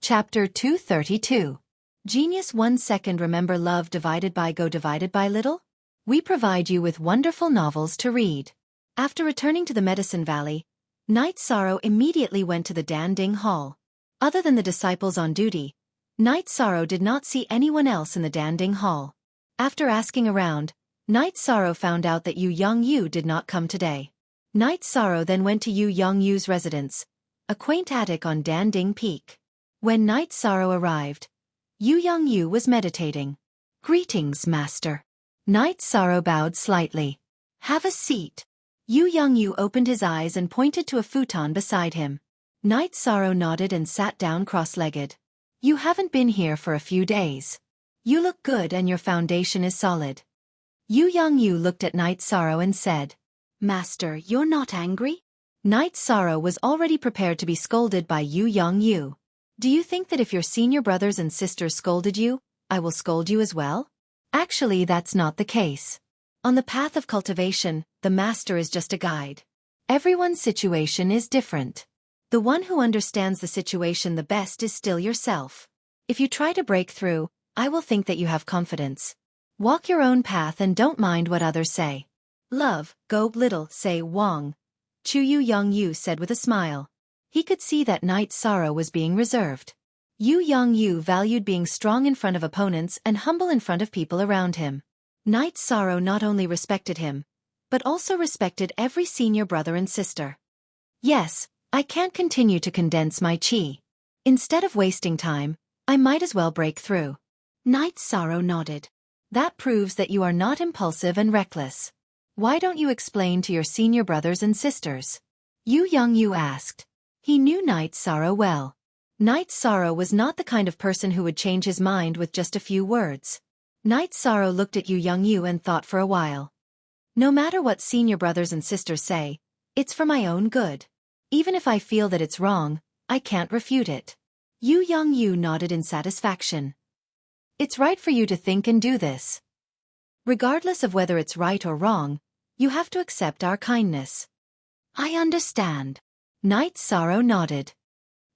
Chapter 232. Genius 1 second. Remember love divided by go divided by little? We provide you with wonderful novels to read. After returning to the Medicine Valley, Knight Sorrow immediately went to the Danding Hall. Other than the disciples on duty, Knight Sorrow did not see anyone else in the Danding Hall. After asking around, Knight Sorrow found out that Yu Yongyu did not come today. Knight Sorrow then went to Yu Yongyu's residence, a quaint attic on Danding Peak. When Knight Sorrow arrived, Yu Yongyu was meditating. "Greetings, master." Knight Sorrow bowed slightly. "Have a seat." Yu Yongyu opened his eyes and pointed to a futon beside him. Knight Sorrow nodded and sat down cross-legged. "You haven't been here for a few days. You look good and your foundation is solid." Yu Yongyu looked at Knight Sorrow and said, "Master, you're not angry?" Knight Sorrow was already prepared to be scolded by Yu Yongyu. "Do you think that if your senior brothers and sisters scolded you, I will scold you as well? Actually, that's not the case. On the path of cultivation, the master is just a guide. Everyone's situation is different. The one who understands the situation the best is still yourself. If you try to break through, I will think that you have confidence. Walk your own path and don't mind what others say. Love, go little, say Wang," Chu Yu Yongyu said with a smile. He could see that Knight Sorrow was being reserved. Yu Yongyu valued being strong in front of opponents and humble in front of people around him. Knight Sorrow not only respected him, but also respected every senior brother and sister. "Yes, I can't continue to condense my chi. Instead of wasting time, I might as well break through." Knight Sorrow nodded. "That proves that you are not impulsive and reckless. Why don't you explain to your senior brothers and sisters?" Yu Yongyu asked. He knew Knight Sorrow well. Knight Sorrow was not the kind of person who would change his mind with just a few words. Knight Sorrow looked at Yu Yongyu and thought for a while. "No matter what senior brothers and sisters say, it's for my own good. Even if I feel that it's wrong, I can't refute it." Yu Yongyu nodded in satisfaction. "It's right for you to think and do this. Regardless of whether it's right or wrong, you have to accept our kindness." "I understand." Knight Sorrow nodded.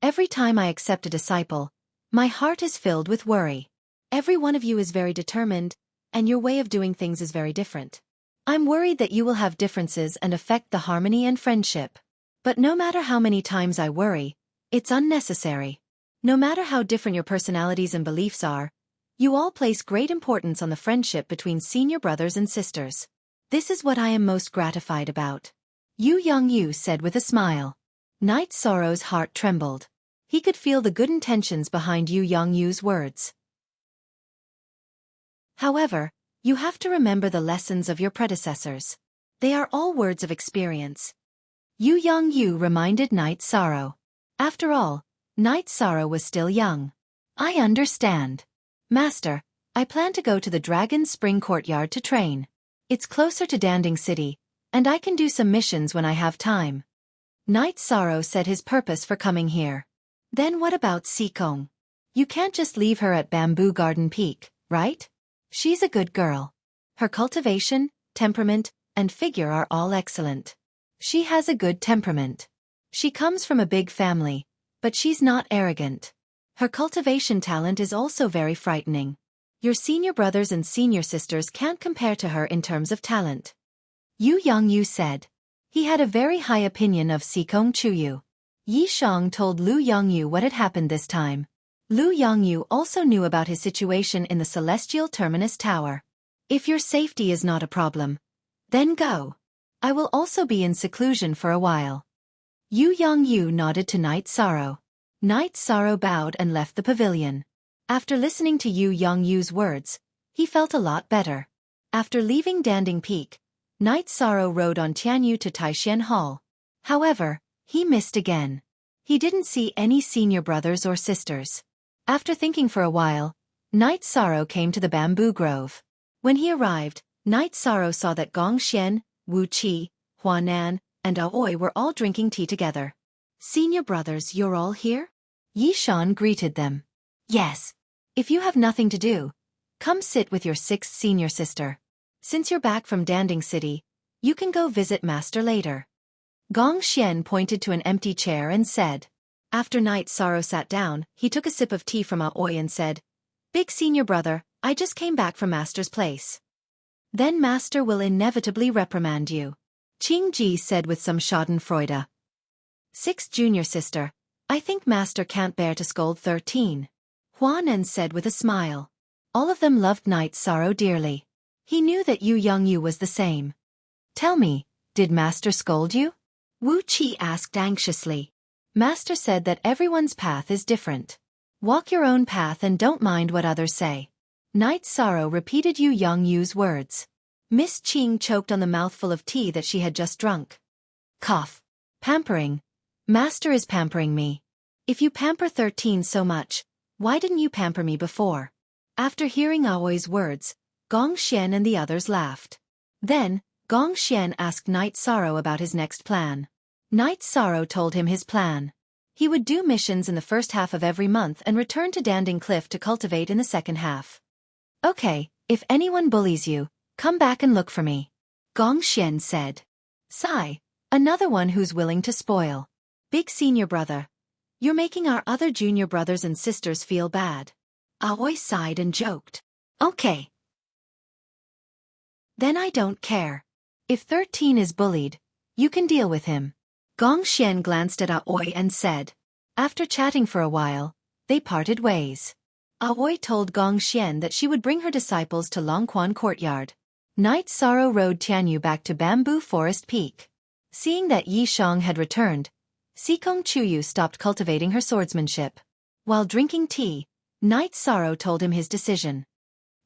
"Every time I accept a disciple, my heart is filled with worry. Every one of you is very determined, and your way of doing things is very different. I'm worried that you will have differences and affect the harmony and friendship. But no matter how many times I worry, it's unnecessary. No matter how different your personalities and beliefs are, you all place great importance on the friendship between senior brothers and sisters. This is what I am most gratified about," Yu Yongyu said with a smile. Knight Sorrow's heart trembled. He could feel the good intentions behind Yu Yongyu's words. "However, you have to remember the lessons of your predecessors. They are all words of experience," Yu Yongyu reminded Knight Sorrow. After all, Knight Sorrow was still young. "I understand. Master, I plan to go to the Dragon Spring Courtyard to train. It's closer to Danding City, and I can do some missions when I have time." Knight Sorrow said his purpose for coming here. "Then what about Sikong? You can't just leave her at Bamboo Garden Peak, right? She's a good girl. Her cultivation, temperament, and figure are all excellent. She has a good temperament. She comes from a big family, but she's not arrogant. Her cultivation talent is also very frightening. Your senior brothers and senior sisters can't compare to her in terms of talent," Yu Yongyu said. He had a very high opinion of Sikong Chuyu. Yi Shang told Lu Yongyu what had happened this time. Lu Yongyu also knew about his situation in the Celestial Terminus Tower. "If your safety is not a problem, then go. I will also be in seclusion for a while." Yu Yongyu nodded to Knight Sorrow. Knight Sorrow bowed and left the pavilion. After listening to Yu Yongyu's words, he felt a lot better. After leaving Danding Peak, Knight Sorrow rode on Tianyu to Taishan Hall. However, he missed again. He didn't see any senior brothers or sisters. After thinking for a while, Knight Sorrow came to the bamboo grove. When he arrived, Knight Sorrow saw that Gong Xian, Wu Qi, Huanan, and Aoi were all drinking tea together. "Senior brothers, you're all here?" Yi Shan greeted them. "Yes. If you have nothing to do, come sit with your sixth senior sister. Since you're back from Danding City, you can go visit Master later." Gong Xian pointed to an empty chair and said, After Night Sorrow sat down, he took a sip of tea from Aoi and said, "Big senior brother, I just came back from Master's place." "Then Master will inevitably reprimand you," Qing Ji said with some schadenfreude. "Sixth junior sister, I think Master can't bear to scold 13. Huan En said with a smile. All of them loved Night Sorrow dearly. He knew that Yu Yongyu was the same. "Tell me, did Master scold you?" Wu Qi asked anxiously. "Master said that everyone's path is different. Walk your own path and don't mind what others say." Night Sorrow repeated Yu Yongyu's words. Miss Qing choked on the mouthful of tea that she had just drunk. Cough. "Pampering. Master is pampering me. If you pamper 13 so much, why didn't you pamper me before?" After hearing Aoi's words, Gong Xian and the others laughed. Then, Gong Xian asked Night Sorrow about his next plan. Night Sorrow told him his plan. He would do missions in the first half of every month and return to Danding Cliff to cultivate in the second half. "Okay, if anyone bullies you, come back and look for me," Gong Xian said. "Sigh, another one who's willing to spoil. Big senior brother. You're making our other junior brothers and sisters feel bad." Aoi sighed and joked. "Okay. Then I don't care. If 13 is bullied, you can deal with him." Gong Xian glanced at Aoi and said. After chatting for a while, they parted ways. Aoi told Gong Xian that she would bring her disciples to Longquan Courtyard. Night Sorrow rode Tianyu back to Bamboo Forest Peak. Seeing that Yi Shang had returned, Sikong Chuyu stopped cultivating her swordsmanship. While drinking tea, Night Sorrow told him his decision.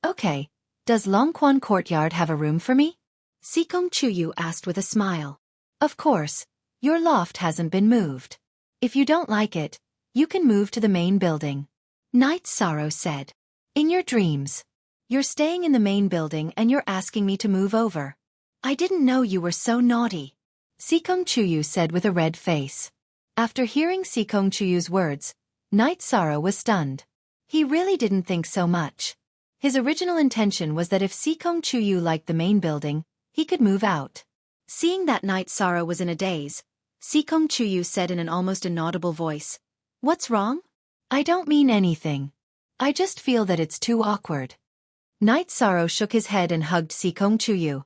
"Okay, does Longquan Courtyard have a room for me?" Sikong Chuyu asked with a smile. "Of course, your loft hasn't been moved. If you don't like it, you can move to the main building." Night Sorrow said. "In your dreams. You're staying in the main building and you're asking me to move over. I didn't know you were so naughty," Sikong Chuyu said with a red face. After hearing Sikong Chuyu's words, Night Sorrow was stunned. He really didn't think so much. His original intention was that if Sikong Chuyu liked the main building, he could move out. Seeing that Night Sorrow was in a daze, Sikong Chuyu said in an almost inaudible voice, "What's wrong?" "I don't mean anything. I just feel that it's too awkward." Night Sorrow shook his head and hugged Sikong Chuyu.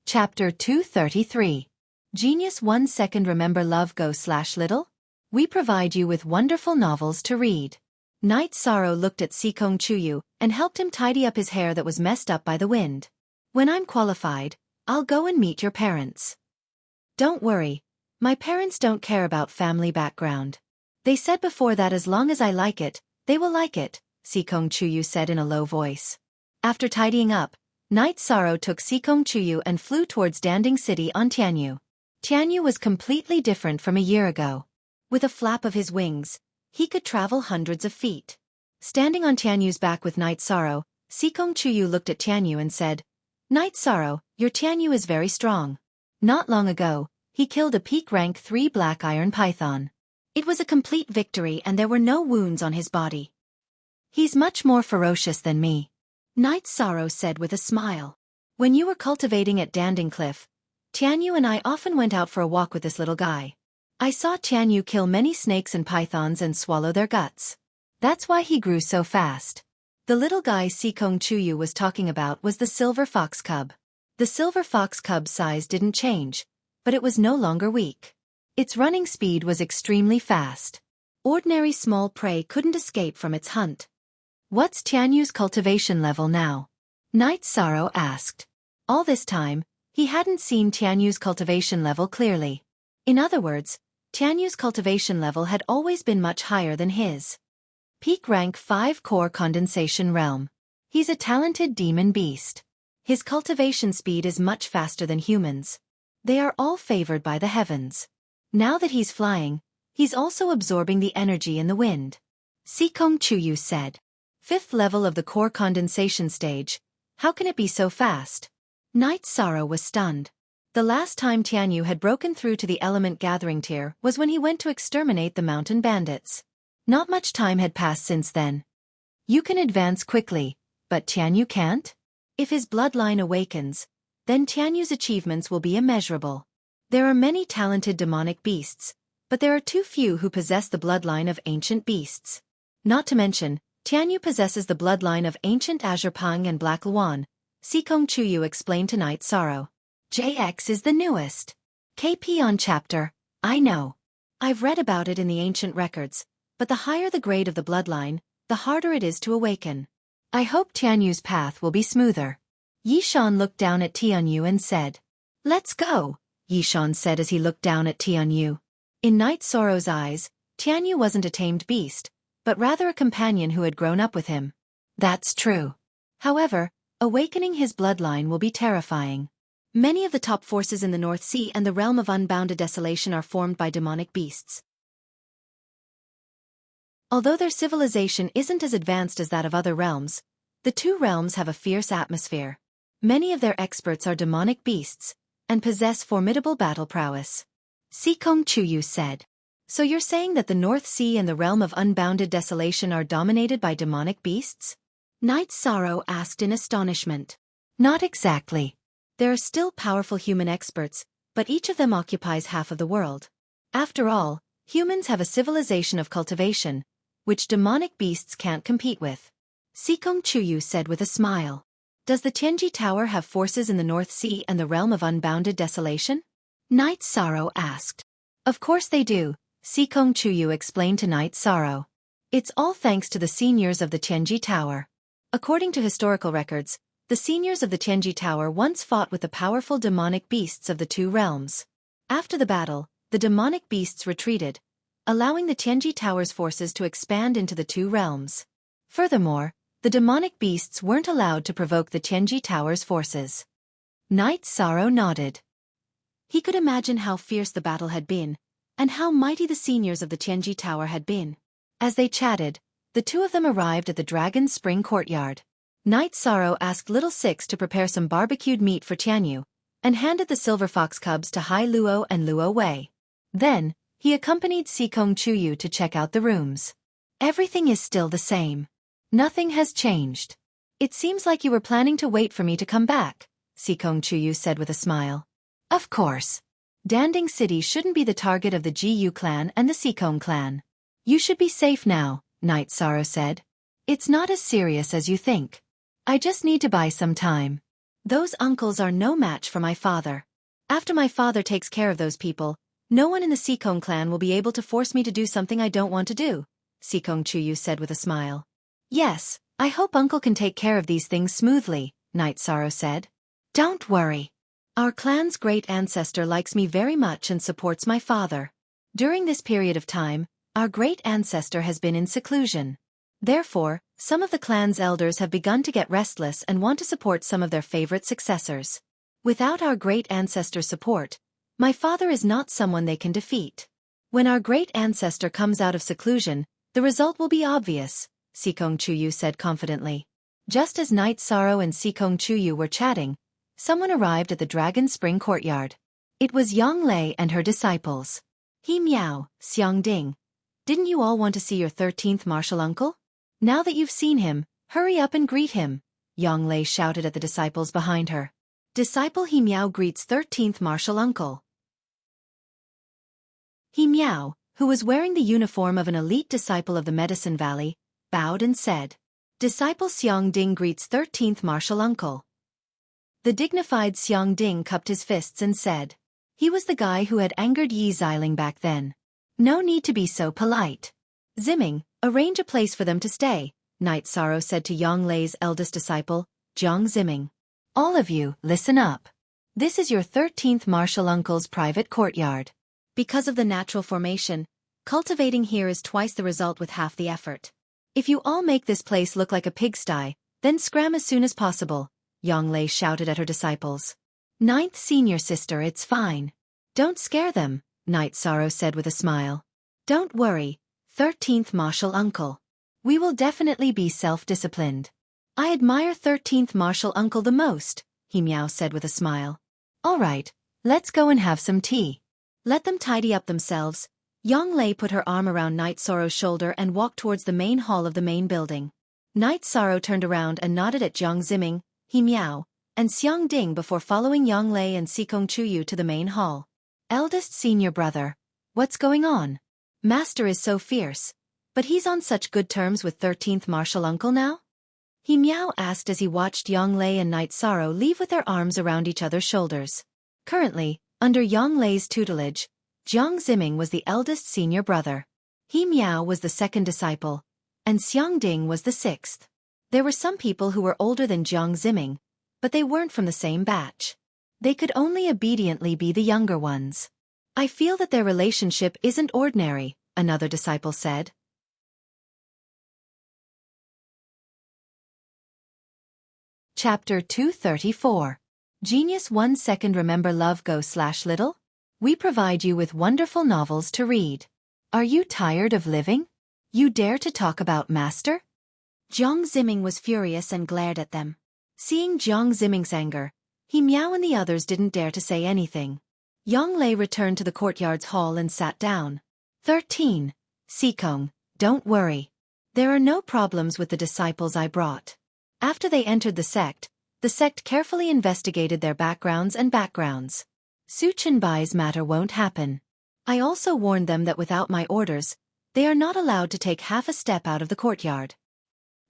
Chapter 233. Genius 1 second. Remember love go/little? We provide you with wonderful novels to read. Night Sorrow looked at Sikong Chuyu and helped him tidy up his hair that was messed up by the wind. "When I'm qualified, I'll go and meet your parents." "Don't worry, my parents don't care about family background. They said before that as long as I like it, they will like it," Sikong Chuyu said in a low voice. After tidying up, Night Sorrow took Sikong Chuyu and flew towards Danding City on Tianyu. Tianyu was completely different from a year ago. With a flap of his wings, he could travel hundreds of feet. Standing on Tianyu's back with Night Sorrow, Sikong Chuyu looked at Tianyu and said, "Night Sorrow, your Tianyu is very strong. Not long ago, he killed a peak rank 3 black iron python. It was a complete victory and there were no wounds on his body. He's much more ferocious than me," Night Sorrow said with a smile. "When you were cultivating at Danding Cliff, Tianyu and I often went out for a walk with this little guy. I saw Tianyu kill many snakes and pythons and swallow their guts. That's why he grew so fast." The little guy Sikong Chuyu was talking about was the silver fox cub. The silver fox cub's size didn't change, but it was no longer weak. Its running speed was extremely fast. Ordinary small prey couldn't escape from its hunt. "What's Tianyu's cultivation level now?" Night Sorrow asked. All this time, he hadn't seen Tianyu's cultivation level clearly. In other words, Tianyu's cultivation level had always been much higher than his. Peak rank 5 core condensation realm. He's a talented demon beast. His cultivation speed is much faster than humans. They are all favored by the heavens. Now that he's flying, he's also absorbing the energy in the wind. Sikong Chuyu said. 5th level of the core condensation stage. How can it be so fast? Night Sorrow was stunned. The last time Tianyu had broken through to the element gathering tier was when he went to exterminate the mountain bandits. Not much time had passed since then. You can advance quickly, but Tianyu can't? If his bloodline awakens, then Tianyu's achievements will be immeasurable. There are many talented demonic beasts, but there are too few who possess the bloodline of ancient beasts. Not to mention, Tianyu possesses the bloodline of ancient Azure Pang and Black Luan, Sikong Chuyu explained to Night Sorrow. JX is the newest. KP on chapter, I know. I've read about it in the ancient records, but the higher the grade of the bloodline, the harder it is to awaken. I hope Tianyu's path will be smoother. Yishan looked down at Tianyu and said. Let's go, Yishan said as he looked down at Tianyu. In Night Sorrow's eyes, Tianyu wasn't a tamed beast, but rather a companion who had grown up with him. That's true. However, awakening his bloodline will be terrifying. Many of the top forces in the North Sea and the realm of unbounded desolation are formed by demonic beasts. Although their civilization isn't as advanced as that of other realms, the two realms have a fierce atmosphere. Many of their experts are demonic beasts, and possess formidable battle prowess. Sikong Chuyu said. So you're saying that the North Sea and the realm of unbounded desolation are dominated by demonic beasts? Night Sorrow asked in astonishment. Not exactly. There are still powerful human experts, but each of them occupies half of the world. After all, humans have a civilization of cultivation, which demonic beasts can't compete with. Sikong Chuyu said with a smile. Does the Tianji Tower have forces in the North Sea and the realm of unbounded desolation? Night Sorrow asked. Of course they do, Sikong Chuyu explained to Night Sorrow. It's all thanks to the seniors of the Tianji Tower. According to historical records, the seniors of the Tianji Tower once fought with the powerful demonic beasts of the two realms. After the battle, the demonic beasts retreated, allowing the Tianji Tower's forces to expand into the two realms. Furthermore, the demonic beasts weren't allowed to provoke the Tianji Tower's forces. Night Sorrow nodded. He could imagine how fierce the battle had been, and how mighty the seniors of the Tianji Tower had been. As they chatted, the two of them arrived at the Dragon's Spring courtyard. Night Sorrow asked Little Six to prepare some barbecued meat for Tianyu, and handed the silver fox cubs to Hai Luo and Luo Wei. Then, he accompanied Sikong Chuyu to check out the rooms. Everything is still the same. Nothing has changed. It seems like you were planning to wait for me to come back, Sikong Chuyu said with a smile. Of course. Danding City shouldn't be the target of the Jiyu clan and the Sikong clan. You should be safe now, Night Sorrow said. It's not as serious as you think. I just need to buy some time. Those uncles are no match for my father. After my father takes care of those people, no one in the Sikong clan will be able to force me to do something I don't want to do, Sikong Chuyu said with a smile. Yes, I hope Uncle can take care of these things smoothly, Night Sorrow said. Don't worry. Our clan's great ancestor likes me very much and supports my father. During this period of time, our great ancestor has been in seclusion. Therefore, some of the clan's elders have begun to get restless and want to support some of their favorite successors. Without our great ancestor's support, my father is not someone they can defeat. When our great ancestor comes out of seclusion, the result will be obvious, Sikong Chuyu said confidently. Just as Night Sorrow and Sikong Chuyu were chatting, someone arrived at the Dragon Spring courtyard. It was Yang Lei and her disciples. He Miao, Xiang Ding. Didn't you all want to see your 13th martial uncle? Now that you've seen him, hurry up and greet him, Yang Lei shouted at the disciples behind her. Disciple He Miao greets 13th martial uncle. He Miao, who was wearing the uniform of an elite disciple of the Medicine Valley, bowed and said, Disciple Xiang Ding greets 13th martial uncle. The dignified Xiang Ding cupped his fists and said, he was the guy who had angered Yi Xiling back then. No need to be so polite. Zimming, arrange a place for them to stay, Night Sorrow said to Yang Lei's eldest disciple, Jiang Zimming. All of you, listen up. This is your 13th martial uncle's private courtyard. Because of the natural formation, cultivating here is twice the result with half the effort. If you all make this place look like a pigsty, then scram as soon as possible, Yang Lei shouted at her disciples. Ninth senior sister, it's fine. Don't scare them, Night Sorrow said with a smile. Don't worry, 13th martial uncle. We will definitely be self-disciplined. I admire 13th martial uncle the most, He Miao said with a smile. All right, let's go and have some tea. Let them tidy up themselves. Yang Lei put her arm around Night Sorrow's shoulder and walked towards the main hall of the main building. Night Sorrow turned around and nodded at Jiang Zimming, He Miao, and Xiang Ding before following Yang Lei and Sikong Chuyu to the main hall. Eldest senior brother. What's going on? Master is so fierce. But he's on such good terms with 13th Martial Uncle now? He meow asked as he watched Yonglei and Night Sorrow leave with their arms around each other's shoulders. Currently, under Yonglei's tutelage, Jiang Ziming was the eldest senior brother. He Miao was the second disciple, and Xiang Ding was the sixth. There were some people who were older than Jiang Ziming, but they weren't from the same batch. They could only obediently be the younger ones. I feel that their relationship isn't ordinary, another disciple said. Chapter 234. Genius 1 second. Remember love go/little? We provide you with wonderful novels to read. Are you tired of living? You dare to talk about master? Jiang Ziming was furious and glared at them. Seeing Jiang Ziming's anger, he meow and the others didn't dare to say anything. Yonglei returned to the courtyard's hall and sat down. 13. Sikong, don't worry. There are no problems with the disciples I brought. After they entered the sect carefully investigated their backgrounds. Su Chenbai's matter won't happen. I also warned them that without my orders, they are not allowed to take half a step out of the courtyard.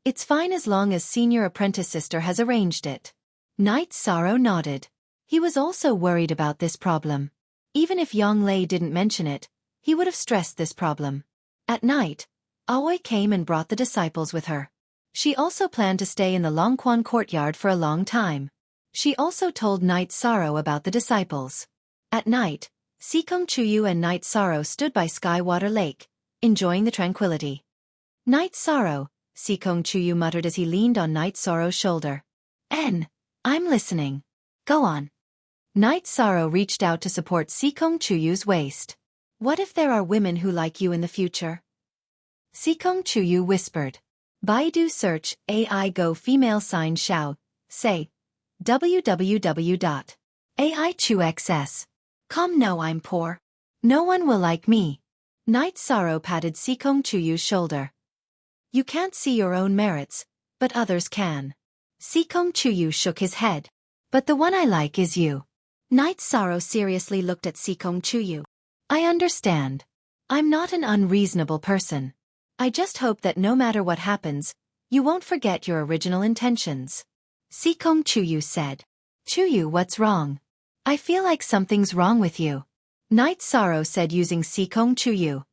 It's fine as long as senior apprentice sister has arranged it. Night Sorrow nodded. He was also worried about this problem. Even if Yonglei didn't mention it, he would have stressed this problem. At night, Aoi came and brought the disciples with her. She also planned to stay in the Longquan courtyard for a long time. She also told Night Sorrow about the disciples. At night, Sikong Chuyu and Night Sorrow stood by Skywater Lake, enjoying the tranquility. Night Sorrow, Sikong Chuyu muttered as he leaned on Night Sorrow's shoulder. I'm listening. Go on. Night Sorrow reached out to support Sikong Chuyu's waist. What if there are women who like you in the future? Sikong Chuyu whispered. Baidu search AI Go female sign Xiao, say www.aichuxs.com. No, I'm poor. No one will like me. Night Sorrow patted Sikong Chuyu's shoulder. You can't see your own merits, but others can. Sikong Chuyu shook his head. But the one I like is you. Night Sorrow seriously looked at Sikong Chuyu. I understand. I'm not an unreasonable person. I just hope that no matter what happens, you won't forget your original intentions. Sikong Chuyu said. Chuyu, what's wrong? I feel like something's wrong with you. Night Sorrow said using Sikong Chuyu.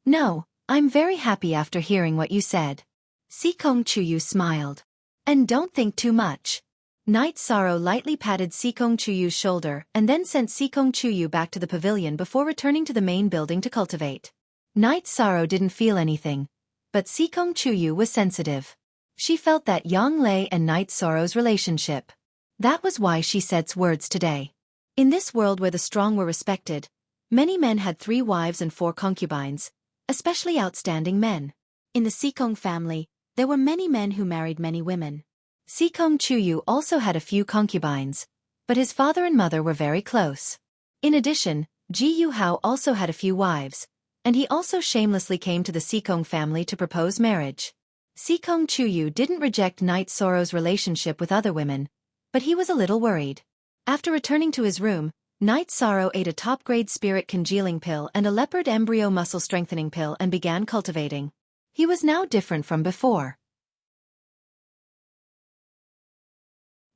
No, I'm very happy after hearing what you said. Sikong Chuyu smiled. And don't think too much. Night Sorrow lightly patted Sikong Chuyu's shoulder and then sent Sikong Chuyu back to the pavilion before returning to the main building to cultivate. Night Sorrow didn't feel anything, but Sikong Chuyu was sensitive. She felt that Yonglei and Night Sorrow's relationship. That was why she said words today. In this world where the strong were respected, many men had 3 wives and 4 concubines, especially outstanding men. In the Sikong family, there were many men who married many women. Sikong Chuyu also had a few concubines, but his father and mother were very close. In addition, Ji Yu Hao also had a few wives, and he also shamelessly came to the Sikong family to propose marriage. Sikong Chuyu didn't reject Night Sorrow's relationship with other women, but he was a little worried. After returning to his room, Night Sorrow ate a top-grade spirit congealing pill and a leopard embryo muscle strengthening pill and began cultivating. He was now different from before.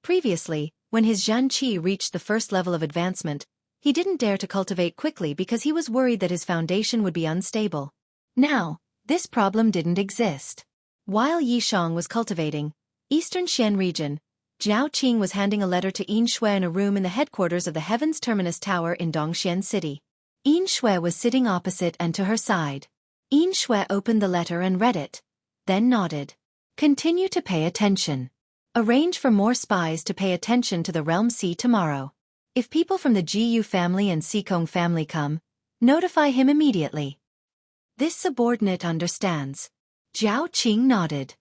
Previously, when his Zhanqi reached the first level of advancement, he didn't dare to cultivate quickly because he was worried that his foundation would be unstable. Now, this problem didn't exist. While Yishang was cultivating, Eastern Xian region, Zhao Qing was handing a letter to Yin Shui in a room in the headquarters of the Heavens Terminus Tower in Dongxian City. Yin Shui was sitting opposite and to her side. Yin Shui opened the letter and read it, then nodded. Continue to pay attention. Arrange for more spies to pay attention to the Realm Sea tomorrow. If people from the Jiyu family and Sikong family come, notify him immediately. This subordinate understands. Zhao Qing nodded.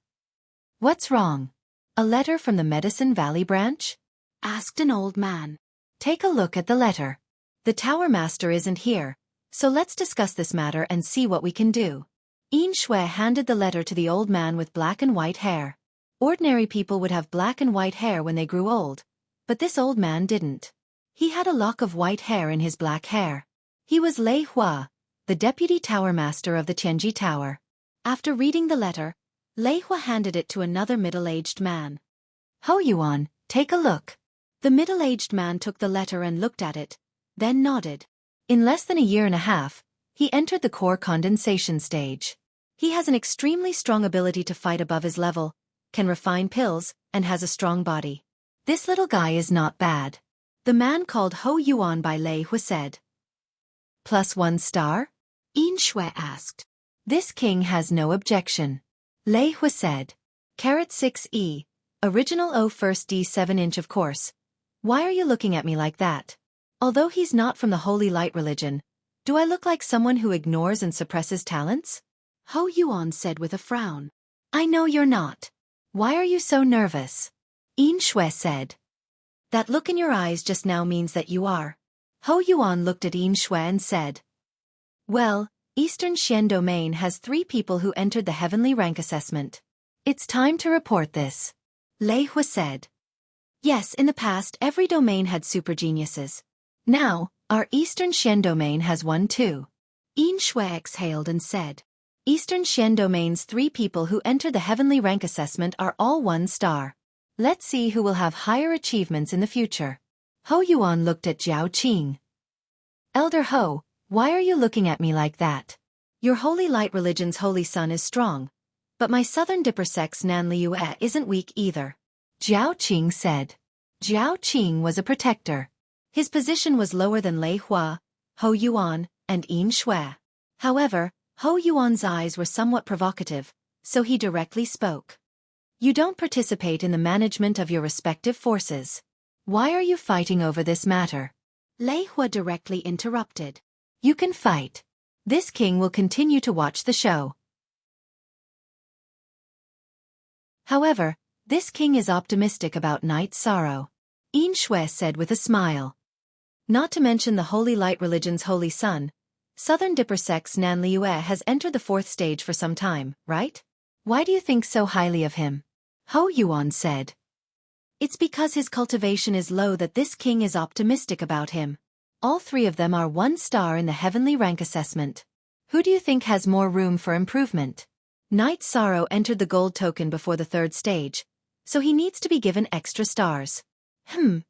What's wrong? A letter from the Medicine Valley branch? Asked an old man. Take a look at the letter. The Tower Master isn't here, so let's discuss this matter and see what we can do. Yin Shui handed the letter to the old man with black and white hair. Ordinary people would have black and white hair when they grew old, but this old man didn't. He had a lock of white hair in his black hair. He was Lei Hua, the deputy tower master of the Tianji Tower. After reading the letter, Lei Hua handed it to another middle-aged man. Ho Yuan, take a look. The middle-aged man took the letter and looked at it, then nodded. In less than a year and a half, he entered the core condensation stage. He has an extremely strong ability to fight above his level, can refine pills, and has a strong body. This little guy is not bad. The man called Ho Yuan by Lei Hua said. +1 star? Yin Shui asked. This king has no objection. Lei Hua said. *6e. Original O first D 7-inch of course. Why are you looking at me like that? Although he's not from the holy light religion, do I look like someone who ignores and suppresses talents? Ho Yuan said with a frown. I know you're not. Why are you so nervous? Yin Shui said. That look in your eyes just now means that you are. Ho Yuan looked at Yin Shui and said. Well, Eastern Xian Domain has 3 people who entered the heavenly rank assessment. It's time to report this. Lei Hua said. Yes, in the past every domain had super geniuses. Now, our Eastern Xian Domain has one too. Yin Shui exhaled and said. Eastern Xian Domain's 3 people who entered the heavenly rank assessment are all 1 star. Let's see who will have higher achievements in the future. Ho Yuan looked at Zhao Qing. Elder Ho, why are you looking at me like that? Your holy light religion's holy sun is strong, but my southern dipper sect's Nan Liue isn't weak either. Zhao Qing said. Zhao Qing was a protector. His position was lower than Lei Hua, Ho Yuan, and Yin Shui. However, Ho Yuan's eyes were somewhat provocative, so he directly spoke. You don't participate in the management of your respective forces. Why are you fighting over this matter? Lei Hua directly interrupted. You can fight. This king will continue to watch the show. However, this king is optimistic about Night Sorrow. Yin Shui said with a smile. Not to mention the holy light religion's holy sun, Southern Dipper sect's Nan Liue has entered the 4th stage for some time, right? Why do you think so highly of him? Ho Yuan said. It's because his cultivation is low that this king is optimistic about him. All 3 of them are 1 star in the heavenly rank assessment. Who do you think has more room for improvement? Night Sorrow entered the gold token before the 3rd stage, so he needs to be given extra stars.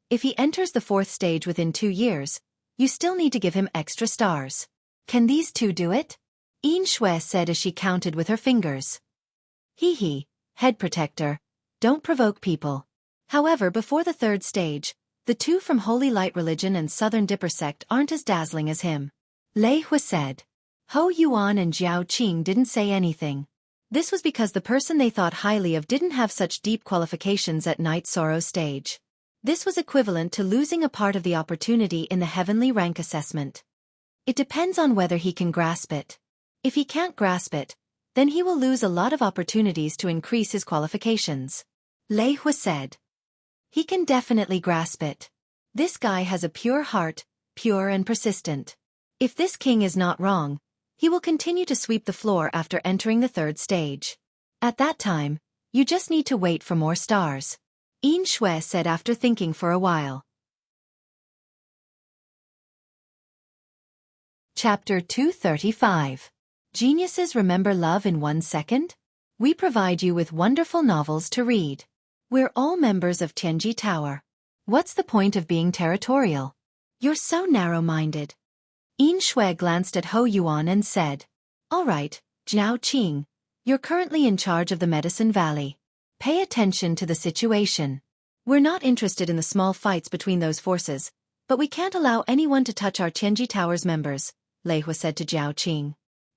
If he enters the 4th stage within 2 years, you still need to give him extra stars. Can these 2 do it? Yin Shui said as she counted with her fingers. Hee, head protector, don't provoke people. However, before the 3rd stage, the 2 from Holy Light Religion and Southern Dipper sect aren't as dazzling as him. Lei Hua said. Ho Yuan and Zhao Qing didn't say anything. This was because the person they thought highly of didn't have such deep qualifications at Night Sorrow stage. This was equivalent to losing a part of the opportunity in the heavenly rank assessment. It depends on whether he can grasp it. If he can't grasp it, then he will lose a lot of opportunities to increase his qualifications. Lei Hua said. He can definitely grasp it. This guy has a pure heart, pure and persistent. If this king is not wrong, he will continue to sweep the floor after entering the 3rd stage. At that time, you just need to wait for more stars. Yin Shui said after thinking for a while. Chapter 235. Geniuses remember love in 1 second? We provide you with wonderful novels to read. We're all members of Tianji Tower. What's the point of being territorial? You're so narrow-minded. Yin Shui glanced at Ho Yuan and said, All right, Zhao Qing, you're currently in charge of the Medicine Valley. Pay attention to the situation. We're not interested in the small fights between those forces, but we can't allow anyone to touch our Tianji Tower's members, Lei Hua said to Zhao Qing.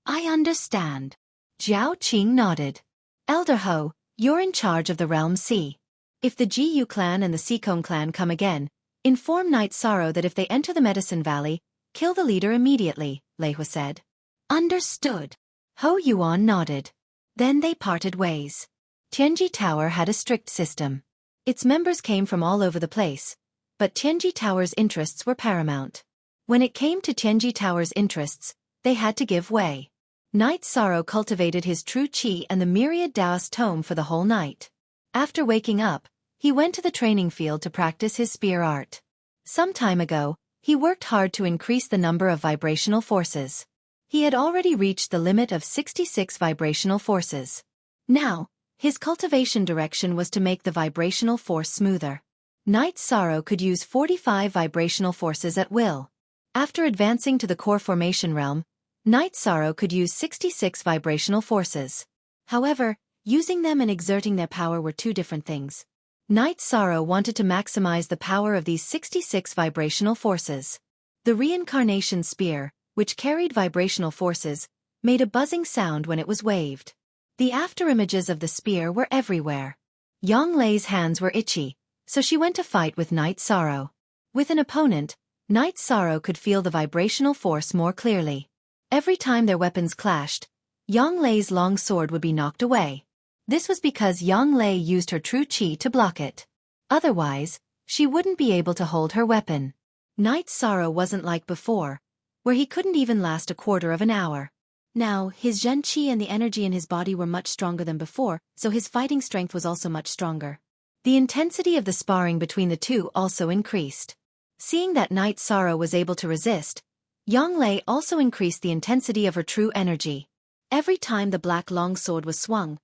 I understand. Zhao Qing nodded. Elder Ho, you're in charge of the Realm C. If the Jiyu clan and the Sikong clan come again, inform Night Sorrow that if they enter the Medicine Valley, kill the leader immediately, Lei Hua said. Understood. Ho Yuan nodded. Then they parted ways. Tianji Tower had a strict system. Its members came from all over the place, but Tianji Tower's interests were paramount. When it came to Tianji Tower's interests, they had to give way. Night Sorrow cultivated his true qi and the myriad Taoist tome for the whole night. After waking up, he went to the training field to practice his spear art. Some time ago, he worked hard to increase the number of vibrational forces. He had already reached the limit of 66 vibrational forces. Now, his cultivation direction was to make the vibrational force smoother. Night Sorrow could use 45 vibrational forces at will. After advancing to the core formation realm, Night Sorrow could use 66 vibrational forces. However, using them and exerting their power were two different things. Night Sorrow wanted to maximize the power of these 66 vibrational forces. The reincarnation spear, which carried vibrational forces, made a buzzing sound when it was waved. The afterimages of the spear were everywhere. Yang Lei's hands were itchy, so she went to fight with Night Sorrow. With an opponent, Night Sorrow could feel the vibrational force more clearly. Every time their weapons clashed, Yang Lei's long sword would be knocked away. This was because Yang Lei used her true qi to block it. Otherwise, she wouldn't be able to hold her weapon. Night Sorrow wasn't like before, where he couldn't even last a quarter of an hour. Now, his Zhen Qi and the energy in his body were much stronger than before, so his fighting strength was also much stronger. The intensity of the sparring between the two also increased. Seeing that Night Sorrow was able to resist, Yang Lei also increased the intensity of her true energy. Every time the black long sword was swung,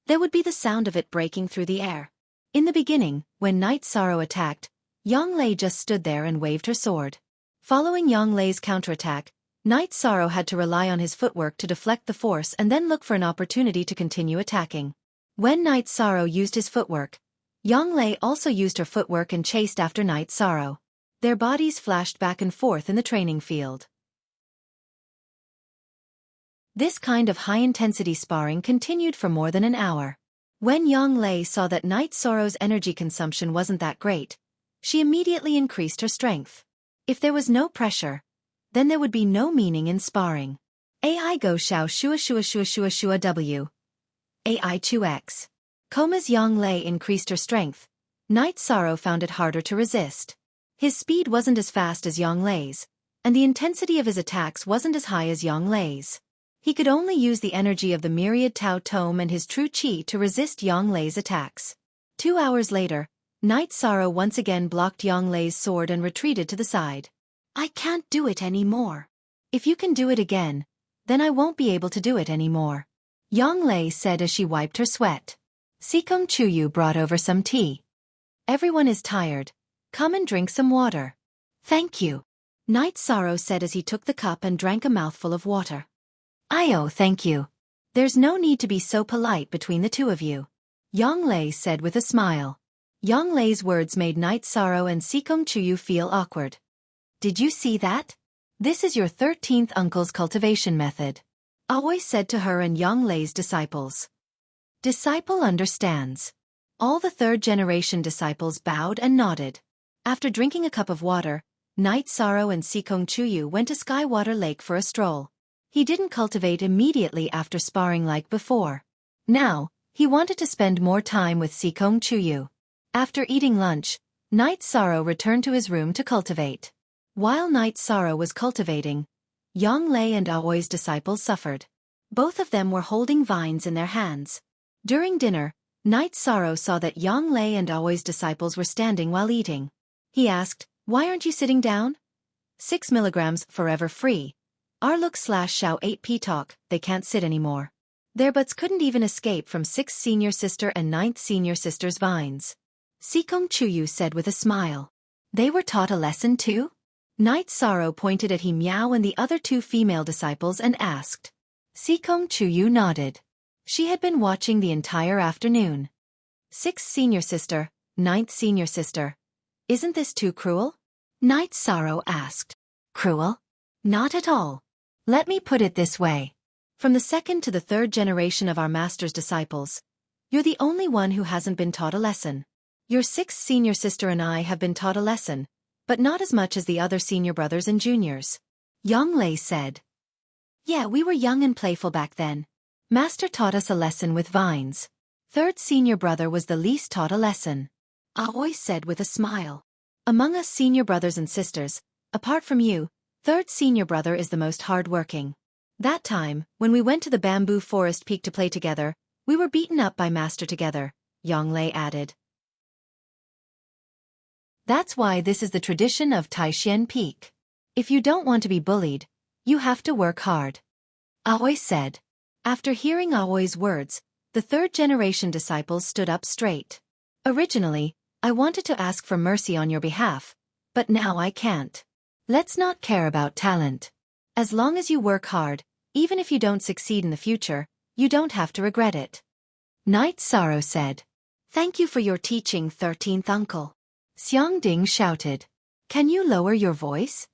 there would be the sound of it breaking through the air. In the beginning, when Night Sorrow attacked, Yang Lei just stood there and waved her sword. Following Yang Lei's counterattack, Night Sorrow had to rely on his footwork to deflect the force and then look for an opportunity to continue attacking. When Night Sorrow used his footwork, Yang Lei also used her footwork and chased after Night Sorrow. Their bodies flashed back and forth in the training field. This kind of high-intensity sparring continued for more than an hour. When Yang Lei saw that Night Sorrow's energy consumption wasn't that great, she immediately increased her strength. If there was no pressure, then there would be no meaning in sparring. AI Go Xiao Shua Shua Shua Shua Shua W. AI 2X. As Yang Lei increased her strength, Night Sorrow found it harder to resist. His speed wasn't as fast as Yang Lei's, and the intensity of his attacks wasn't as high as Yang Lei's. He could only use the energy of the myriad Tao Tome and his true qi to resist Yang Lei's attacks. 2 hours later, Night Sorrow once again blocked Yang Lei's sword and retreated to the side. I can't do it anymore. If you can do it again, then I won't be able to do it anymore, Yang Lei said as she wiped her sweat. Sikong Chuyu brought over some tea. Everyone is tired. Come and drink some water. Thank you, Night Sorrow said as he took the cup and drank a mouthful of water. Oh, thank you. There's no need to be so polite between the two of you, Yang Lei said with a smile. Yang Lei's words made Night Sorrow and Sikong Chuyu feel awkward. Did you see that? This is your 13th uncle's cultivation method, Aoi said to her and Yang Lei's disciples. Disciple understands. All the third-generation disciples bowed and nodded. After drinking a cup of water, Night Sorrow and Sikong Chuyu went to Skywater Lake for a stroll. He didn't cultivate immediately after sparring like before. Now, he wanted to spend more time with Sikong Chuyu. After eating lunch, Night Sorrow returned to his room to cultivate. While Night Sorrow was cultivating, Yang Lei and Aoi's disciples suffered. Both of them were holding vines in their hands. During dinner, Night Sorrow saw that Yang Lei and Aoi's disciples were standing while eating. He asked, "Why aren't you sitting down?" 6 milligrams, forever free. R-Look/Xiao 8P talk, they can't sit anymore. Their butts couldn't even escape from 6th senior sister and 9th senior sister's vines. Sikong Chuyu said with a smile. They were taught a lesson too? Night Sorrow pointed at He Miao and the other 2 female disciples and asked. Sikong Chuyu nodded. She had been watching the entire afternoon. 6th senior sister, 9th senior sister. Isn't this too cruel? Night Sorrow asked. Cruel? Not at all. Let me put it this way. From the 2nd to the 3rd generation of our master's disciples, you're the only one who hasn't been taught a lesson. Your 6th senior sister and I have been taught a lesson, but not as much as the other senior brothers and juniors, Yang Lei said. Yeah, we were young and playful back then. Master taught us a lesson with vines. 3rd senior brother was the least taught a lesson, Aoi said with a smile. Among us senior brothers and sisters, apart from you, 3rd senior brother is the most hard-working. That time, when we went to the bamboo forest peak to play together, we were beaten up by Master together, Yang Lei added. That's why this is the tradition of Taishan Peak. If you don't want to be bullied, you have to work hard. Aoi said. After hearing Aoi's words, the third-generation disciples stood up straight. Originally, I wanted to ask for mercy on your behalf, but now I can't. Let's not care about talent. As long as you work hard, even if you don't succeed in the future, you don't have to regret it. Night Sorrow said. Thank you for your teaching, 13th uncle. Xiangding shouted. Can you lower your voice?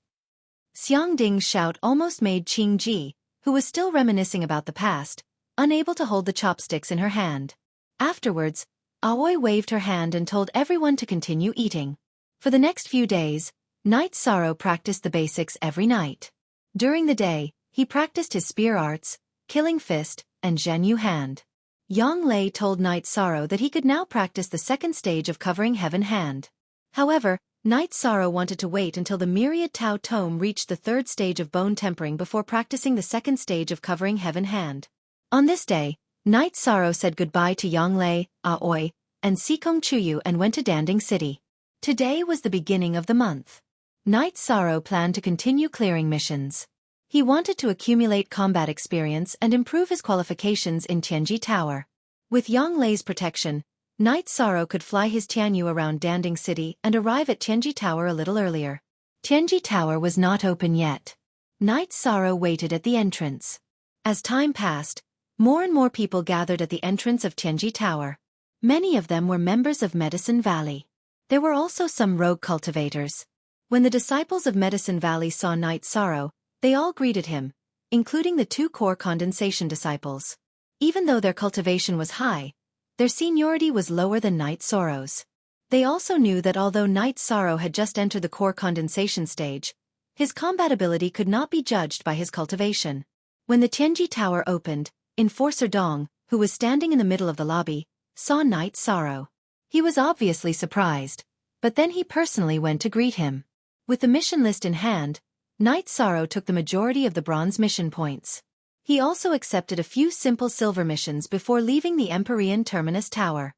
Xiangding's shout almost made Qingji, who was still reminiscing about the past, unable to hold the chopsticks in her hand. Afterwards, Aoi waved her hand and told everyone to continue eating. For the next few days, Night Sorrow practiced the basics every night. During the day, he practiced his spear arts, killing fist, and Zhenyu hand. Yang Lei told Night Sorrow that he could now practice the second stage of covering heaven hand. However, Night Sorrow wanted to wait until the myriad Tao Tome reached the third stage of bone tempering before practicing the second stage of covering heaven hand. On this day, Night Sorrow said goodbye to Yang Lei, Aoi, and Sikong Chuyu and went to Danding City. Today was the beginning of the month. Night Sorrow planned to continue clearing missions. He wanted to accumulate combat experience and improve his qualifications in Tianji Tower. With Yang Lei's protection, Night Sorrow could fly his Tianyu around Danding City and arrive at Tianji Tower a little earlier. Tianji Tower was not open yet. Night Sorrow waited at the entrance. As time passed, more and more people gathered at the entrance of Tianji Tower. Many of them were members of Medicine Valley. There were also some rogue cultivators. When the disciples of Medicine Valley saw Night Sorrow, they all greeted him, including the two core condensation disciples. Even though their cultivation was high, their seniority was lower than Night Sorrow's. They also knew that although Night Sorrow had just entered the core condensation stage, his combat ability could not be judged by his cultivation. When the Tianji Tower opened, Enforcer Dong, who was standing in the middle of the lobby, saw Night Sorrow. He was obviously surprised, but then he personally went to greet him. With the mission list in hand, Night Sorrow took the majority of the bronze mission points. He also accepted a few simple silver missions before leaving the Empyrean Terminus Tower.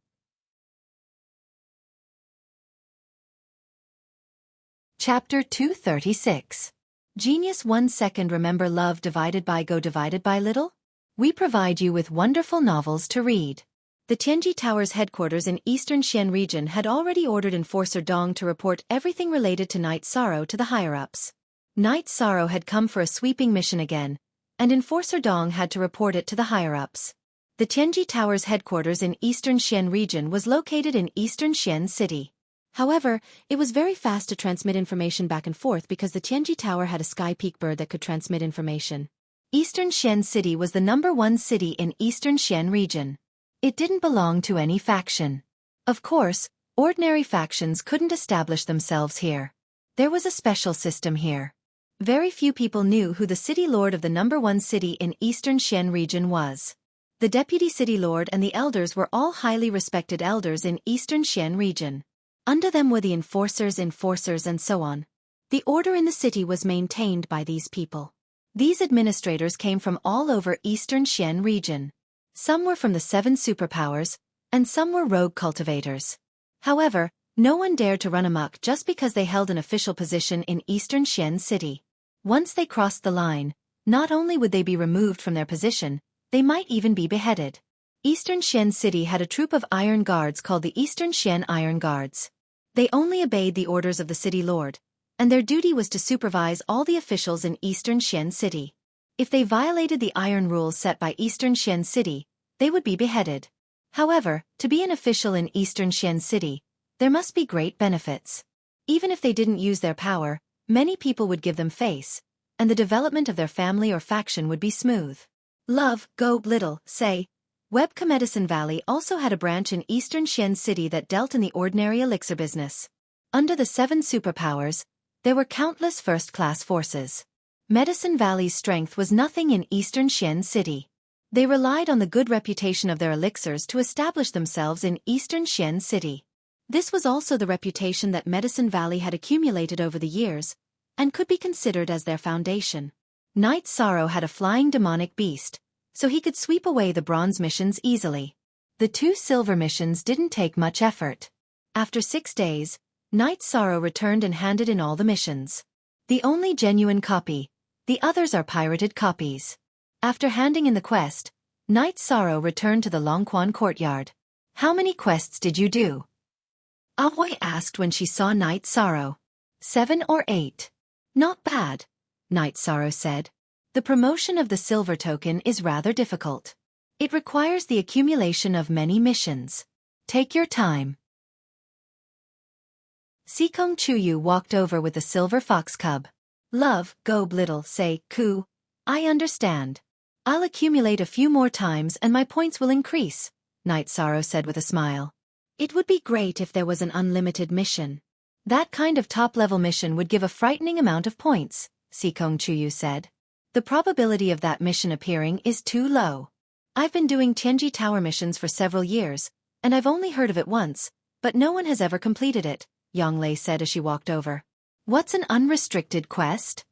Chapter 236. Genius 1 second. Remember love divided by go divided by little? We provide you with wonderful novels to read. The Tianji Tower's headquarters in Eastern Xian region had already ordered Enforcer Dong to report everything related to Night Sorrow to the higher-ups. Night Sorrow had come for a sweeping mission again, and Enforcer Dong had to report it to the higher-ups. The Tianji Tower's headquarters in Eastern Xian region was located in Eastern Xian City. However, it was very fast to transmit information back and forth because the Tianji Tower had a sky peak bird that could transmit information. Eastern Xian City was the #1 city in Eastern Xian region. It didn't belong to any faction. Of course, ordinary factions couldn't establish themselves here. There was a special system here. Very few people knew who the city lord of the #1 city in Eastern Xian region was. The deputy city lord and the elders were all highly respected elders in Eastern Xian region. Under them were the enforcers, and so on. The order in the city was maintained by these people. These administrators came from all over Eastern Xian region. Some were from the 7 superpowers, and some were rogue cultivators. However, no one dared to run amok just because they held an official position in Eastern Xian City. Once they crossed the line, not only would they be removed from their position, they might even be beheaded. Eastern Xian City had a troop of iron guards called the Eastern Xian Iron Guards. They only obeyed the orders of the city lord, and their duty was to supervise all the officials in Eastern Xian City. If they violated the iron rules set by Eastern Xian City, they would be beheaded. However, to be an official in Eastern Xian City, there must be great benefits. Even if they didn't use their power, many people would give them face, and the development of their family or faction would be smooth. Love, go, little, say. Webka Medicine Valley also had a branch in Eastern Xian City that dealt in the ordinary elixir business. Under the 7 superpowers, there were countless first-class forces. Medicine Valley's strength was nothing in Eastern Xian City. They relied on the good reputation of their elixirs to establish themselves in Eastern Xian City. This was also the reputation that Medicine Valley had accumulated over the years, and could be considered as their foundation. Night Sorrow had a flying demonic beast, so he could sweep away the bronze missions easily. The 2 silver missions didn't take much effort. After 6 days, Night Sorrow returned and handed in all the missions. The only genuine copy. The others are pirated copies. After handing in the quest, Night Sorrow returned to the Longquan courtyard. How many quests did you do? Aoi asked when she saw Night Sorrow. 7 or 8. Not bad, Night Sorrow said. The promotion of the silver token is rather difficult. It requires the accumulation of many missions. Take your time. Sikong Chuyu walked over with the silver fox cub. Love, go little, say, Ku. I understand. I'll accumulate a few more times and my points will increase, Night Sorrow said with a smile. It would be great if there was an unlimited mission. That kind of top-level mission would give a frightening amount of points, Sikong Chuyu said. The probability of that mission appearing is too low. I've been doing Tianji Tower missions for several years, and I've only heard of it once, but no one has ever completed it, Yonglei said as she walked over. What's an unrestricted quest?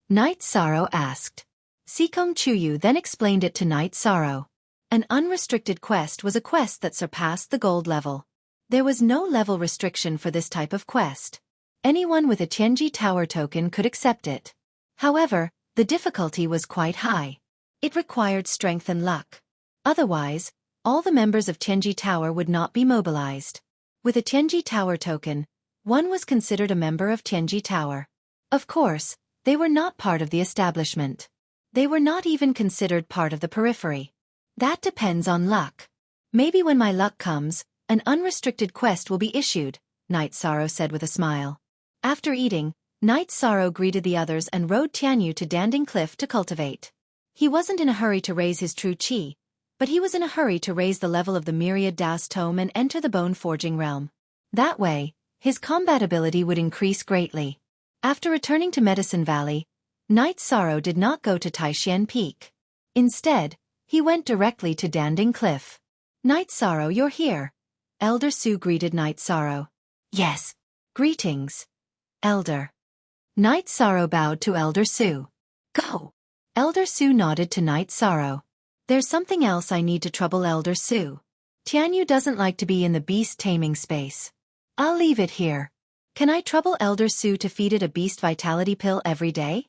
Night Sorrow asked. Sikong Chuyu then explained it to Night Sorrow. An unrestricted quest was a quest that surpassed the gold level. There was no level restriction for this type of quest. Anyone with a Tianji Tower token could accept it. However, the difficulty was quite high. It required strength and luck. Otherwise, all the members of Tianji Tower would not be mobilized. With a Tianji Tower token, one was considered a member of Tianji Tower. Of course, they were not part of the establishment. They were not even considered part of the periphery. That depends on luck. Maybe when my luck comes, an unrestricted quest will be issued, Night Sorrow said with a smile. After eating, Night Sorrow greeted the others and rode Tianyu to Danding Cliff to cultivate. He wasn't in a hurry to raise his true qi, but he was in a hurry to raise the level of the Myriad Das Tome and enter the bone forging realm. That way, his combat ability would increase greatly. After returning to Medicine Valley, Night Sorrow did not go to Taishan Peak. Instead, he went directly to Danding Cliff. Night Sorrow, you're here. Elder Su greeted Night Sorrow. Yes. Greetings, Elder. Night Sorrow bowed to Elder Su. Go. Elder Su nodded to Night Sorrow. There's something else I need to trouble Elder Su. Tianyu doesn't like to be in the beast taming space. I'll leave it here. Can I trouble Elder Su to feed it a beast vitality pill every day?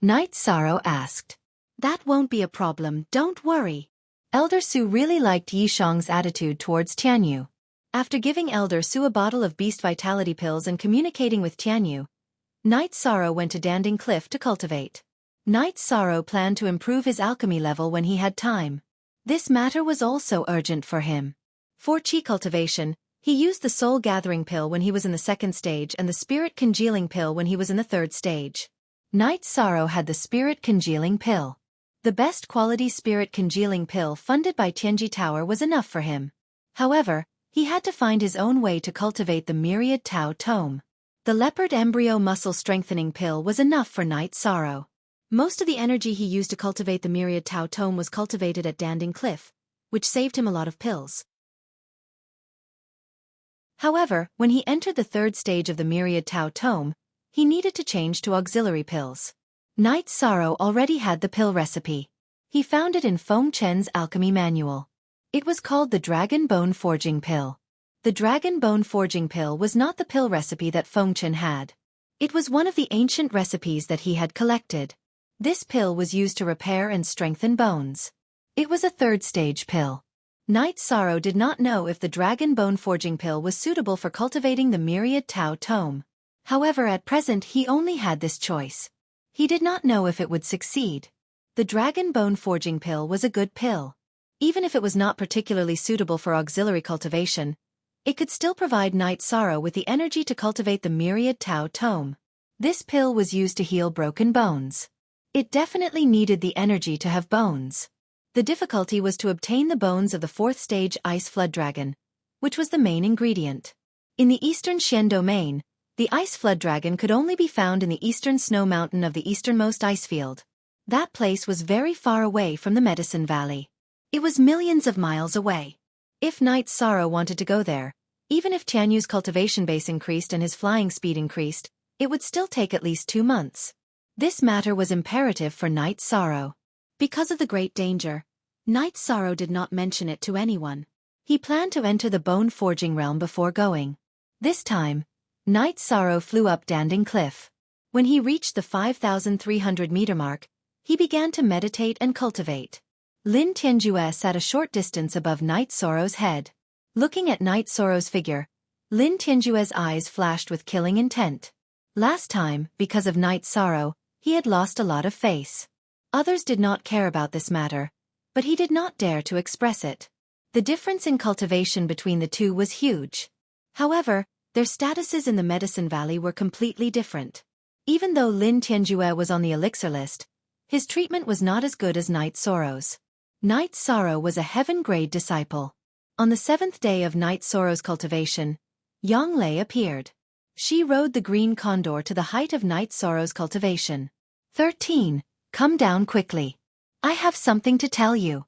Night Sorrow asked. That won't be a problem, don't worry. Elder Su really liked Yishang's attitude towards Tianyu. After giving Elder Su a bottle of beast vitality pills and communicating with Tianyu, Night Sorrow went to Danding Cliff to cultivate. Night Sorrow planned to improve his alchemy level when he had time. This matter was also urgent for him. For qi cultivation, he used the soul gathering pill when he was in the 2nd stage and the spirit congealing pill when he was in the 3rd stage. Night Sorrow had the spirit congealing pill. The best quality spirit congealing pill funded by Tianji Tower was enough for him. However, he had to find his own way to cultivate the Myriad Tao Tome. The leopard embryo muscle strengthening pill was enough for Night Sorrow. Most of the energy he used to cultivate the Myriad Tao Tome was cultivated at Danding Cliff, which saved him a lot of pills. However, when he entered the 3rd stage of the Myriad Tao Tome, he needed to change to auxiliary pills. Night Sorrow already had the pill recipe. He found it in Feng Chen's alchemy manual. It was called the Dragon Bone Forging Pill. The Dragon Bone Forging Pill was not the pill recipe that Feng Chen had. It was one of the ancient recipes that he had collected. This pill was used to repair and strengthen bones. It was a 3rd stage pill. Night Sorrow did not know if the Dragon Bone Forging Pill was suitable for cultivating the Myriad Tao Tome. However, at present he only had this choice. He did not know if it would succeed. The Dragon Bone Forging Pill was a good pill. Even if it was not particularly suitable for auxiliary cultivation, it could still provide Night Sorrow with the energy to cultivate the Myriad Tao Tome. This pill was used to heal broken bones. It definitely needed the energy to have bones. The difficulty was to obtain the bones of the 4th stage Ice Flood Dragon, which was the main ingredient. In the Eastern Xian domain, the Ice Flood Dragon could only be found in the eastern snow mountain of the easternmost ice field. That place was very far away from the Medicine Valley. It was millions of miles away. If Night Sorrow wanted to go there, even if Tianyu's cultivation base increased and his flying speed increased, it would still take at least 2 months. This matter was imperative for Night Sorrow. Because of the great danger, Night Sorrow did not mention it to anyone. He planned to enter the bone forging realm before going. This time, Night Sorrow flew up Danding Cliff. When he reached the 5,300-meter mark, he began to meditate and cultivate. Lin Tianjue sat a short distance above Night Sorrow's head. Looking at Night Sorrow's figure, Lin Tianjue's eyes flashed with killing intent. Last time, because of Night Sorrow, he had lost a lot of face. Others did not care about this matter, but he did not dare to express it. The difference in cultivation between the two was huge. However, their statuses in the Medicine Valley were completely different. Even though Lin Tianjue was on the elixir list, his treatment was not as good as Night Sorrow's. Night Sorrow was a heaven-grade disciple. On the 7th day of Night Sorrow's cultivation, Yang Lei appeared. She rode the green condor to the height of Night Sorrow's cultivation. 13. Come down quickly. I have something to tell you.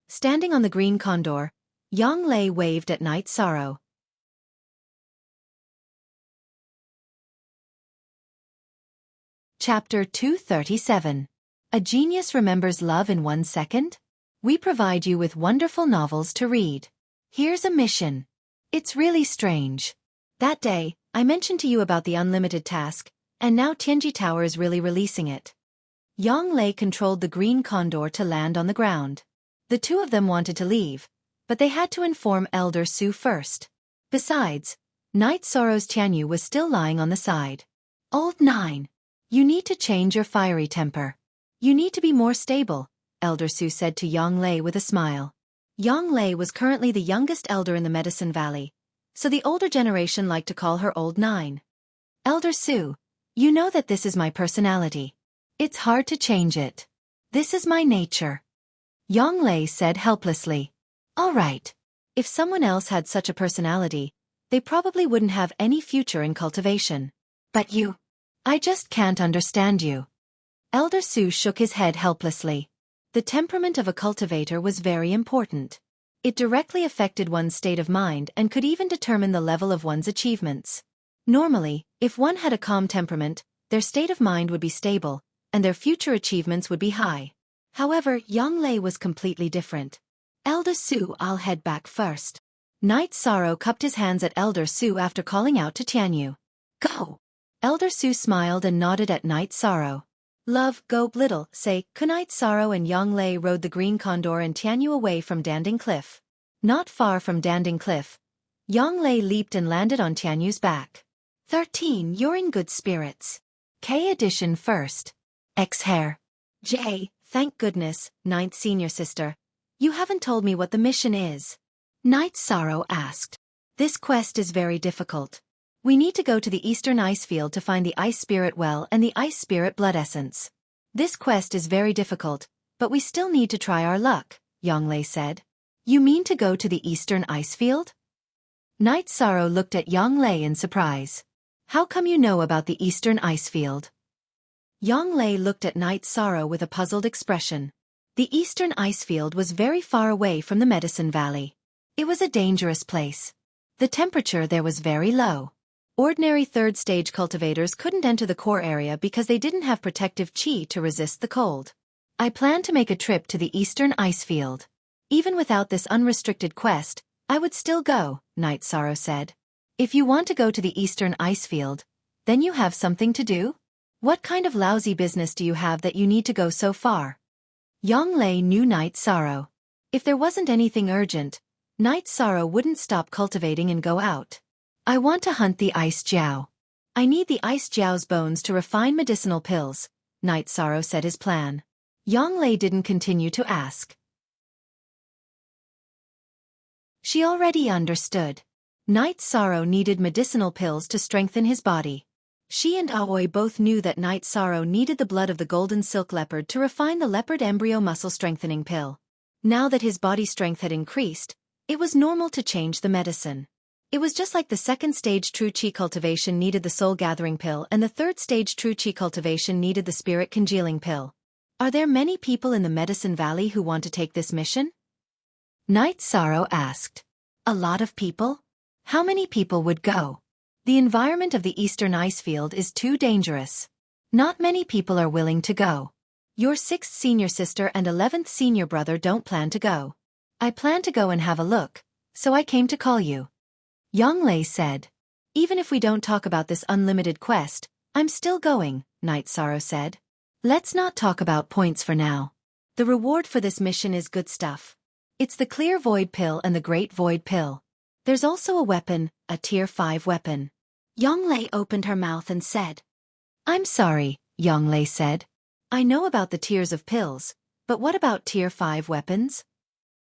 Standing on the green condor, Yang Lei waved at Night Sorrow. Chapter 237. A Genius Remembers Love in 1 Second? We provide you with wonderful novels to read. Here's a mission. It's really strange. That day, I mentioned to you about the unlimited task, and now Tianji Tower is really releasing it. Yang Lei controlled the green condor to land on the ground. The two of them wanted to leave, but they had to inform Elder Su first. Besides, Night Sorrow's Tianyu was still lying on the side. Old 9. You need to change your fiery temper. You need to be more stable, Elder Su said to Yang Lei with a smile. Yang Lei was currently the youngest elder in the Medicine Valley, so the older generation liked to call her Old 9. Elder Su, you know that this is my personality. It's hard to change it. This is my nature. Yang Lei said helplessly. All right. If someone else had such a personality, they probably wouldn't have any future in cultivation. But you... I just can't understand you. Elder Su shook his head helplessly. The temperament of a cultivator was very important. It directly affected one's state of mind and could even determine the level of one's achievements. Normally, if one had a calm temperament, their state of mind would be stable, and their future achievements would be high. However, Yang Lei was completely different. Elder Su, I'll head back first. Night Sorrow cupped his hands at Elder Su after calling out to Tianyu. Go! Elder Su smiled and nodded at Night Sorrow. Love, go, little, say, Night Sorrow and Yang Lei rode the green condor and Tianyu away from Danding Cliff. Not far from Danding Cliff, Yang Lei leaped and landed on Tianyu's back. 13. You're in good spirits. K edition first. X hair. J. Thank goodness, 9th senior sister. You haven't told me what the mission is. Night Sorrow asked. This quest is very difficult. We need to go to the Eastern Ice Field to find the Ice Spirit Well and the Ice Spirit Blood Essence. This quest is very difficult, but we still need to try our luck, Yang Lei said. You mean to go to the Eastern Ice Field? Night Sorrow looked at Yang Lei in surprise. How come you know about the Eastern Ice Field? Yang Lei looked at Night Sorrow with a puzzled expression. The Eastern Ice Field was very far away from the Medicine Valley. It was a dangerous place. The temperature there was very low. Ordinary third-stage cultivators couldn't enter the core area because they didn't have protective chi to resist the cold. I plan to make a trip to the Eastern Ice Field. Even without this unrestricted quest, I would still go, Night Sorrow said. If you want to go to the Eastern Ice Field, then you have something to do? What kind of lousy business do you have that you need to go so far? Yang Lei knew Night Sorrow. If there wasn't anything urgent, Night Sorrow wouldn't stop cultivating and go out. I want to hunt the Ice Jiao. I need the Ice Jiao's bones to refine medicinal pills, Night Sorrow said his plan. Yang Lei didn't continue to ask. She already understood. Night Sorrow needed medicinal pills to strengthen his body. She and Aoi both knew that Night Sorrow needed the blood of the golden silk leopard to refine the leopard embryo muscle strengthening pill. Now that his body strength had increased, it was normal to change the medicine. It was just like the second stage true chi cultivation needed the soul gathering pill and the third stage true chi cultivation needed the spirit congealing pill. Are there many people in the Medicine Valley who want to take this mission? Night Sorrow asked. A lot of people? How many people would go? The environment of the Eastern Ice Field is too dangerous. Not many people are willing to go. Your 6th senior sister and 11th senior brother don't plan to go. I plan to go and have a look, so I came to call you. Yang Lei said. Even if we don't talk about this unlimited quest, I'm still going, Night Sorrow said. Let's not talk about points for now. The reward for this mission is good stuff. It's the Clear Void Pill and the Great Void Pill. There's also a weapon, a Tier 5 weapon. Yonglei opened her mouth and said. I'm sorry, Yonglei said. I know about the tiers of pills, but what about Tier 5 weapons?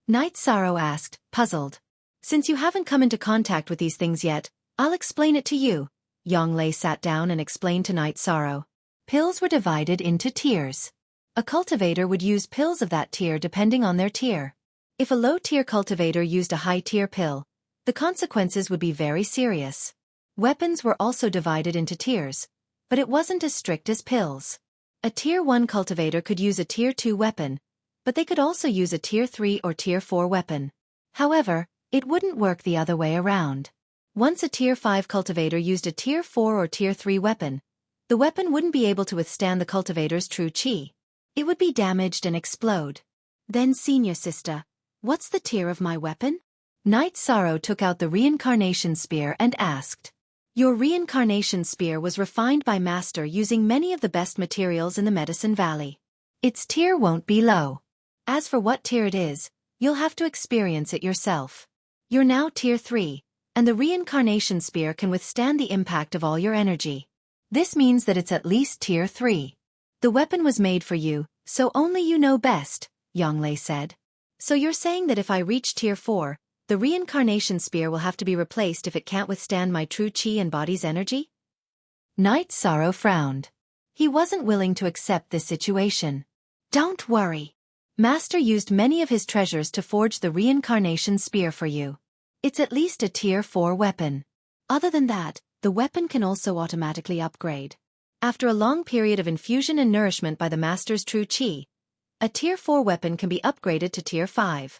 Night Sorrow asked, puzzled. Since you haven't come into contact with these things yet, I'll explain it to you. Yonglei sat down and explained to Night Sorrow. Pills were divided into tiers. A cultivator would use pills of that tier depending on their tier. If a low-tier cultivator used a high-tier pill, the consequences would be very serious. Weapons were also divided into tiers, but it wasn't as strict as pills. A Tier 1 cultivator could use a Tier 2 weapon, but they could also use a Tier 3 or Tier 4 weapon. However, it wouldn't work the other way around. Once a Tier 5 cultivator used a Tier 4 or Tier 3 weapon, the weapon wouldn't be able to withstand the cultivator's true chi. It would be damaged and explode. Then Senior Sister, what's the tier of my weapon? Night Sorrow took out the Reincarnation Spear and asked. Your Reincarnation Spear was refined by Master using many of the best materials in the Medicine Valley. Its tier won't be low. As for what tier it is, you'll have to experience it yourself. You're now Tier 3, and the Reincarnation Spear can withstand the impact of all your energy. This means that it's at least Tier 3. The weapon was made for you, so only you know best, Yonglei said. So you're saying that if I reach Tier 4, the Reincarnation Spear will have to be replaced if it can't withstand my true chi and body's energy? Night Sorrow frowned. He wasn't willing to accept this situation. Don't worry. Master used many of his treasures to forge the Reincarnation Spear for you. It's at least a Tier 4 weapon. Other than that, the weapon can also automatically upgrade. After a long period of infusion and nourishment by the Master's true chi, a Tier 4 weapon can be upgraded to Tier 5.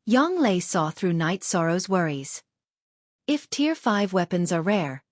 Yonglei saw through Night Sorrow's worries. If Tier 5 weapons are rare,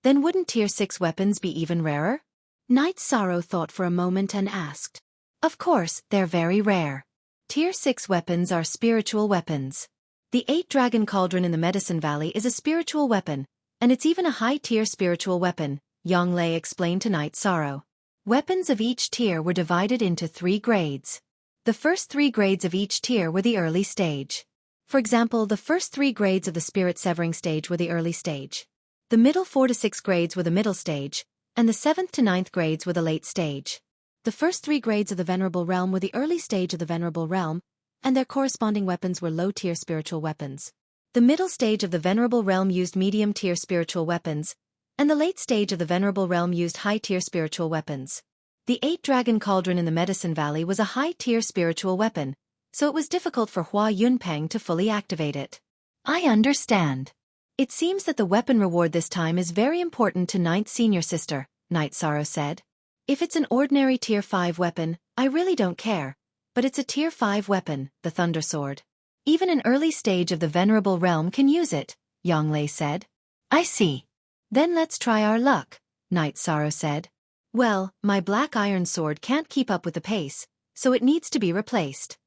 then wouldn't Tier 6 weapons be even rarer? Night Sorrow thought for a moment and asked. Of course, they're very rare. Tier 6 weapons are spiritual weapons. The 8-Dragon Cauldron in the Medicine Valley is a spiritual weapon, and it's even a high-tier spiritual weapon, Yonglei explained to Night Sorrow. Weapons of each tier were divided into 3 grades. The first 3 grades of each tier were the early stage. For example, the first 3 grades of the Spirit Severing stage were the early stage. The middle 4 to 6 grades were the middle stage, and the 7th to 9th grades were the late stage. The first 3 grades of the Venerable Realm were the early stage of the Venerable Realm, and their corresponding weapons were low-tier spiritual weapons. The middle stage of the Venerable Realm used medium-tier spiritual weapons, and the late stage of the Venerable Realm used high-tier spiritual weapons. The 8-Dragon Cauldron in the Medicine Valley was a high-tier spiritual weapon, so it was difficult for Hua Yunpeng to fully activate it. I understand. It seems that the weapon reward this time is very important to Ninth Senior Sister, Night Sorrow said. If it's an ordinary Tier 5 weapon, I really don't care, but it's a Tier 5 weapon, the Thunder Sword. Even an early stage of the Venerable Realm can use it, Yonglei said. I see. Then let's try our luck, Night Sorrow said. Well, my black iron sword can't keep up with the pace, so it needs to be replaced.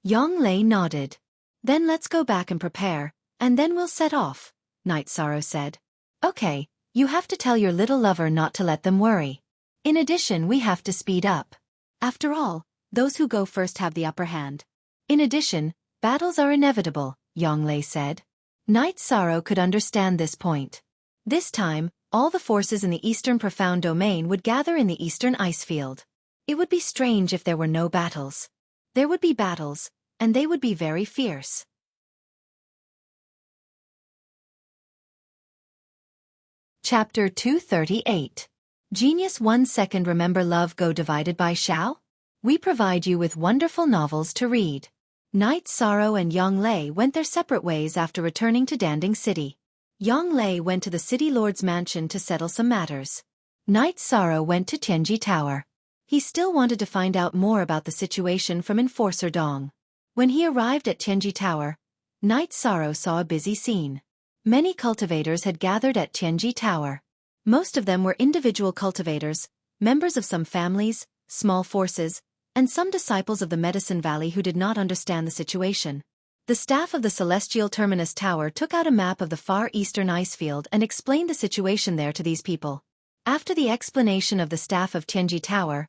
Yonglei nodded. Then let's go back and prepare, and then we'll set off, Night Sorrow said. Okay, you have to tell your little lover not to let them worry. In addition, we have to speed up. After all, those who go first have the upper hand. In addition, battles are inevitable, Yonglei said. Night Sorrow could understand this point. This time, all the forces in the Eastern Profound Domain would gather in the Eastern Ice Field. It would be strange if there were no battles. There would be battles, and they would be very fierce. Chapter 238. Genius 1 Second Remember Love Go Divided by Xiao? We provide you with wonderful novels to read. Night Sorrow and Yonglei went their separate ways after returning to Danding City. Yonglei went to the City Lord's mansion to settle some matters. Night Sorrow went to Tianji Tower. He still wanted to find out more about the situation from Enforcer Dong. When he arrived at Tianji Tower, Night Sorrow saw a busy scene. Many cultivators had gathered at Tianji Tower. Most of them were individual cultivators, members of some families, small forces, and some disciples of the Medicine Valley who did not understand the situation. The The staff of the Celestial Terminus Tower took out a map of the far eastern ice field and explained the situation there to these people. After the explanation of the staff of Tianji Tower,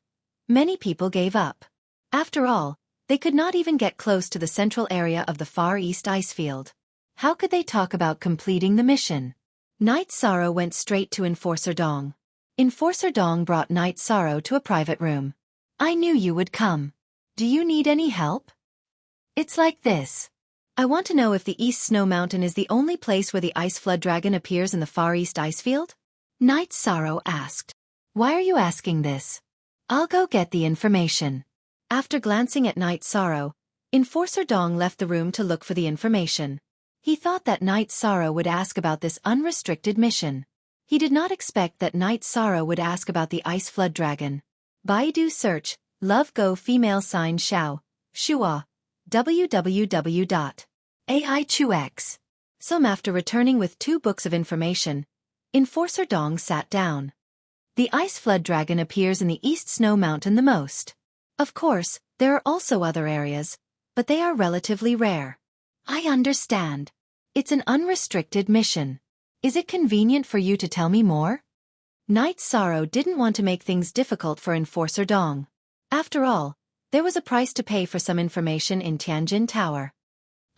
many people gave up. After all, they could not even get close to the central area of the Far East ice field. How could they talk about completing the mission? Night Sorrow went straight to Enforcer Dong. Enforcer Dong brought Night Sorrow to a private room. I knew you would come. Do you need any help? It's like this. I want to know if the East Snow Mountain is the only place where the Ice Flood Dragon appears in the Far East ice field? Night Sorrow asked. Why are you asking this? I'll go get the information. After glancing at Night Sorrow, Enforcer Dong left the room to look for the information. He thought that Night Sorrow would ask about this unrestricted mission. He did not expect that Night Sorrow would ask about the Ice Flood Dragon. Baidu search, Love Go Female Sign Xiao, Shua, www.aichux. After returning with 2 books of information, Enforcer Dong sat down. The Ice Flood Dragon appears in the East Snow Mountain the most. Of course, there are also other areas, but they are relatively rare. I understand. It's an unrestricted mission. Is it convenient for you to tell me more? Night Sorrow didn't want to make things difficult for Enforcer Dong. After all, there was a price to pay for some information in Tianjin Tower.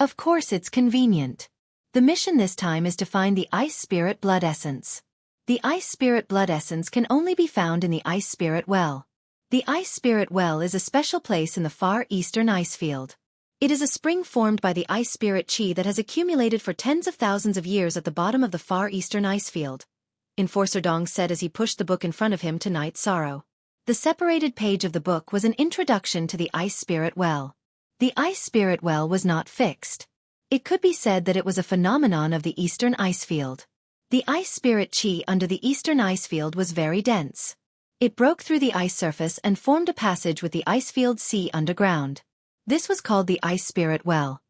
Of course it's convenient. The mission this time is to find the Ice Spirit Blood Essence. The Ice Spirit Blood Essence can only be found in the Ice Spirit Well. The Ice Spirit Well is a special place in the far eastern ice field. It is a spring formed by the Ice Spirit Chi that has accumulated for tens of thousands of years at the bottom of the far eastern ice field. Enforcer Dong said as he pushed the book in front of him to Night Sorrow. The separated page of the book was an introduction to the Ice Spirit Well. The Ice Spirit Well was not fixed. It could be said that it was a phenomenon of the eastern ice field. The Ice Spirit Chi under the eastern ice field was very dense. It broke through the ice surface and formed a passage with the ice field sea underground. This was called the Ice Spirit Well.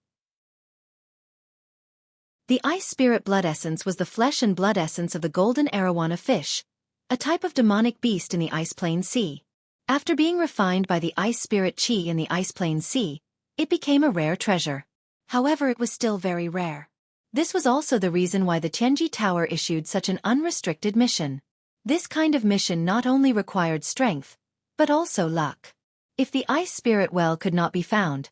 The Ice Spirit Blood Essence was the flesh and blood essence of the golden arowana fish, a type of demonic beast in the Ice Plain Sea. After being refined by the Ice Spirit Chi in the Ice Plain Sea, it became a rare treasure. However, it was still very rare. This was also the reason why the Tianji Tower issued such an unrestricted mission. This kind of mission not only required strength, but also luck. If the Ice Spirit Well could not be found,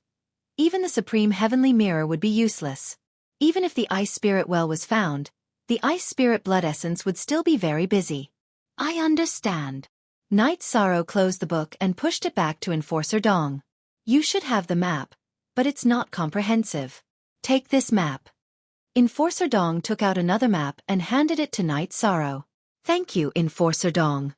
even the Supreme Heavenly Mirror would be useless. Even if the Ice Spirit Well was found, the Ice Spirit Blood Essence would still be very busy. I understand. Night Sorrow closed the book and pushed it back to Enforcer Dong. You should have the map, but it's not comprehensive. Take this map. Enforcer Dong took out another map and handed it to Night Sorrow. Thank you, Enforcer Dong.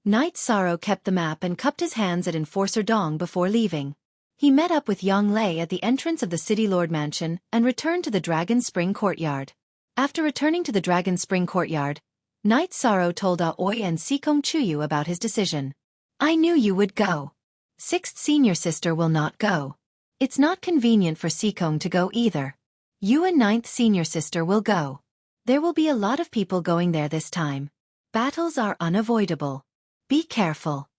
Night Sorrow kept the map and cupped his hands at Enforcer Dong before leaving. He met up with Yang Lei at the entrance of the City Lord Mansion and returned to the Dragon Spring Courtyard. After returning to the Dragon Spring Courtyard, Night Sorrow told Aoi and Sikong Chuyu about his decision. I knew you would go. 6th senior sister will not go. It's not convenient for Sikong to go either. You and 9th senior sister will go. There will be a lot of people going there this time. Battles are unavoidable. Be careful.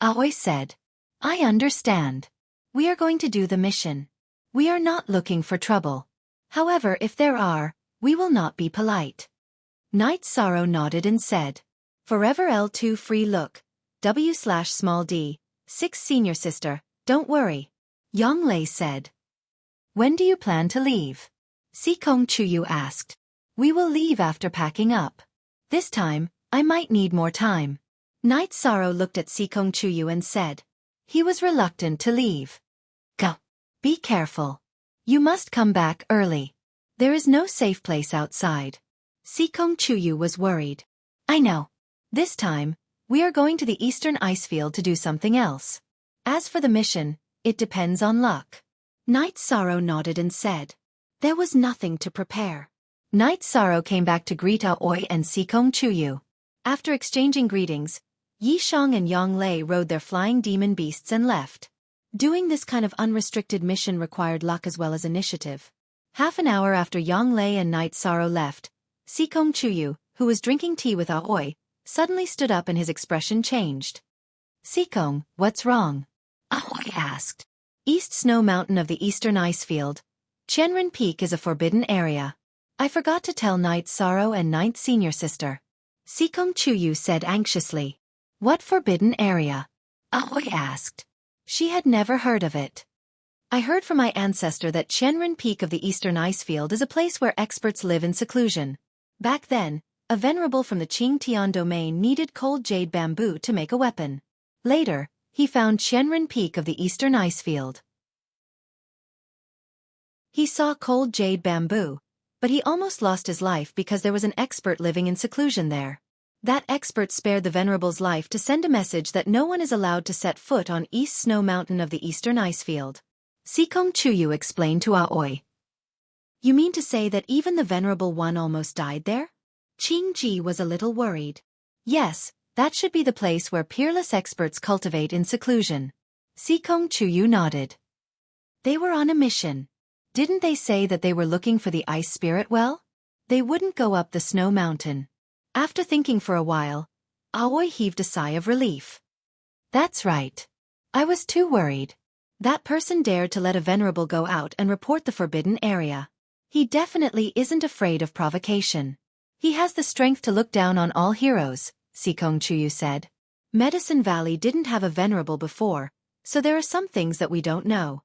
Aoi said. I understand. We are going to do the mission. We are not looking for trouble. However, if there are, we will not be polite. Night Sorrow nodded and said. Forever L2 free look. W/d. 6 senior sister, don't worry. Yang Lei said. When do you plan to leave? Sikong Chuyu asked. We will leave after packing up. This time, I might need more time. Night Sorrow looked at Sikong Chuyu and said. He was reluctant to leave. Go. Be careful. You must come back early. There is no safe place outside. Sikong Chuyu was worried. I know. This time, we are going to the eastern ice field to do something else. As for the mission, it depends on luck. Night Sorrow nodded and said. There was nothing to prepare. Night Sorrow came back to greet Aoi and Sikong Chuyu. After exchanging greetings, Yi Shang and Yang Lei rode their flying demon beasts and left. Doing this kind of unrestricted mission required luck as well as initiative. Half an hour after Yang Lei and Night Sorrow left, Sikong Chuyu, who was drinking tea with Aoi, suddenly stood up and his expression changed. Sikong, what's wrong? Aoi asked. East Snow Mountain of the eastern ice field. Qianren Peak is a forbidden area. I forgot to tell Ninth Sorrow and Ninth Senior Sister. Sikong Chuyu said anxiously. What forbidden area? Aoi asked. She had never heard of it. I heard from my ancestor that Qianren Peak of the Eastern Icefield is a place where experts live in seclusion. Back then, a venerable from the Qingtian domain needed cold jade bamboo to make a weapon. Later, he found Qianren Peak of the Eastern Icefield. He saw cold jade bamboo, but he almost lost his life because there was an expert living in seclusion there. That expert spared the venerable's life to send a message that no one is allowed to set foot on East Snow Mountain of the Eastern Icefield. Sikong Chuyu explained to Aoi. You mean to say that even the venerable one almost died there? Qing Ji was a little worried. Yes, that should be the place where peerless experts cultivate in seclusion. Sikong Chuyu nodded. They were on a mission. Didn't they say that they were looking for the ice spirit well? They wouldn't go up the snow mountain. After thinking for a while, Aoi heaved a sigh of relief. That's right. I was too worried. That person dared to let a venerable go out and report the forbidden area. He definitely isn't afraid of provocation. He has the strength to look down on all heroes, Sikong Chuyu said. Medicine Valley didn't have a venerable before, so there are some things that we don't know.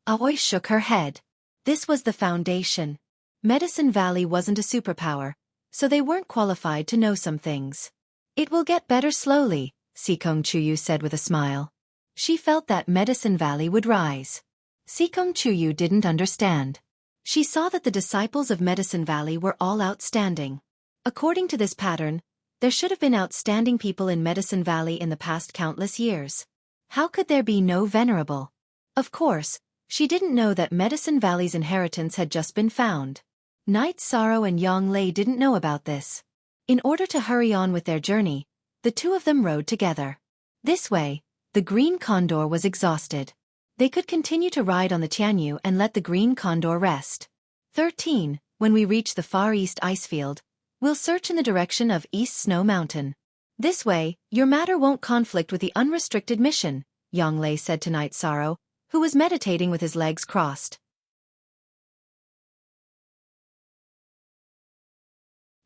Aoi shook her head. This was the foundation. Medicine Valley wasn't a superpower, so they weren't qualified to know some things. It will get better slowly, Sikong Chuyu said with a smile. She felt that Medicine Valley would rise. Sikong Chuyu didn't understand. She saw that the disciples of Medicine Valley were all outstanding. According to this pattern, there should have been outstanding people in Medicine Valley in the past countless years. How could there be no venerable? Of course, she didn't know that Medicine Valley's inheritance had just been found. Night Sorrow and Yang Lei didn't know about this. In order to hurry on with their journey, the two of them rode together. This way, the Green Condor was exhausted. They could continue to ride on the Tianyu and let the Green Condor rest. 13. When we reach the Far East Icefield, we'll search in the direction of East Snow Mountain. This way, your matter won't conflict with the unrestricted mission, Yang Lei said to Night Sorrow, who was meditating with his legs crossed.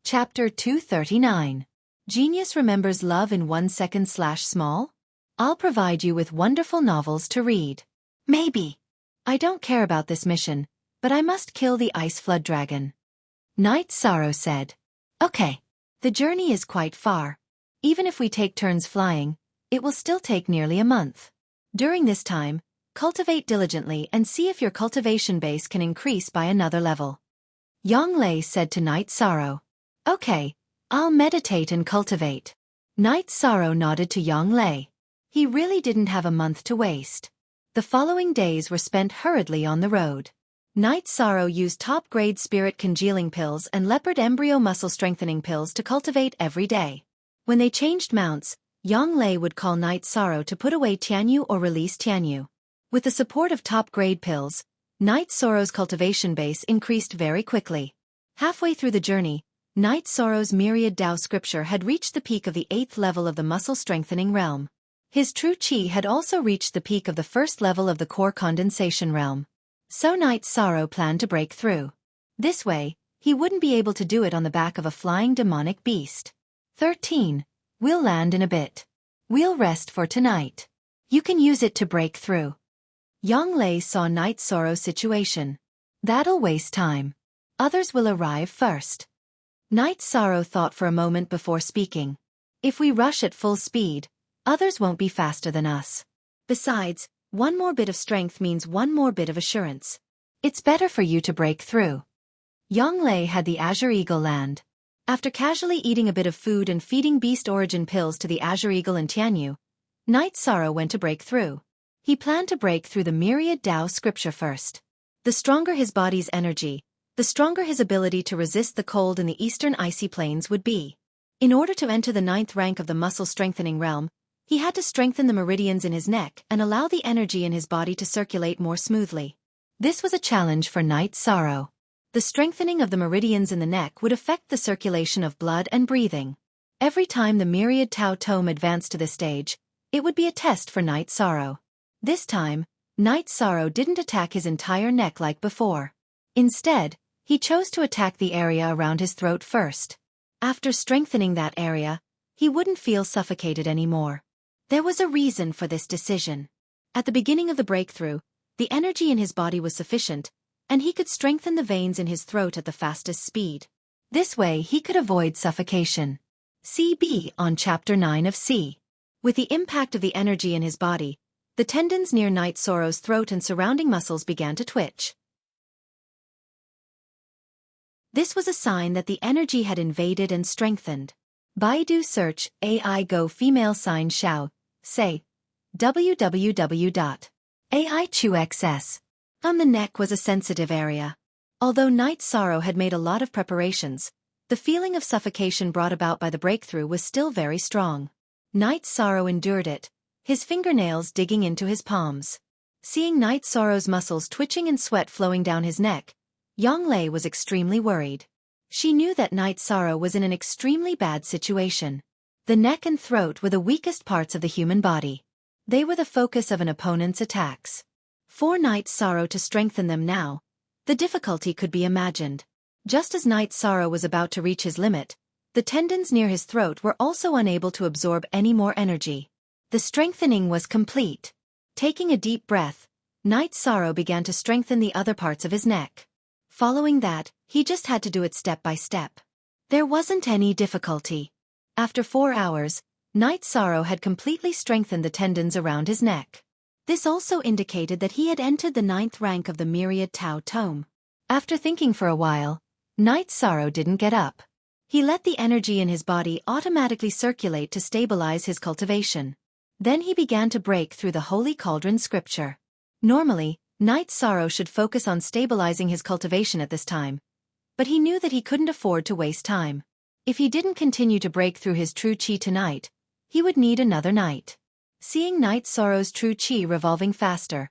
Chapter 239. Genius remembers love in 1 second/small? I'll provide you with wonderful novels to read. Maybe. I don't care about this mission, but I must kill the ice flood dragon. Night Sorrow said. Okay. The journey is quite far. Even if we take turns flying, it will still take nearly a month. During this time, cultivate diligently and see if your cultivation base can increase by another level. Yang Lei said to Night Sorrow. Okay, I'll meditate and cultivate. Night Sorrow nodded to Yang Lei. He really didn't have a month to waste. The following days were spent hurriedly on the road. Night Sorrow used top-grade spirit congealing pills and leopard embryo muscle strengthening pills to cultivate every day. When they changed mounts, Yang Lei would call Night Sorrow to put away Tianyu or release Tianyu. With the support of top-grade pills, Night Sorrow's cultivation base increased very quickly. Halfway through the journey, Night Sorrow's myriad Tao scripture had reached the peak of the 8th level of the muscle-strengthening realm. His true chi had also reached the peak of the 1st level of the core condensation realm. So Night Sorrow planned to break through. This way, he wouldn't be able to do it on the back of a flying demonic beast. 13. We'll land in a bit. We'll rest for tonight. You can use it to break through. Yang Lei saw Night Sorrow's situation. That'll waste time. Others will arrive first. Night Sorrow thought for a moment before speaking. If we rush at full speed, others won't be faster than us. Besides, one more bit of strength means one more bit of assurance. It's better for you to break through. Yang Lei had the Azure Eagle land. After casually eating a bit of food and feeding beast origin pills to the Azure Eagle and Tianyu, Night Sorrow went to break through. He planned to break through the myriad Tao scripture first. The stronger his body's energy, the stronger his ability to resist the cold in the eastern icy plains would be. In order to enter the 9th rank of the muscle-strengthening realm, he had to strengthen the meridians in his neck and allow the energy in his body to circulate more smoothly. This was a challenge for Night Sorrow. The strengthening of the meridians in the neck would affect the circulation of blood and breathing. Every time the myriad Tao tome advanced to this stage, it would be a test for Night Sorrow. This time, Night Sorrow didn't attack his entire neck like before. Instead, he chose to attack the area around his throat first. After strengthening that area, he wouldn't feel suffocated anymore. There was a reason for this decision. At the beginning of the breakthrough, the energy in his body was sufficient, and he could strengthen the veins in his throat at the fastest speed. This way he could avoid suffocation. CB on Chapter 9 of C. With the impact of the energy in his body, the tendons near Night Sorrow's throat and surrounding muscles began to twitch. This was a sign that the energy had invaded and strengthened. Baidu search AI Go female sign Xiao, say www.aichuxs. On the neck was a sensitive area. Although Night Sorrow had made a lot of preparations, the feeling of suffocation brought about by the breakthrough was still very strong. Night Sorrow endured it, his fingernails digging into his palms. Seeing Night Sorrow's muscles twitching and sweat flowing down his neck, Yanglei was extremely worried. She knew that Night Sorrow was in an extremely bad situation. The neck and throat were the weakest parts of the human body. They were the focus of an opponent's attacks. For Night Sorrow to strengthen them now, the difficulty could be imagined. Just as Night Sorrow was about to reach his limit, the tendons near his throat were also unable to absorb any more energy. The strengthening was complete. Taking a deep breath, Night Sorrow began to strengthen the other parts of his neck. Following that, he just had to do it step by step. There wasn't any difficulty. After 4 hours, Night Sorrow had completely strengthened the tendons around his neck. This also indicated that he had entered the 9th rank of the Myriad Tao Tome. After thinking for a while, Night Sorrow didn't get up. He let the energy in his body automatically circulate to stabilize his cultivation. Then he began to break through the Holy Cauldron scripture. Normally, Night Sorrow should focus on stabilizing his cultivation at this time, but he knew that he couldn't afford to waste time. If he didn't continue to break through his true qi tonight, he would need another night. Seeing Night Sorrow's true qi revolving faster,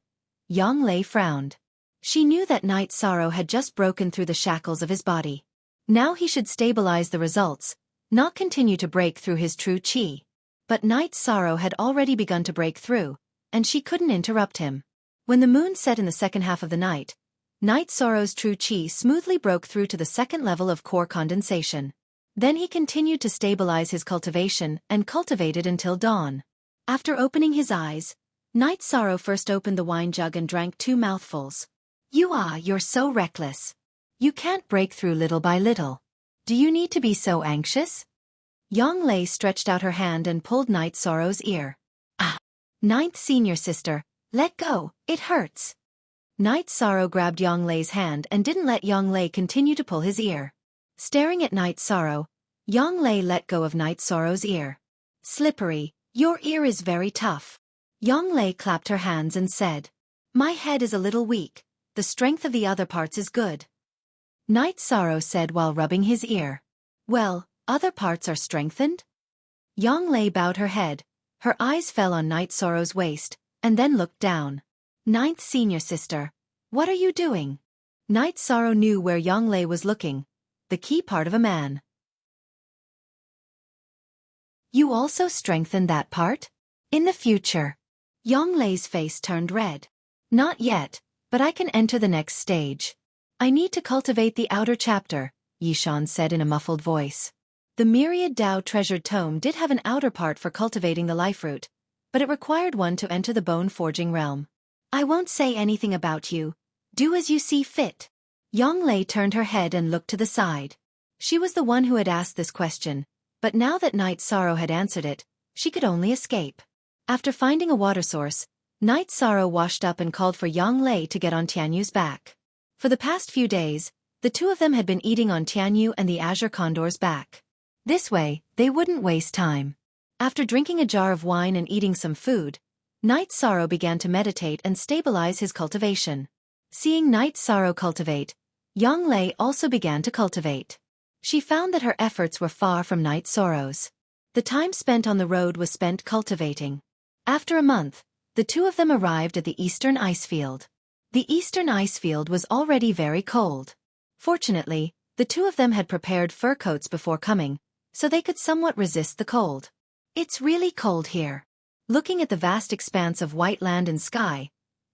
Yanglei frowned. She knew that Night Sorrow had just broken through the shackles of his body. Now he should stabilize the results, not continue to break through his true qi. But Night Sorrow had already begun to break through, and she couldn't interrupt him. When the moon set in the second half of the night, Night Sorrow's true qi smoothly broke through to the second level of core condensation. Then he continued to stabilize his cultivation and cultivated until dawn. After opening his eyes, Night Sorrow first opened the wine jug and drank 2 mouthfuls. You're so reckless. You can't break through little by little. Do you need to be so anxious? Yanglei stretched out her hand and pulled Night Sorrow's ear. Ah! Ninth senior sister, let go, it hurts. Night Sorrow grabbed Yanglei's hand and didn't let Yanglei continue to pull his ear. Staring at Night Sorrow, Yanglei let go of Night Sorrow's ear. Slippery, your ear is very tough. Yanglei clapped her hands and said, my head is a little weak, the strength of the other parts is good. Night Sorrow said while rubbing his ear. Well, other parts are strengthened? Yanglei bowed her head, her eyes fell on Night Sorrow's waist, and then looked down. Ninth senior sister, what are you doing? Night Sorrow knew where Yanglei was looking, the key part of a man. You also strengthen that part? In the future. Yanglei's face turned red. Not yet, but I can enter the next stage. I need to cultivate the outer chapter, Yishan said in a muffled voice. The Myriad Tao Treasured Tome did have an outer part for cultivating the life root, but it required one to enter the bone forging realm. I won't say anything about you. Do as you see fit. Yanglei turned her head and looked to the side. She was the one who had asked this question, but now that Night Sorrow had answered it, she could only escape. After finding a water source, Night Sorrow washed up and called for Yanglei to get on Tianyu's back. For the past few days, the two of them had been eating on Tianyu and the Azure Condor's back. This way, they wouldn't waste time. After drinking a jar of wine and eating some food, Night Sorrow began to meditate and stabilize his cultivation. Seeing Night Sorrow cultivate, Yanglei also began to cultivate. She found that her efforts were far from Night Sorrow's. The time spent on the road was spent cultivating. After a month, the two of them arrived at the eastern ice field. The eastern ice field was already very cold. Fortunately, the two of them had prepared fur coats before coming, so they could somewhat resist the cold. It's really cold here. Looking at the vast expanse of white land and sky,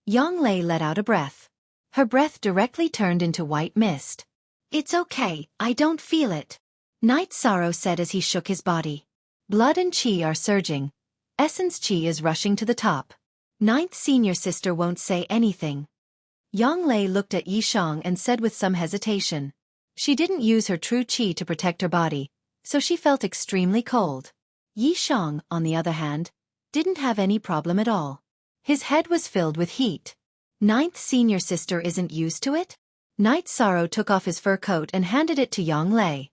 Yang Lei let out a breath. Her breath directly turned into white mist. It's okay, I don't feel it. Night Sorrow said as he shook his body. Blood and qi are surging. Essence qi is rushing to the top. Ninth senior sister won't say anything. Yang Lei looked at Yi Shang and said with some hesitation. She didn't use her true qi to protect her body, so she felt extremely cold. Yi Shang, on the other hand, didn't have any problem at all. His head was filled with heat. Ninth senior sister isn't used to it? Night Sorrow took off his fur coat and handed it to Yang Lei.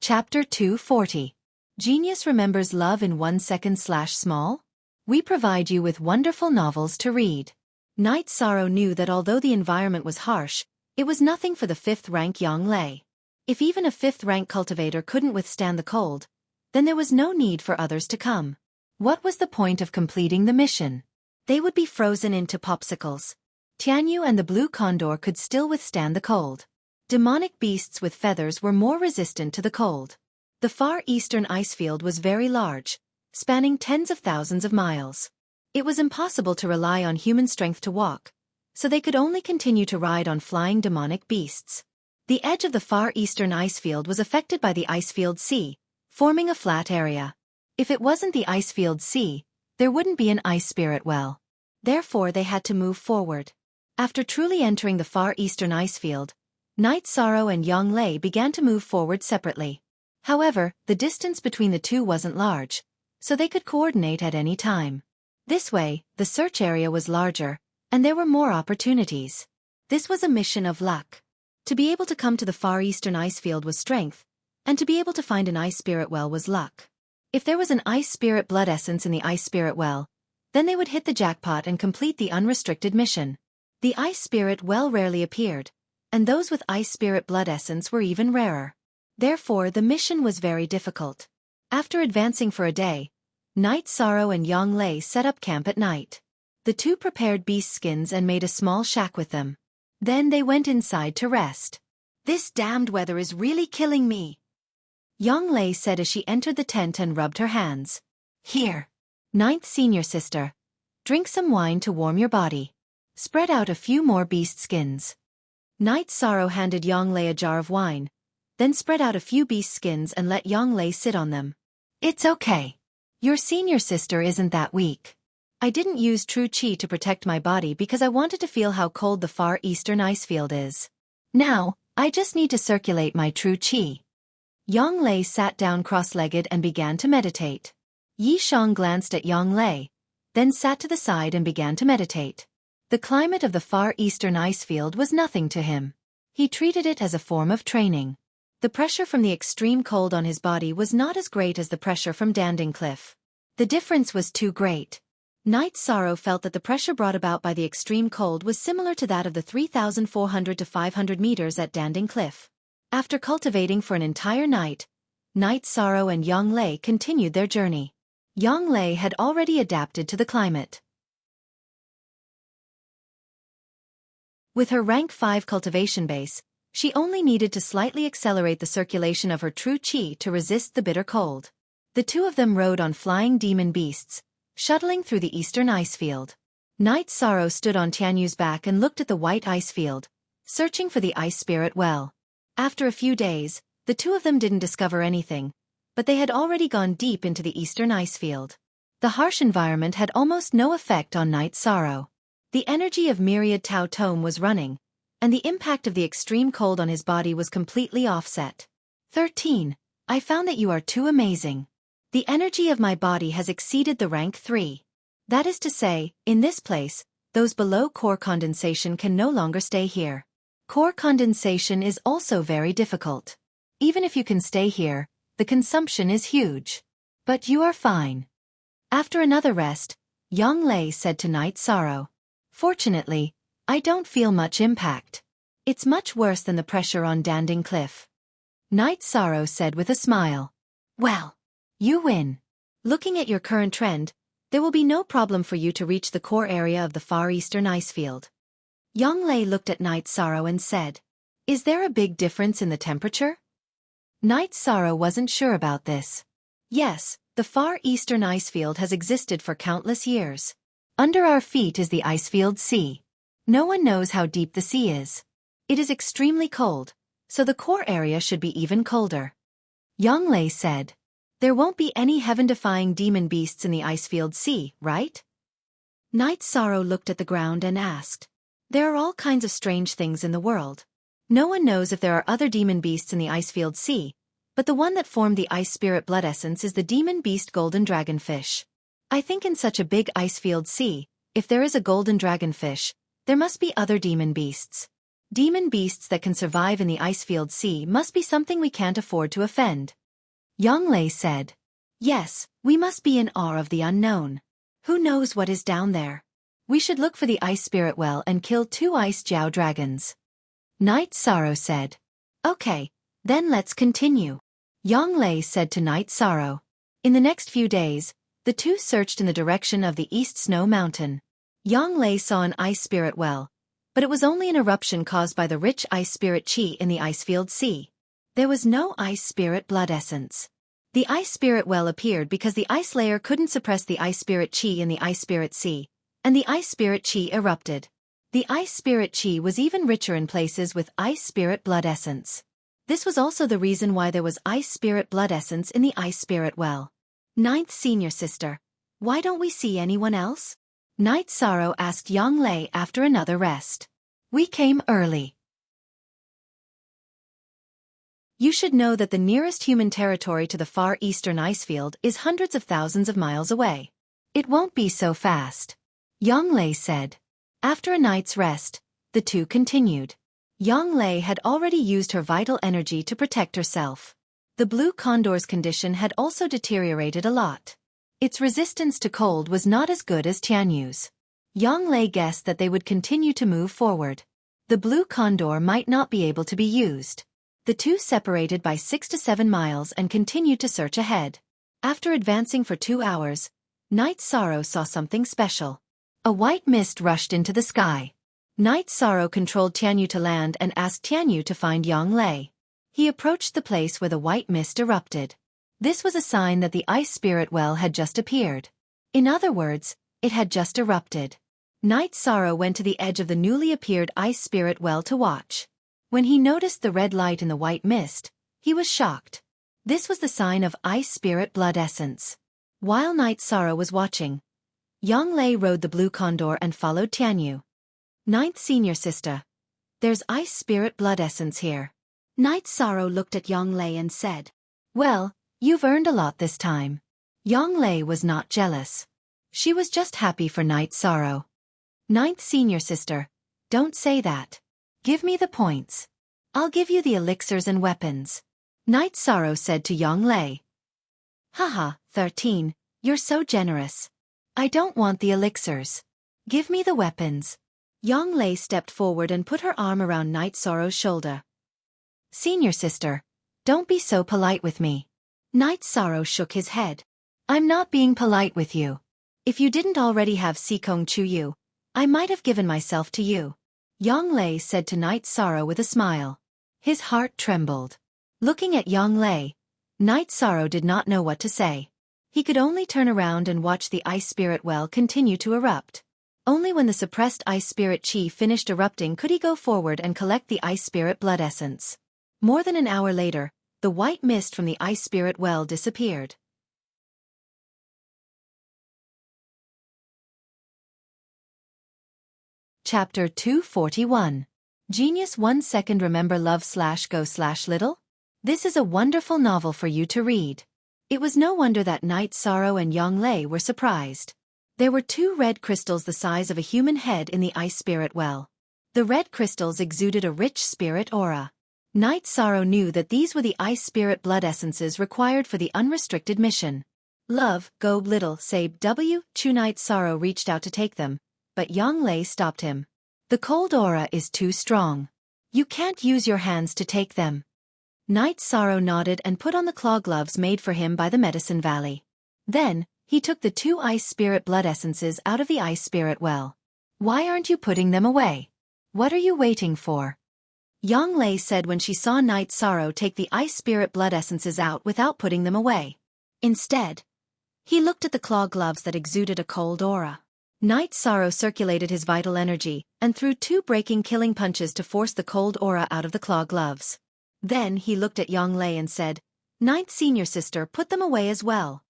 Chapter 240. Genius Remembers Love in 1 second/small? We provide you with wonderful novels to read. Night Sorrow knew that although the environment was harsh, it was nothing for the 5th-rank Yang Lei. If even a 5th-rank cultivator couldn't withstand the cold, then there was no need for others to come. What was the point of completing the mission? They would be frozen into popsicles. Tianyu and the blue condor could still withstand the cold. Demonic beasts with feathers were more resistant to the cold. The far eastern ice field was very large, spanning tens of thousands of miles. It was impossible to rely on human strength to walk, so they could only continue to ride on flying demonic beasts. The edge of the far eastern ice field was affected by the ice field sea, forming a flat area. If it wasn't the ice field sea, there wouldn't be an ice spirit well. Therefore they had to move forward. After truly entering the far eastern ice field, Night Sorrow and Yang Lei began to move forward separately. However, the distance between the two wasn't large, so they could coordinate at any time. This way, the search area was larger, and there were more opportunities. This was a mission of luck. To be able to come to the far eastern ice field was strength, and to be able to find an ice spirit well was luck. If there was an ice spirit blood essence in the ice spirit well, then they would hit the jackpot and complete the unrestricted mission. The ice spirit well rarely appeared, and those with ice spirit blood essence were even rarer. Therefore the mission was very difficult. After advancing for a day, Night Sorrow and Yang Lei set up camp at night. The two prepared beast skins and made a small shack with them. Then they went inside to rest. This damned weather is really killing me, Yang Lei said as she entered the tent and rubbed her hands. Here, ninth senior sister. Drink some wine to warm your body. Spread out a few more beast skins. Night Sorrow handed Yang Lei a jar of wine, then spread out a few beast skins and let Yang Lei sit on them. It's okay. Your senior sister isn't that weak. I didn't use true qi to protect my body because I wanted to feel how cold the far eastern ice field is. Now, I just need to circulate my true qi. Yang Lei sat down cross-legged and began to meditate. Yi Shang glanced at Yang Lei, then sat to the side and began to meditate. The climate of the far eastern ice field was nothing to him. He treated it as a form of training. The pressure from the extreme cold on his body was not as great as the pressure from Danding Cliff. The difference was too great. Night Sorrow felt that the pressure brought about by the extreme cold was similar to that of the 3,400 to 500 meters at Danding Cliff. After cultivating for an entire night, Night Sorrow and Yang Lei continued their journey. Yang Lei had already adapted to the climate. With her rank 5 cultivation base, she only needed to slightly accelerate the circulation of her true qi to resist the bitter cold. The two of them rode on flying demon beasts, shuttling through the eastern ice field. Night Sorrow stood on Tianyu's back and looked at the white ice field, searching for the ice spirit well. After a few days, the two of them didn't discover anything, but they had already gone deep into the eastern ice field. The harsh environment had almost no effect on Night Sorrow. The energy of Myriad Tao Tome was running, and the impact of the extreme cold on his body was completely offset. 13. I found that you are too amazing. The energy of my body has exceeded the rank 3. That is to say, in this place, those below core condensation can no longer stay here. Core condensation is also very difficult. Even if you can stay here, the consumption is huge. But you are fine. After another rest, Yang Lei said to Night Sorrow. Fortunately, I don't feel much impact. It's much worse than the pressure on Danding Cliff. Night Sorrow said with a smile. Well, you win. Looking at your current trend, there will be no problem for you to reach the core area of the far eastern ice field. Yang Lei looked at Night Sorrow and said, Is there a big difference in the temperature? Night Sorrow wasn't sure about this. Yes, The far eastern ice field has existed for countless years. Under our feet is the ice-filled sea. No one knows how deep the sea is. It is extremely cold, so the core area should be even colder. Yang Lei said. There won't be any heaven-defying demon beasts in the ice-filled sea, right? Night Sorrow looked at the ground and asked. There are all kinds of strange things in the world. No one knows if there are other demon beasts in the ice-filled sea, but the one that formed the ice spirit blood essence is the demon beast golden dragonfish. I think in such a big ice-filled sea, if there is a golden dragonfish, there must be other demon beasts. Demon beasts that can survive in the ice-filled sea must be something we can't afford to offend. Yang Lei said. Yes, we must be in awe of the unknown. Who knows what is down there? We should look for the ice spirit well and kill 2 ice Jiao dragons. Night Sorrow said. Okay, then let's continue. Yang Lei said to Night Sorrow. In the next few days, the two searched in the direction of the East Snow Mountain. Yang Lei saw an ice spirit well, but it was only an eruption caused by the rich ice spirit qi in the ice-filled sea. There was no ice spirit blood essence. The ice spirit well appeared because the ice layer couldn't suppress the ice spirit qi in the ice spirit sea, and the ice spirit qi erupted. The ice spirit qi was even richer in places with ice spirit blood essence. This was also the reason why there was ice spirit blood essence in the ice spirit well. Ninth Senior Sister, why don't we see anyone else? Night Sorrow asked Yang Lei after another rest. We came early. You should know that the nearest human territory to the far eastern ice field is hundreds of thousands of miles away. It won't be so fast. Yang Lei said. After a night's rest, the two continued. Yang Lei had already used her vital energy to protect herself. The blue condor's condition had also deteriorated a lot. Its resistance to cold was not as good as Tianyu's. Yang Lei guessed that they would continue to move forward. The blue condor might not be able to be used. The two separated by 6 to 7 miles and continued to search ahead. After advancing for 2 hours, Night Sorrow saw something special. A white mist rushed into the sky. Night Sorrow controlled Tianyu to land and asked Tianyu to find Yang Lei. He approached the place where the white mist erupted. This was a sign that the ice spirit well had just appeared. In other words, it had just erupted. Night Sorrow went to the edge of the newly appeared ice spirit well to watch. When he noticed the red light in the white mist, he was shocked. This was the sign of ice spirit blood essence. While Night Sorrow was watching, Yang Lei rode the blue condor and followed Tianyu. Ninth Senior Sister, there's ice spirit blood essence here. Night Sorrow looked at Yang Lei and said, well, you've earned a lot this time. Yang Lei was not jealous. She was just happy for Night Sorrow. Ninth Senior Sister, don't say that. Give me the points. I'll give you the elixirs and weapons. Night Sorrow said to Yang Lei. Haha, 13, you're so generous. I don't want the elixirs. Give me the weapons. Yang Lei stepped forward and put her arm around Night Sorrow's shoulder. Senior Sister, don't be so polite with me. Night Sorrow shook his head. I'm not being polite with you. If you didn't already have Sikong Chuyu, I might have given myself to you. Yang Lei said to Night Sorrow with a smile. His heart trembled. Looking at Yang Lei, Night Sorrow did not know what to say. He could only turn around and watch the ice spirit well continue to erupt. Only when the suppressed ice spirit qi finished erupting could he go forward and collect the ice spirit blood essence. More than an hour later, the white mist from the ice spirit well disappeared. Chapter 241. Genius 1 second remember love/go/little? This is a wonderful novel for you to read. It was no wonder that Night Sorrow and Yang Lei were surprised. There were 2 red crystals the size of a human head in the ice spirit well. The red crystals exuded a rich spirit aura. Night Sorrow knew that these were the ice spirit blood essences required for the unrestricted mission. Love, go little, say W. Chu. Night Sorrow reached out to take them, but Yang Lei stopped him. The cold aura is too strong. You can't use your hands to take them. Night Sorrow nodded and put on the claw gloves made for him by the Medicine Valley. Then, he took the 2 ice spirit blood essences out of the ice spirit well. Why aren't you putting them away? What are you waiting for? Yang Lei said when she saw Night Sorrow take the ice spirit blood essences out without putting them away. Instead, He looked at the claw gloves that exuded a cold aura. Night Sorrow circulated his vital energy and threw 2 breaking killing punches to force the cold aura out of the claw gloves. Then he looked at Yonglei and said, "Ninth senior sister, put them away as well.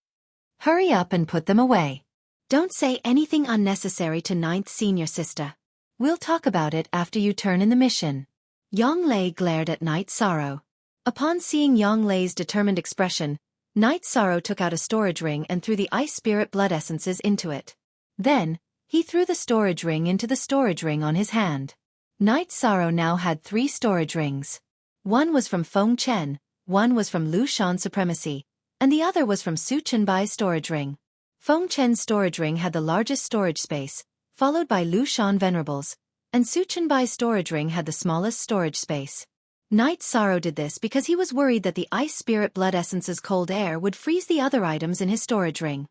Hurry up and put them away. Don't say anything unnecessary to ninth senior sister. We'll talk about it after you turn in the mission." Yonglei glared at Night Sorrow. Upon seeing Yonglei's determined expression, Night Sorrow took out a storage ring and threw the ice spirit blood essences into it. Then, he threw the storage ring into the storage ring on his hand. Night Sorrow now had 3 storage rings. One was from Feng Chen, one was from Lu Shan Supremacy, and the other was from Su Chenbai's storage ring. Feng Chen's storage ring had the largest storage space, followed by Lu Shan Venerables, and Su Chenbai's storage ring had the smallest storage space. Night Sorrow did this because he was worried that the ice spirit blood essence's cold air would freeze the other items in his storage ring.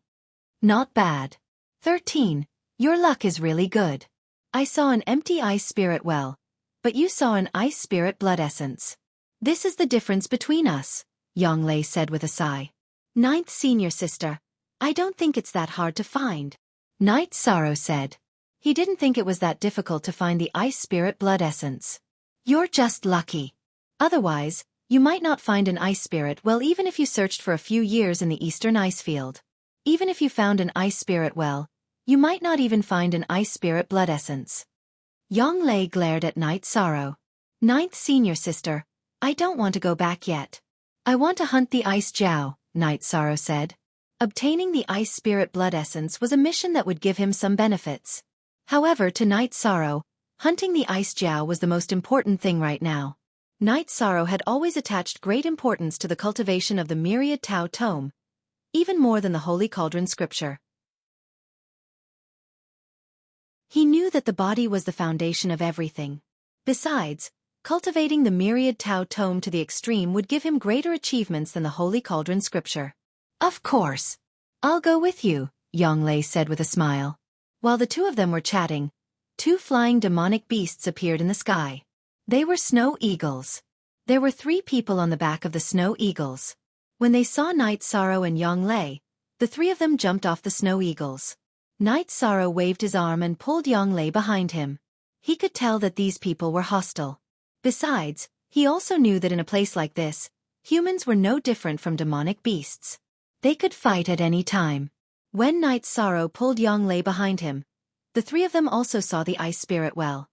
Not bad. 13. Your luck is really good. I saw an empty ice spirit well, but you saw an ice spirit blood essence. This is the difference between us, Yonglei said with a sigh. Ninth senior sister, I don't think it's that hard to find. Night Sorrow said. He didn't think it was that difficult to find the ice spirit blood essence. You're just lucky. Otherwise, you might not find an ice spirit well even if you searched for a few years in the eastern ice field. Even if you found an ice spirit well, you might not even find an ice spirit blood essence. Yonglei glared at Night Sorrow. Ninth senior sister, I don't want to go back yet. I want to hunt the ice Jiao, Night Sorrow said. Obtaining the ice spirit blood essence was a mission that would give him some benefits. However, to Night Sorrow, hunting the ice Jiao was the most important thing right now. Night Sorrow had always attached great importance to the cultivation of the myriad Tao Tome, even more than the Holy Cauldron scripture. He knew that the body was the foundation of everything. Besides, cultivating the myriad Tao Tome to the extreme would give him greater achievements than the Holy Cauldron scripture. Of course. I'll go with you, Yonglei said with a smile. While the 2 of them were chatting, 2 flying demonic beasts appeared in the sky. They were snow eagles. There were 3 people on the back of the snow eagles. When they saw Night Sorrow and Yonglei, the 3 of them jumped off the snow eagles. Night Sorrow waved his arm and pulled Yonglei behind him. He could tell that these people were hostile. Besides, he also knew that in a place like this, humans were no different from demonic beasts. They could fight at any time. When Night Sorrow pulled Yonglei behind him, the 3 of them also saw the ice spirit well.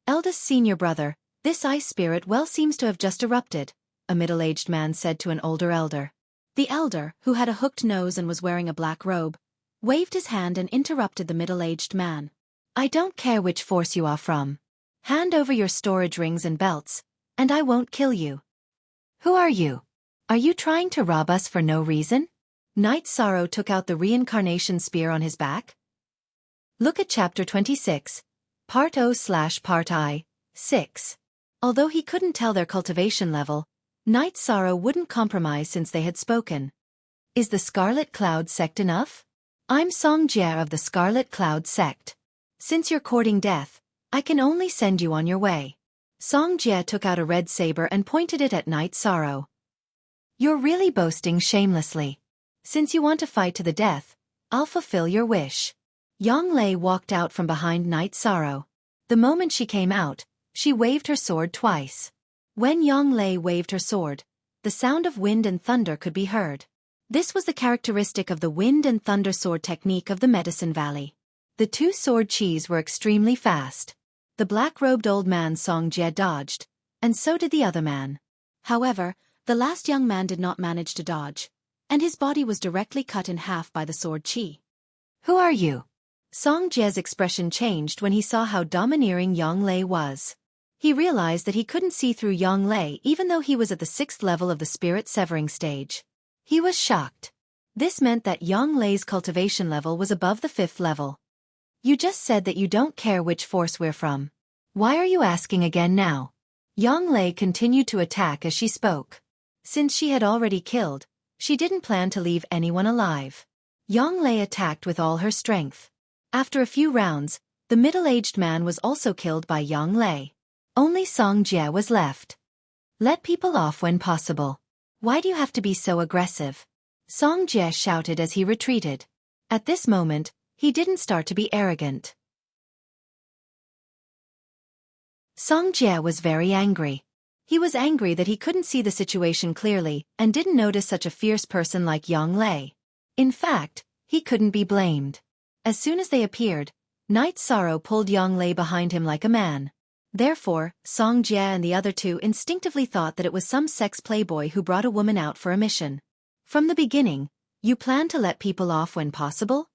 Eldest senior brother, this ice spirit well seems to have just erupted, a middle-aged man said to an older elder. The elder, who had a hooked nose and was wearing a black robe, waved his hand and interrupted the middle-aged man. I don't care which force you are from. Hand over your storage rings and belts, and I won't kill you. Who are you? Are you trying to rob us for no reason? Night Sorrow took out the reincarnation spear on his back. Look at chapter 26, part O/part I, 6. Although he couldn't tell their cultivation level, Night Sorrow wouldn't compromise since they had spoken. Is the Scarlet Cloud sect enough? I'm Song Jie of the Scarlet Cloud sect. Since you're courting death, I can only send you on your way. Song Jie took out a red saber and pointed it at Night Sorrow. You're really boasting shamelessly. Since you want to fight to the death, I'll fulfill your wish. Yonglei walked out from behind Night Sorrow. The moment she came out, she waved her sword twice. When Yonglei waved her sword, the sound of wind and thunder could be heard. This was the characteristic of the wind and thunder sword technique of the Medicine Valley. The 2 sword chis were extremely fast. The black-robed old man Song Jie dodged, and so did the other man. However, the last young man did not manage to dodge, and his body was directly cut in half by the sword chi. Who are you? Song Jie's expression changed when he saw how domineering Yonglei was. He realized that he couldn't see through Yonglei even though he was at the 6th level of the spirit severing stage. He was shocked. This meant that Yonglei's cultivation level was above the 5th level. You just said that you don't care which force we're from. Why are you asking again now? Yonglei continued to attack as she spoke. Since she had already killed, she didn't plan to leave anyone alive. Yonglei attacked with all her strength. After a few rounds, the middle-aged man was also killed by Yonglei. Only Song Jie was left. Let people off when possible. Why do you have to be so aggressive? Song Jie shouted as he retreated. At this moment, he didn't start to be arrogant. Song Jie was very angry. He was angry that he couldn't see the situation clearly and didn't notice such a fierce person like Yang Lei. In fact, he couldn't be blamed. As soon as they appeared, Night Sorrow pulled Yang Lei behind him like a man. Therefore, Song Jie and the other two instinctively thought that it was some sex playboy who brought a woman out for a mission. From the beginning, you planned to let people off when possible?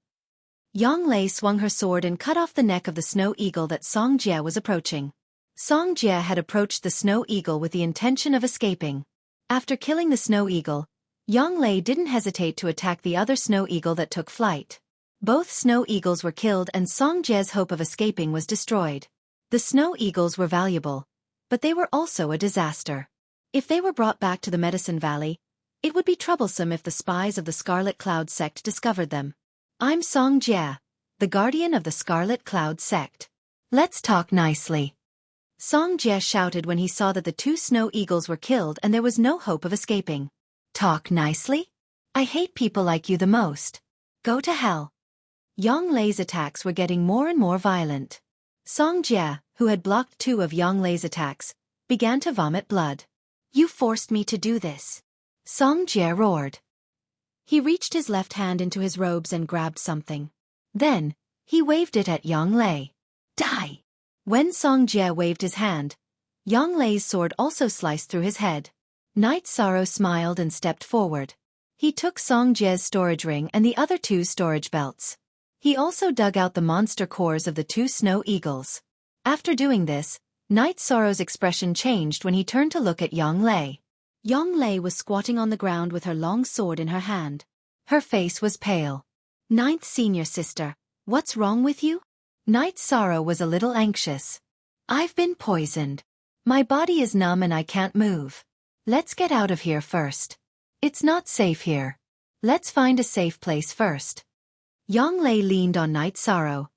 Yang Lei swung her sword and cut off the neck of the snow eagle that Song Jie was approaching. Song Jie had approached the snow eagle with the intention of escaping. After killing the snow eagle, Yang Lei didn't hesitate to attack the other snow eagle that took flight. Both snow eagles were killed and Song Jie's hope of escaping was destroyed. The snow eagles were valuable, but they were also a disaster. If they were brought back to the Medicine Valley, it would be troublesome if the spies of the Scarlet Cloud sect discovered them. I'm Song Jie, the guardian of the Scarlet Cloud sect. Let's talk nicely. Song Jie shouted when he saw that the two snow eagles were killed and there was no hope of escaping. Talk nicely? I hate people like you the most. Go to hell. Yang Lei's attacks were getting more and more violent. Song Jie, who had blocked two of Yang Lei's attacks, began to vomit blood. You forced me to do this. Song Jie roared. He reached his left hand into his robes and grabbed something. Then, he waved it at Yang Lei. Die! When Song Jie waved his hand, Yang Lei's sword also sliced through his head. Night Sorrow smiled and stepped forward. He took Song Jie's storage ring and the other two storage belts. He also dug out the monster cores of the two snow eagles. After doing this, Night Sorrow's expression changed when he turned to look at Yang Lei. Yang Lei was squatting on the ground with her long sword in her hand. Her face was pale. Ninth Senior Sister, what's wrong with you? Night Sorrow was a little anxious. I've been poisoned. My body is numb and I can't move. Let's get out of here first. It's not safe here. Let's find a safe place first. Yang Lei leaned on Night Sorrow.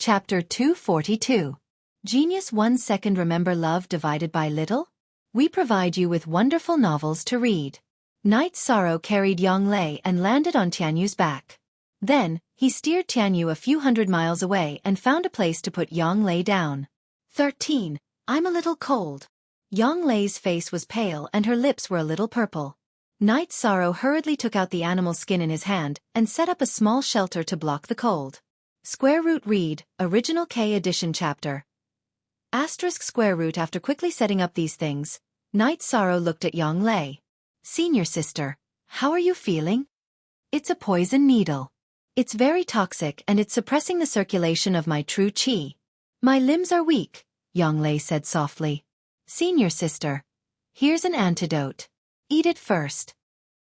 Chapter 242. Genius 1 second. Remember love divided by little? We provide you with wonderful novels to read. Night Sorrow carried Yang Lei and landed on Tianyu's back. Then, he steered Tianyu a few hundred miles away and found a place to put Yang Lei down. 13. I'm a little cold. Yang Lei's face was pale and her lips were a little purple. Night Sorrow hurriedly took out the animal skin in his hand and set up a small shelter to block the cold. Square root read, Original K edition chapter. Asterisk square root. After quickly setting up these things, Night Sorrow looked at Yang Lei. Senior Sister, how are you feeling? It's a poison needle. It's very toxic and it's suppressing the circulation of my true qi. My limbs are weak, Yang Lei said softly. Senior Sister, here's an antidote. Eat it first.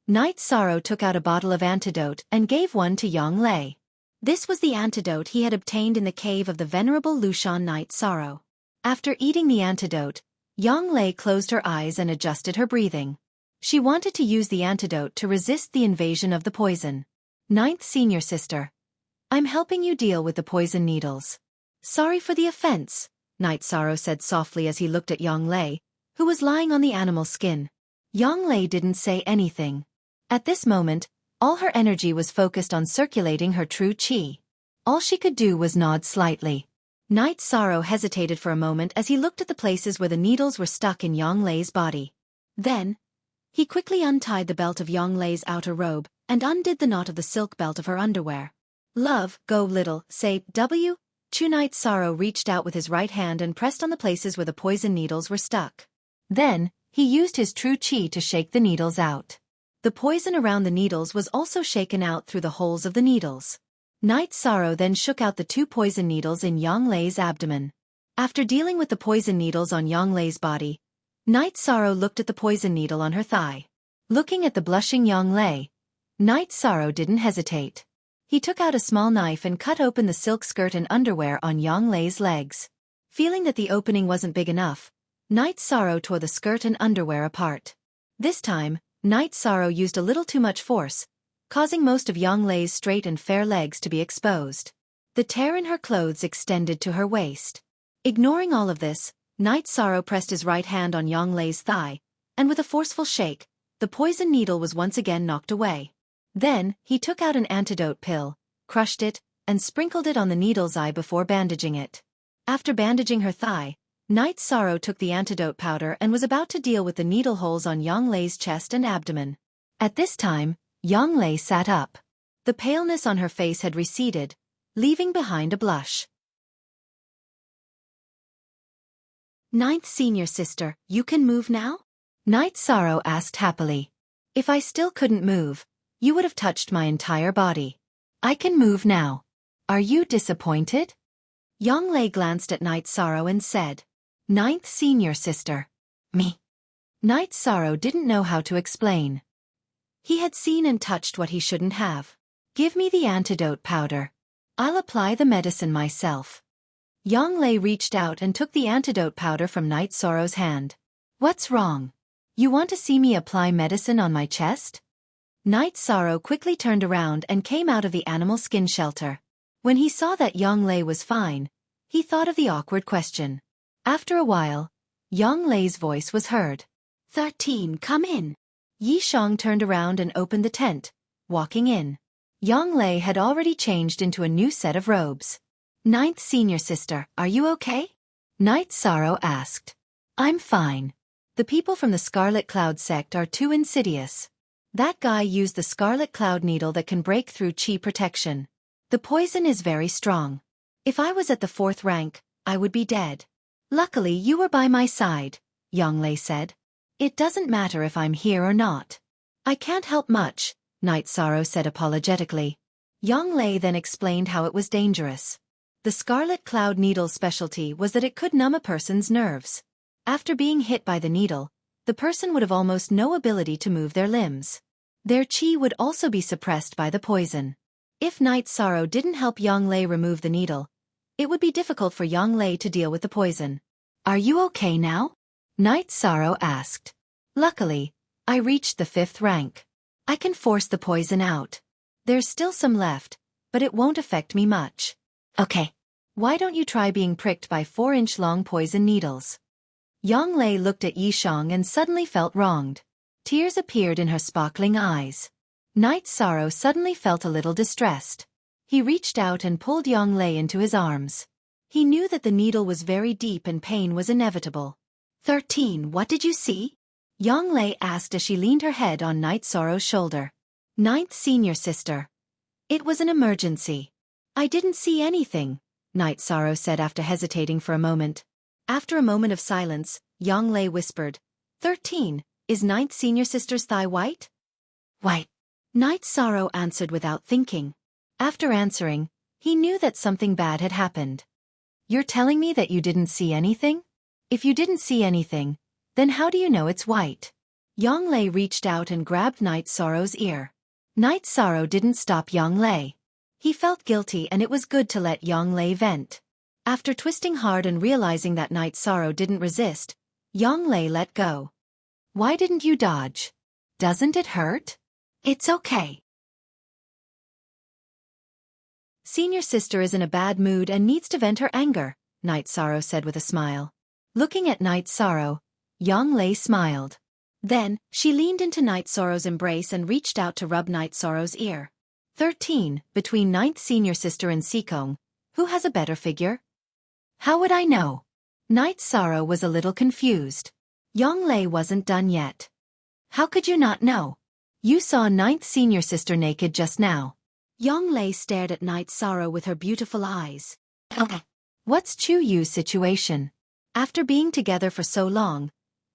Night Sorrow took out a bottle of antidote and gave one to Yang Lei. This was the antidote he had obtained in the cave of the venerable Lushan Night Sorrow. After eating the antidote, Yang Lei closed her eyes and adjusted her breathing. She wanted to use the antidote to resist the invasion of the poison. Ninth Senior Sister, I'm helping you deal with the poison needles. Sorry for the offense, Night Sorrow said softly as he looked at Yang Lei, who was lying on the animal skin. Yang Lei didn't say anything. At this moment, all her energy was focused on circulating her true qi. All she could do was nod slightly. Night Sorrow hesitated for a moment as he looked at the places where the needles were stuck in Yang Lei's body. Then, he quickly untied the belt of Yang Lei's outer robe and undid the knot of the silk belt of her underwear. Love, go little, say, W. Chu. Night Sorrow reached out with his right hand and pressed on the places where the poison needles were stuck. Then, he used his true qi to shake the needles out. The poison around the needles was also shaken out through the holes of the needles. Night Sorrow then shook out the two poison needles in Yang Lei's abdomen. After dealing with the poison needles on Yang Lei's body, Night Sorrow looked at the poison needle on her thigh. Looking at the blushing Yang Lei, Night Sorrow didn't hesitate. He took out a small knife and cut open the silk skirt and underwear on Yang Lei's legs. Feeling that the opening wasn't big enough, Night Sorrow tore the skirt and underwear apart. This time, Night Sorrow used a little too much force, causing most of Yang Lei's straight and fair legs to be exposed. The tear in her clothes extended to her waist. Ignoring all of this, Night Sorrow pressed his right hand on Yang Lei's thigh, and with a forceful shake, the poison needle was once again knocked away. Then, he took out an antidote pill, crushed it, and sprinkled it on the needle's eye before bandaging it. After bandaging her thigh, Night Sorrow took the antidote powder and was about to deal with the needle holes on Yang Lei's chest and abdomen. At this time, Yang Lei sat up. The paleness on her face had receded, leaving behind a blush. Ninth Senior Sister, you can move now? Night Sorrow asked happily. If I still couldn't move, you would have touched my entire body. I can move now. Are you disappointed? Yang Lei glanced at Night Sorrow and said, Ninth Senior Sister. Me. Night Sorrow didn't know how to explain. He had seen and touched what he shouldn't have. Give me the antidote powder. I'll apply the medicine myself. Yang Lei reached out and took the antidote powder from Night Sorrow's hand. What's wrong? You want to see me apply medicine on my chest? Night Sorrow quickly turned around and came out of the animal skin shelter. When he saw that Yang Lei was fine, he thought of the awkward question. After a while, Yang Lei's voice was heard. 13, come in. Yi Shang turned around and opened the tent, walking in. Yang Lei had already changed into a new set of robes. Ninth Senior Sister, are you okay? Night Sorrow asked. I'm fine. The people from the Scarlet Cloud sect are too insidious. That guy used the Scarlet Cloud needle that can break through chi protection. The poison is very strong. If I was at the 4th rank, I would be dead. Luckily you were by my side, Yang Lei said. It doesn't matter if I'm here or not. I can't help much, Night Sorrow said apologetically. Yang Lei then explained how it was dangerous. The Scarlet Cloud needle's specialty was that it could numb a person's nerves. After being hit by the needle, the person would have almost no ability to move their limbs. Their chi would also be suppressed by the poison. If Night Sorrow didn't help Yang Lei remove the needle, it would be difficult for Yang Lei to deal with the poison. Are you okay now? Night Sorrow asked. Luckily, I reached the 5th rank. I can force the poison out. There's still some left, but it won't affect me much. Okay. Why don't you try being pricked by 4-inch-long poison needles? Yang Lei looked at Yi Shang and suddenly felt wronged. Tears appeared in her sparkling eyes. Night Sorrow suddenly felt a little distressed. He reached out and pulled Yang Lei into his arms. He knew that the needle was very deep and pain was inevitable. 13, what did you see? Yang Lei asked as she leaned her head on Night Sorrow's shoulder. Ninth Senior Sister. It was an emergency. I didn't see anything, Night Sorrow said after hesitating for a moment. After a moment of silence, Yang Lei whispered, 13, is Ninth Senior Sister's thigh white? White. Night Sorrow answered without thinking. After answering, he knew that something bad had happened. You're telling me that you didn't see anything? If you didn't see anything, then how do you know it's white? Yang Lei reached out and grabbed Night Sorrow's ear. Night Sorrow didn't stop Yang Lei. He felt guilty and it was good to let Yang Lei vent. After twisting hard and realizing that Night Sorrow didn't resist, Yang Lei let go. Why didn't you dodge? Doesn't it hurt? It's okay. Senior Sister is in a bad mood and needs to vent her anger, Night Sorrow said with a smile. Looking at Night Sorrow, Yang Lei smiled. Then, she leaned into Night Sorrow's embrace and reached out to rub Night Sorrow's ear. 13, between Ninth Senior Sister and Sikong, who has a better figure? How would I know? Night Sorrow was a little confused. Yang Lei wasn't done yet. How could you not know? You saw Ninth Senior Sister naked just now. Yang Lei stared at Night Sorrow with her beautiful eyes. What's Chu Yu's situation? After being together for so long,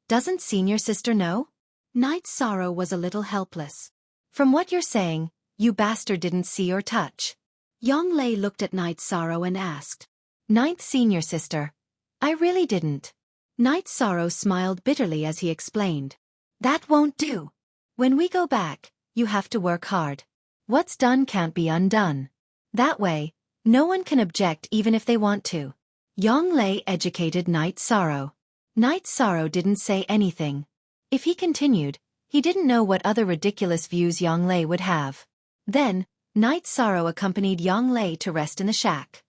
doesn't Senior Sister know? Night Sorrow was a little helpless. From what you're saying, you bastard didn't see or touch. Yang Lei looked at Night Sorrow and asked. Ninth Senior Sister. I really didn't. Night Sorrow smiled bitterly as he explained. That won't do. When we go back, you have to work hard. What's done can't be undone. That way, no one can object even if they want to. Yang Lei educated Night Sorrow. Night Sorrow didn't say anything. If he continued, he didn't know what other ridiculous views Yang Lei would have. Then, Night Sorrow accompanied Yang Lei to rest in the shack.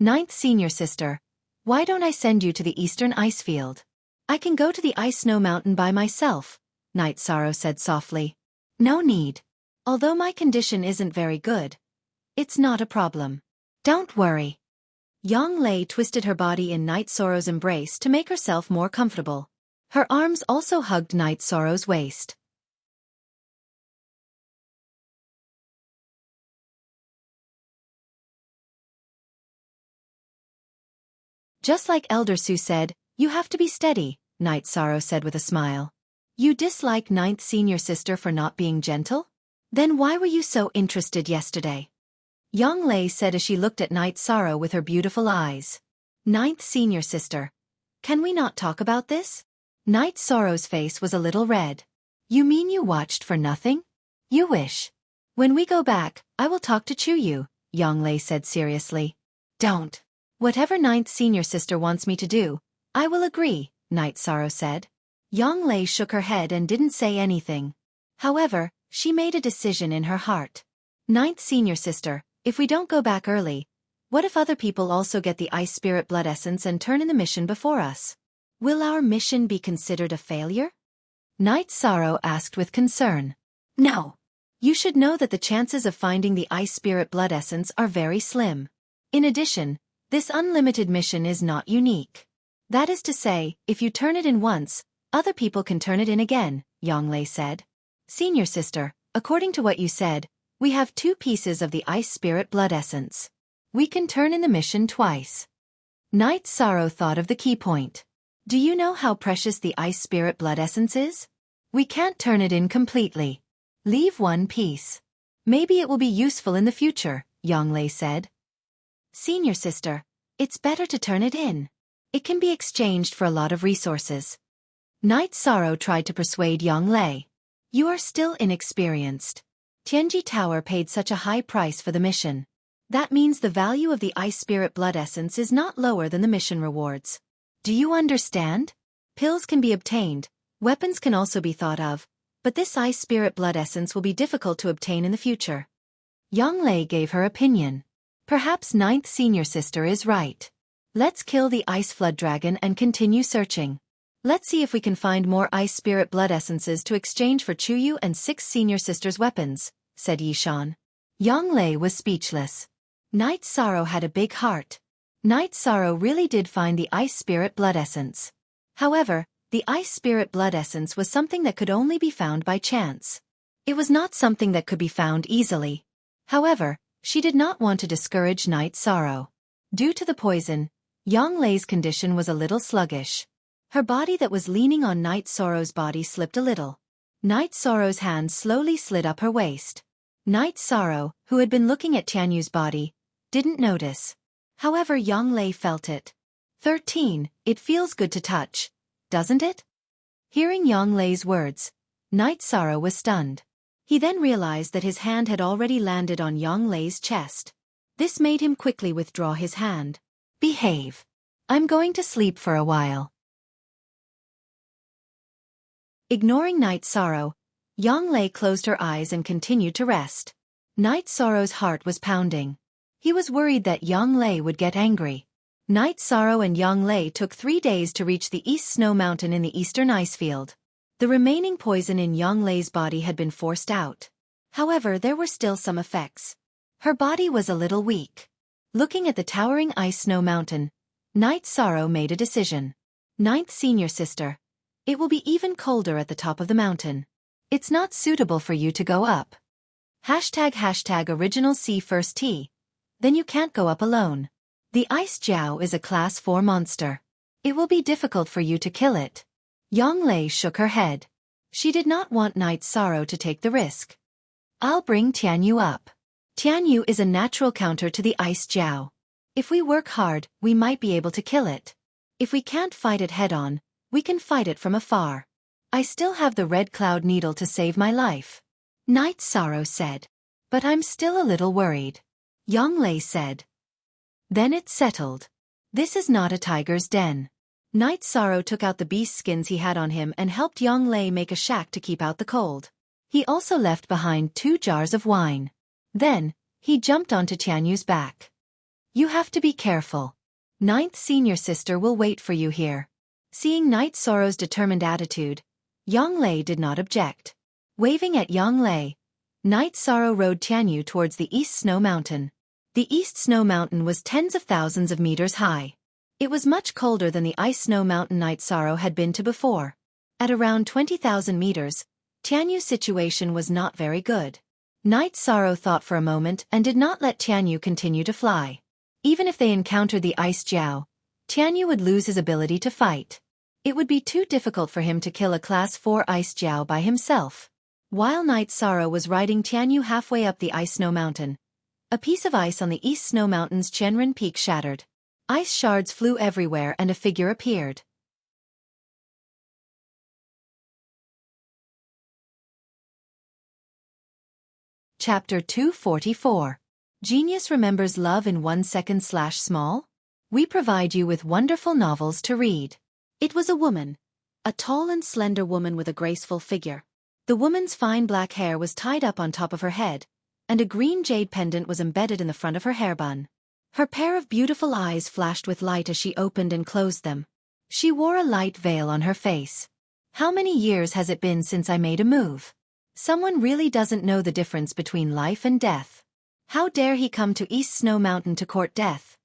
Ninth Senior Sister. Why don't I send you to the eastern ice field? I can go to the ice snow mountain by myself, Night Sorrow said softly. No need. Although my condition isn't very good, it's not a problem. Don't worry. Yang Lei twisted her body in Night Sorrow's embrace to make herself more comfortable. Her arms also hugged Night Sorrow's waist. Just like Elder Su said, you have to be steady, Night Sorrow said with a smile. You dislike Ninth Senior Sister for not being gentle? Then why were you so interested yesterday? Yang Lei said as she looked at Night Sorrow with her beautiful eyes. Ninth Senior Sister. Can we not talk about this? Night Sorrow's face was a little red. You mean you watched for nothing? You wish. When we go back, I will talk to Chuyu, Yang Lei said seriously. Don't. Whatever Ninth Senior Sister wants me to do, I will agree, Night Sorrow said. Yang Lei shook her head and didn't say anything. However, she made a decision in her heart. Ninth Senior Sister, if we don't go back early, what if other people also get the Ice Spirit Blood Essence and turn in the mission before us? Will our mission be considered a failure? Night Sorrow asked with concern. No. You should know that the chances of finding the Ice Spirit Blood Essence are very slim. In addition, this unlimited mission is not unique. That is to say, if you turn it in once, other people can turn it in again, Yang Lei said. Senior Sister, according to what you said, we have 2 pieces of the Ice Spirit Blood Essence. We can turn in the mission twice. Night Sorrow thought of the key point. Do you know how precious the Ice Spirit Blood Essence is? We can't turn it in completely. Leave 1 piece. Maybe it will be useful in the future, Yang Lei said. Senior Sister, it's better to turn it in. It can be exchanged for a lot of resources. Night Sorrow tried to persuade Yang Lei. You are still inexperienced. Tianji Tower paid such a high price for the mission. That means the value of the Ice Spirit Blood Essence is not lower than the mission rewards. Do you understand? Pills can be obtained, weapons can also be thought of, but this Ice Spirit Blood Essence will be difficult to obtain in the future. Yang Lei gave her opinion. Perhaps Ninth Senior Sister is right. Let's kill the Ice Flood Dragon and continue searching. Let's see if we can find more Ice Spirit Blood Essences to exchange for Chuyu and 6 Senior Sisters' weapons, said Yishan. Yang Lei was speechless. Night Sorrow had a big heart. Night Sorrow really did find the Ice Spirit Blood Essence. However, the Ice Spirit Blood Essence was something that could only be found by chance. It was not something that could be found easily. However, she did not want to discourage Night Sorrow. Due to the poison, Yang Lei's condition was a little sluggish. Her body that was leaning on Night Sorrow's body slipped a little. Night Sorrow's hand slowly slid up her waist. Night Sorrow, who had been looking at Tianyu's body, didn't notice. However, Yang Lei felt it. 13, it feels good to touch, doesn't it? Hearing Yang Lei's words, Night Sorrow was stunned. He then realized that his hand had already landed on Yang Lei's chest. This made him quickly withdraw his hand. Behave. I'm going to sleep for a while. Ignoring Night Sorrow, Yang Lei closed her eyes and continued to rest. Night Sorrow's heart was pounding. He was worried that Yang Lei would get angry. Night Sorrow and Yang Lei took 3 days to reach the East Snow Mountain in the eastern ice field. The remaining poison in Yang Lei's body had been forced out. However, there were still some effects. Her body was a little weak. Looking at the towering ice snow mountain, Night Sorrow made a decision. Ninth Senior Sister, it will be even colder at the top of the mountain. It's not suitable for you to go up. #original C first T. Then you can't go up alone. The Ice Jiao is a Class 4 monster. It will be difficult for you to kill it. Yang Lei shook her head. She did not want Night Sorrow to take the risk. I'll bring Tianyu up. Tianyu is a natural counter to the Ice Jiao. If we work hard, we might be able to kill it. If we can't fight it head-on, we can fight it from afar. I still have the Red Cloud Needle to save my life. Night Sorrow said. But I'm still a little worried. Yang Lei said. Then it's settled. This is not a tiger's den. Night Sorrow took out the beast skins he had on him and helped Yang Lei make a shack to keep out the cold. He also left behind 2 jars of wine. Then, he jumped onto Tianyu's back. You have to be careful. Ninth senior sister will wait for you here. Seeing Night Sorrow's determined attitude, Yanglei did not object. Waving at Yanglei, Night Sorrow rode Tianyu towards the East Snow Mountain. The East Snow Mountain was tens of thousands of meters high. It was much colder than the Ice Snow Mountain Night Sorrow had been to before. At around 20,000 meters, Tianyu's situation was not very good. Night Sorrow thought for a moment and did not let Tianyu continue to fly. Even if they encountered the Ice Jiao, Tianyu would lose his ability to fight. It would be too difficult for him to kill a Class 4 Ice Jiao by himself. While Night Sorrow was riding Tianyu halfway up the Ice Snow Mountain, a piece of ice on the East Snow Mountain's Chenren Peak shattered. Ice shards flew everywhere and a figure appeared. Chapter 244. Genius Remembers Love in 1 Second / Small? We provide you with wonderful novels to read. It was a woman. A tall and slender woman with a graceful figure. The woman's fine black hair was tied up on top of her head, and a green jade pendant was embedded in the front of her hair bun. Her pair of beautiful eyes flashed with light as she opened and closed them. She wore a light veil on her face. How many years has it been since I made a move? Someone really doesn't know the difference between life and death. How dare he come to East Snow Mountain to court death?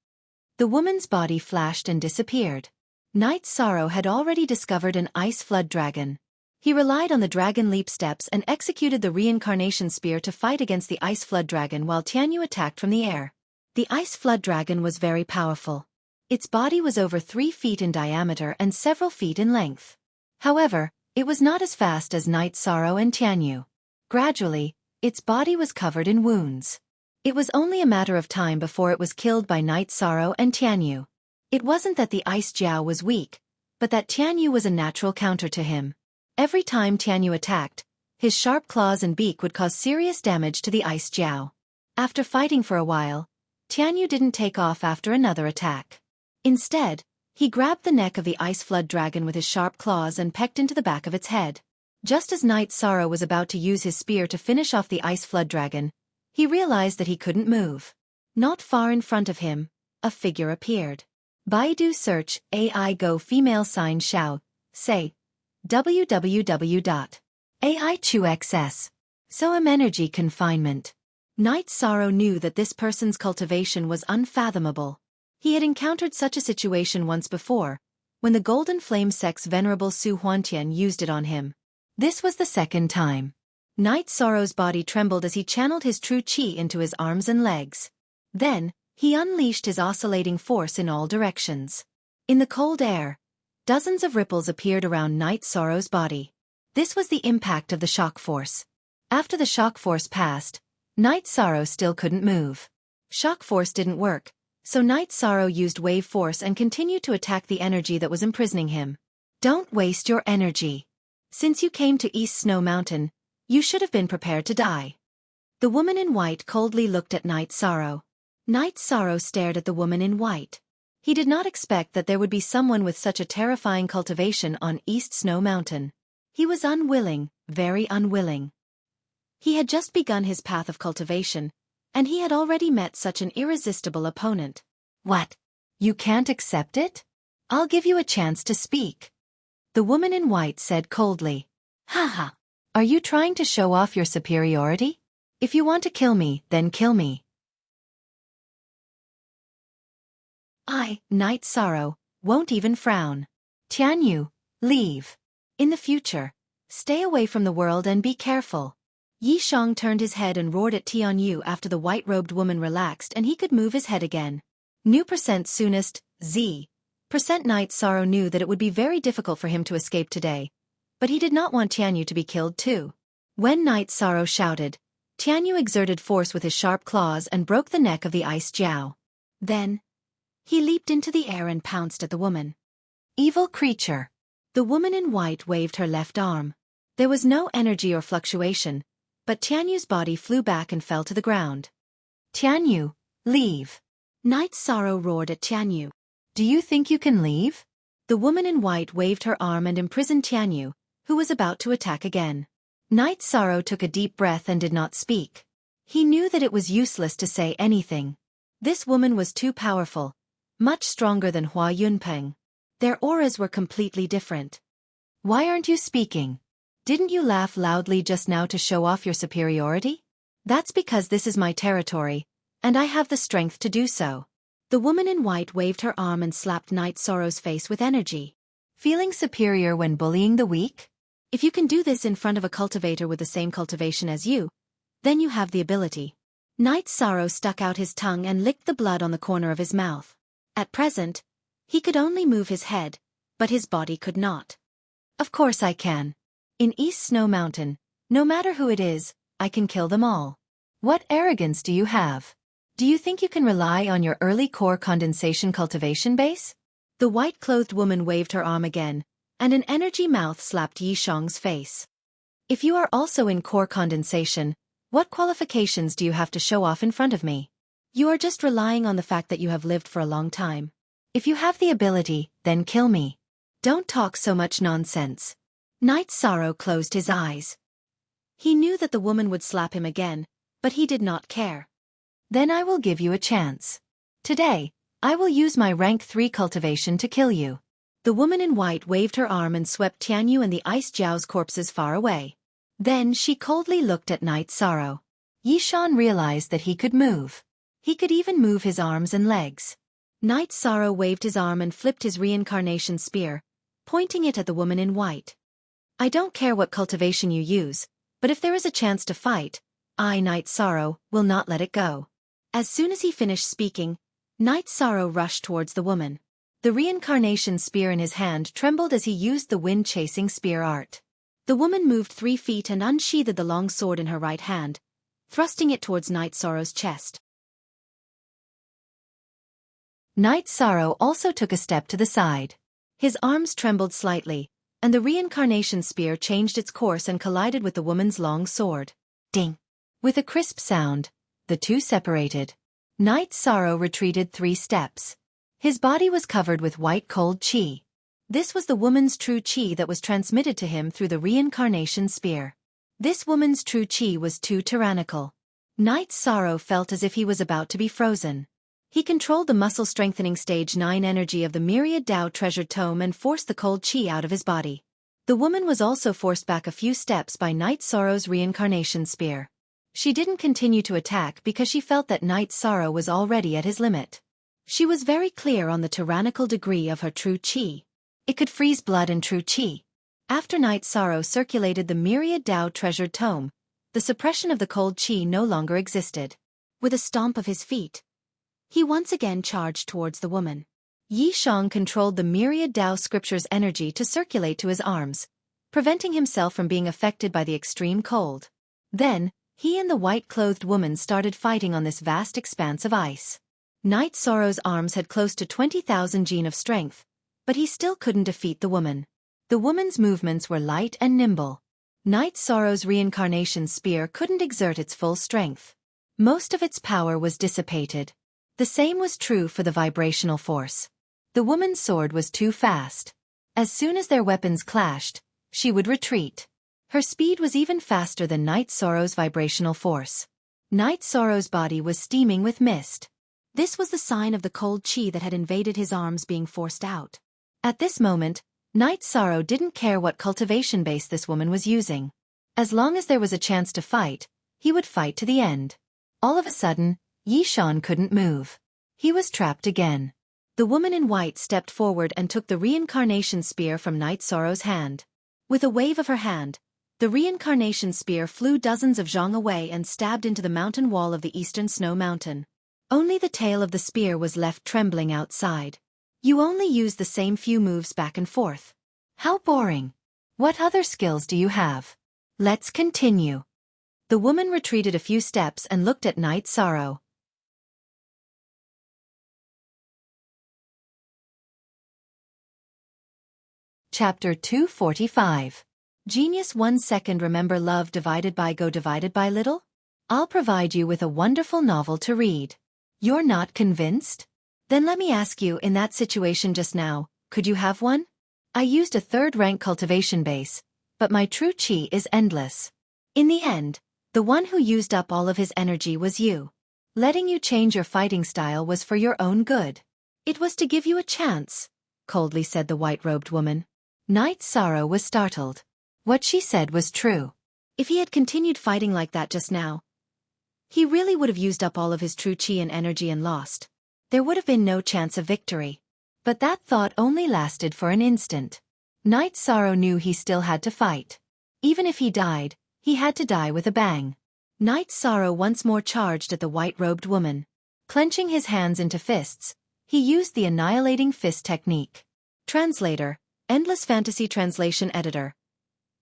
The woman's body flashed and disappeared. Night Sorrow had already discovered an ice flood dragon. He relied on the dragon leap steps and executed the reincarnation spear to fight against the ice flood dragon while Tianyu attacked from the air. The ice flood dragon was very powerful. Its body was over 3 feet in diameter and several feet in length. However, it was not as fast as Night Sorrow and Tianyu. Gradually, its body was covered in wounds. It was only a matter of time before it was killed by Night Sorrow and Tianyu. It wasn't that the Ice Jiao was weak, but that Tianyu was a natural counter to him. Every time Tianyu attacked, his sharp claws and beak would cause serious damage to the Ice Jiao. After fighting for a while, Tianyu didn't take off after another attack. Instead, he grabbed the neck of the ice flood dragon with his sharp claws and pecked into the back of its head. Just as Night Sorrow was about to use his spear to finish off the ice flood dragon, he realized that he couldn't move. Not far in front of him, a figure appeared. Baidu search AI Go female sign Xiao, say www.ai2xs. SOM energy confinement. Night Sorrow knew that this person's cultivation was unfathomable. He had encountered such a situation once before, when the Golden Flame Sect's Venerable Su Huantian used it on him. This was the second time. Night Sorrow's body trembled as he channeled his true qi into his arms and legs. Then, he unleashed his oscillating force in all directions. In the cold air, dozens of ripples appeared around Night Sorrow's body. This was the impact of the shock force. After the shock force passed, Night Sorrow still couldn't move. Shock force didn't work, so Night Sorrow used wave force and continued to attack the energy that was imprisoning him. Don't waste your energy. Since you came to East Snow Mountain, you should have been prepared to die. The woman in white coldly looked at Night Sorrow. Night Sorrow stared at the woman in white. He did not expect that there would be someone with such a terrifying cultivation on East Snow Mountain. He was unwilling, very unwilling. He had just begun his path of cultivation, and he had already met such an irresistible opponent. What? You can't accept it? I'll give you a chance to speak. The woman in white said coldly. Haha. Are you trying to show off your superiority? If you want to kill me, then kill me. I, Night Sorrow, won't even frown. Tianyu, leave. In the future, stay away from the world and be careful. Yi Shang turned his head and roared at Tianyu after the white-robed woman relaxed and he could move his head again. New percent soonest, Z. Percent Night Sorrow knew that it would be very difficult for him to escape today, but he did not want Tianyu to be killed too. When Night Sorrow shouted, Tianyu exerted force with his sharp claws and broke the neck of the Ice Jiao. Then, he leaped into the air and pounced at the woman. Evil creature. The woman in white waved her left arm. There was no energy or fluctuation, but Tianyu's body flew back and fell to the ground. Tianyu, leave. Night Sorrow roared at Tianyu. Do you think you can leave? The woman in white waved her arm and imprisoned Tianyu, who was about to attack again. Night Sorrow took a deep breath and did not speak. He knew that it was useless to say anything. This woman was too powerful, much stronger than Hua Yunpeng. Their auras were completely different. Why aren't you speaking? Didn't you laugh loudly just now to show off your superiority? That's because this is my territory, and I have the strength to do so. The woman in white waved her arm and slapped Night Sorrow's face with energy. Feeling superior when bullying the weak? If you can do this in front of a cultivator with the same cultivation as you, then you have the ability. Night Sorrow stuck out his tongue and licked the blood on the corner of his mouth. At present, he could only move his head, but his body could not. Of course I can. In East Snow Mountain, no matter who it is, I can kill them all. What arrogance do you have? Do you think you can rely on your early core condensation cultivation base? The white-clothed woman waved her arm again, and an energy mouth slapped Yishang's face. If you are also in core condensation, what qualifications do you have to show off in front of me? You are just relying on the fact that you have lived for a long time. If you have the ability, then kill me. Don't talk so much nonsense. Night Sorrow closed his eyes. He knew that the woman would slap him again, but he did not care. Then I will give you a chance. Today, I will use my rank 3 cultivation to kill you. The woman in white waved her arm and swept Tianyu and the Ice Jiao's corpses far away. Then she coldly looked at Night Sorrow. Yishan realized that he could move. He could even move his arms and legs. Night Sorrow waved his arm and flipped his reincarnation spear, pointing it at the woman in white. I don't care what cultivation you use, but if there is a chance to fight, I, Night Sorrow, will not let it go. As soon as he finished speaking, Night Sorrow rushed towards the woman. The reincarnation spear in his hand trembled as he used the wind-chasing spear art. The woman moved 3 feet and unsheathed the long sword in her right hand, thrusting it towards Night Sorrow's chest. Night Sorrow also took a step to the side. His arms trembled slightly, and the reincarnation spear changed its course and collided with the woman's long sword. Ding! With a crisp sound, the two separated. Night Sorrow retreated 3 steps. His body was covered with white cold qi. This was the woman's true qi that was transmitted to him through the reincarnation spear. This woman's true qi was too tyrannical. Night Sorrow felt as if he was about to be frozen. He controlled the muscle-strengthening stage 9 energy of the Myriad Dao treasured tome and forced the cold qi out of his body. The woman was also forced back a few steps by Night Sorrow's reincarnation spear. She didn't continue to attack because she felt that Night Sorrow was already at his limit. She was very clear on the tyrannical degree of her true qi. It could freeze blood and true qi. After Night Sorrow circulated the Myriad Dao treasured tome, the suppression of the cold qi no longer existed. With a stomp of his feet, he once again charged towards the woman. Yi Shang controlled the Myriad Dao scripture's energy to circulate to his arms, preventing himself from being affected by the extreme cold. Then, he and the white-clothed woman started fighting on this vast expanse of ice. Night Sorrow's arms had close to 20,000 gene of strength, but he still couldn't defeat the woman. The woman's movements were light and nimble. Night Sorrow's reincarnation spear couldn't exert its full strength. Most of its power was dissipated. The same was true for the vibrational force. The woman's sword was too fast. As soon as their weapons clashed, she would retreat. Her speed was even faster than Night Sorrow's vibrational force. Night Sorrow's body was steaming with mist. This was the sign of the cold qi that had invaded his arms being forced out. At this moment, Night Sorrow didn't care what cultivation base this woman was using. As long as there was a chance to fight, he would fight to the end. All of a sudden, Yishan couldn't move. He was trapped again. The woman in white stepped forward and took the reincarnation spear from Night Sorrow's hand. With a wave of her hand, the reincarnation spear flew dozens of zhang away and stabbed into the mountain wall of the eastern snow mountain. Only the tail of the spear was left trembling outside. You only use the same few moves back and forth. How boring. What other skills do you have? Let's continue. The woman retreated a few steps and looked at Night Sorrow. Chapter 245. Genius 1 second. Remember love divided by go divided by little? I'll provide you with a wonderful novel to read. You're not convinced? Then let me ask you, in that situation just now, could you have one? I used a 3rd rank cultivation base, but my true qi is endless. In the end, the one who used up all of his energy was you. Letting you change your fighting style was for your own good. It was to give you a chance, coldly said the white-robed woman. Night Sorrow was startled. What she said was true. If he had continued fighting like that just now, he really would have used up all of his true chi and energy and lost. There would have been no chance of victory. But that thought only lasted for an instant. Night Sorrow knew he still had to fight. Even if he died, he had to die with a bang. Night Sorrow once more charged at the white-robed woman. Clenching his hands into fists, he used the annihilating fist technique. Translator, Endless Fantasy Translation Editor.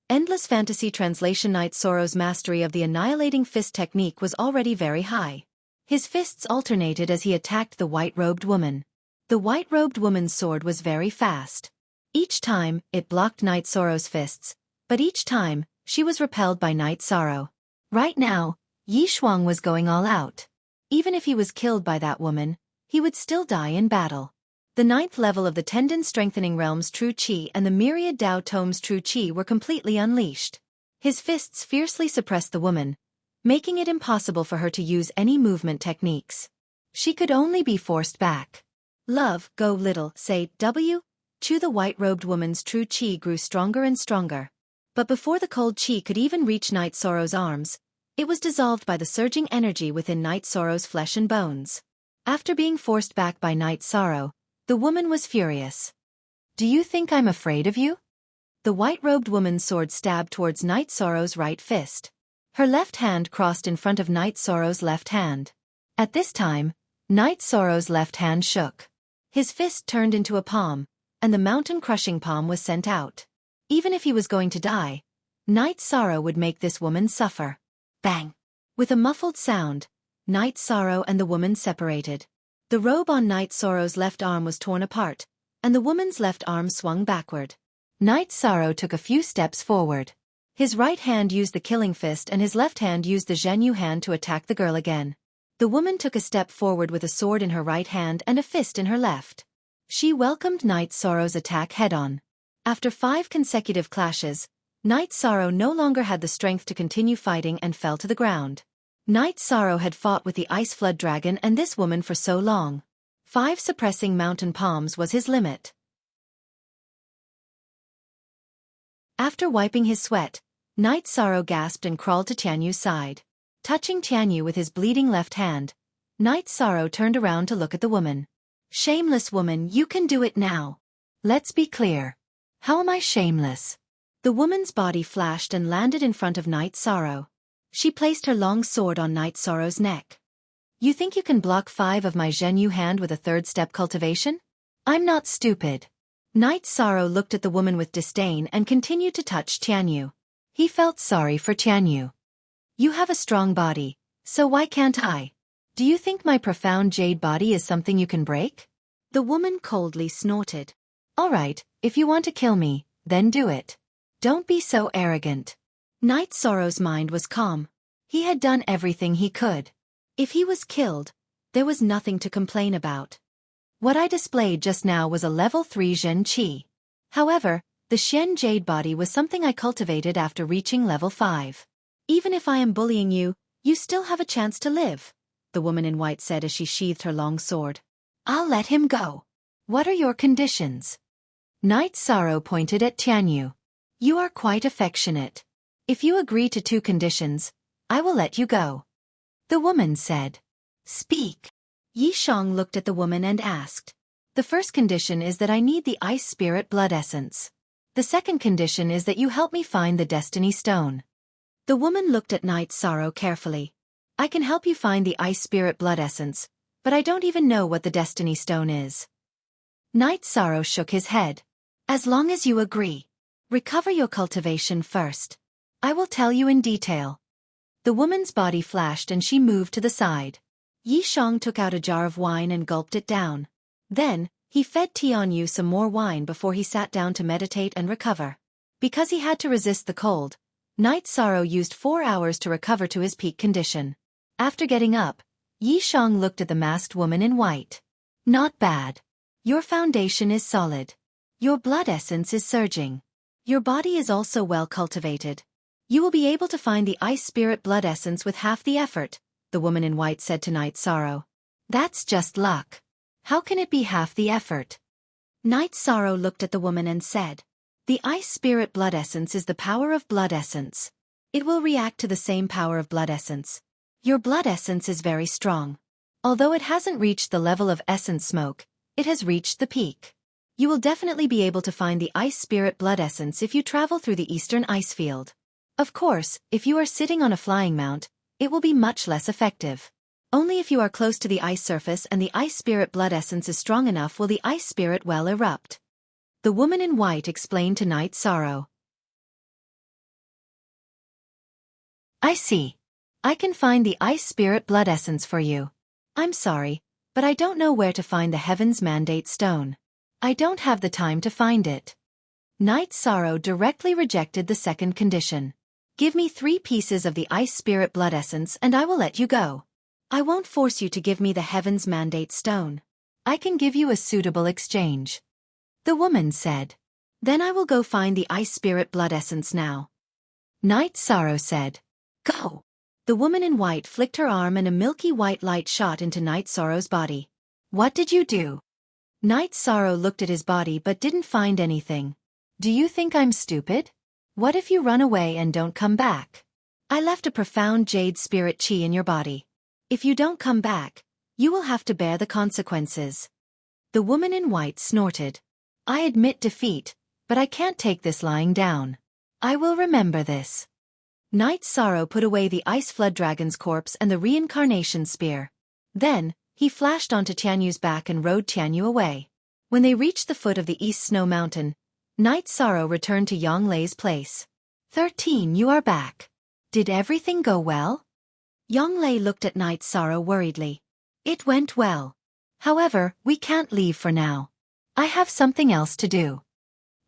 Endless Fantasy Translation. Night Sorrow's mastery of the annihilating fist technique was already very high. His fists alternated as he attacked the white-robed woman. The white-robed woman's sword was very fast. Each time, it blocked Night Sorrow's fists, but each time, she was repelled by Night Sorrow. Right now, Yi Shuang was going all out. Even if he was killed by that woman, he would still die in battle. The 9th level of the Tendon Strengthening Realm's True Qi and the Myriad Dao Tome's True Qi were completely unleashed. His fists fiercely suppressed the woman, making it impossible for her to use any movement techniques. She could only be forced back. Love, go little, say, W. Chu. The white-robed woman's True Qi grew stronger and stronger. But before the cold Qi could even reach Night Sorrow's arms, it was dissolved by the surging energy within Night Sorrow's flesh and bones. After being forced back by Night Sorrow, the woman was furious. Do you think I'm afraid of you? The white-robed woman's sword stabbed towards Night Sorrow's right fist. Her left hand crossed in front of Night Sorrow's left hand. At this time, Night Sorrow's left hand shook. His fist turned into a palm, and the mountain-crushing palm was sent out. Even if he was going to die, Night Sorrow would make this woman suffer. Bang! With a muffled sound, Night Sorrow and the woman separated. The robe on Night Sorrow's left arm was torn apart, and the woman's left arm swung backward. Night Sorrow took a few steps forward. His right hand used the killing fist and his left hand used the Zhenyu hand to attack the girl again. The woman took a step forward with a sword in her right hand and a fist in her left. She welcomed Night Sorrow's attack head-on. After 5 consecutive clashes, Night Sorrow no longer had the strength to continue fighting and fell to the ground. Night Sorrow had fought with the Ice Flood Dragon and this woman for so long. 5 suppressing mountain palms was his limit. After wiping his sweat, Night Sorrow gasped and crawled to Tianyu's side. Touching Tianyu with his bleeding left hand, Night Sorrow turned around to look at the woman. Shameless woman, you can do it now. Let's be clear. How am I shameless? The woman's body flashed and landed in front of Night Sorrow. She placed her long sword on Night Sorrow's neck. You think you can block 5 of my Zhenyu hand with a 3rd step cultivation? I'm not stupid. Night Sorrow looked at the woman with disdain and continued to touch Tianyu. He felt sorry for Tianyu. You have a strong body, so why can't I? Do you think my profound jade body is something you can break? The woman coldly snorted. All right, if you want to kill me, then do it. Don't be so arrogant. Night Sorrow's mind was calm. He had done everything he could. If he was killed, there was nothing to complain about. What I displayed just now was a level 3 Zhen Qi. However, the Shen Jade body was something I cultivated after reaching level 5. Even if I am bullying you, you still have a chance to live, the woman in white said as she sheathed her long sword. I'll let him go. What are your conditions? Night Sorrow pointed at Tianyu. You are quite affectionate. If you agree to 2 conditions, I will let you go. The woman said. Speak. Yi Shang looked at the woman and asked. The first condition is that I need the Ice Spirit Blood Essence. The second condition is that you help me find the Destiny Stone. The woman looked at Night Sorrow carefully. I can help you find the Ice Spirit Blood Essence, but I don't even know what the Destiny Stone is. Night Sorrow shook his head. As long as you agree. Recover your cultivation first. I will tell you in detail. The woman's body flashed and she moved to the side. Yi Shang took out a jar of wine and gulped it down. Then, he fed Tianyu some more wine before he sat down to meditate and recover. Because he had to resist the cold, Night Sorrow used 4 hours to recover to his peak condition. After getting up, Yi Shang looked at the masked woman in white. Not bad. Your foundation is solid. Your blood essence is surging. Your body is also well cultivated. You will be able to find the Ice Spirit Blood Essence with half the effort, the woman in white said to Night Sorrow. That's just luck. How can it be half the effort? Night Sorrow looked at the woman and said, "The ice spirit blood essence is the power of blood essence. It will react to the same power of blood essence. Your blood essence is very strong. Although it hasn't reached the level of essence smoke, it has reached the peak. You will definitely be able to find the ice spirit blood essence if you travel through the eastern ice field. Of course, if you are sitting on a flying mount, it will be much less effective. Only if you are close to the ice surface and the ice spirit blood essence is strong enough will the ice spirit well erupt." The woman in white explained to Night Sorrow. "I see. I can find the ice spirit blood essence for you. I'm sorry, but I don't know where to find the Heaven's Mandate Stone. I don't have the time to find it." Night Sorrow directly rejected the second condition. "Give me 3 pieces of the ice spirit blood essence and I will let you go. I won't force you to give me the Heaven's Mandate Stone. I can give you a suitable exchange." The woman said. "Then I will go find the ice spirit blood essence now." Night Sorrow said. "Go." The woman in white flicked her arm and a milky white light shot into Night Sorrow's body. "What did you do?" Night Sorrow looked at his body but didn't find anything. "Do you think I'm stupid? What if you run away and don't come back? I left a profound jade spirit chi in your body. If you don't come back, you will have to bear the consequences." The woman in white snorted. "I admit defeat, but I can't take this lying down. I will remember this." Night Sorrow put away the ice flood dragon's corpse and the reincarnation spear. Then, he flashed onto Tianyu's back and rode Tianyu away. When they reached the foot of the East Snow Mountain, Night Sorrow returned to Yang Lei's place. 13, you are back. Did everything go well?" Yang Lei looked at Night Sorrow worriedly. "It went well. However, we can't leave for now. I have something else to do."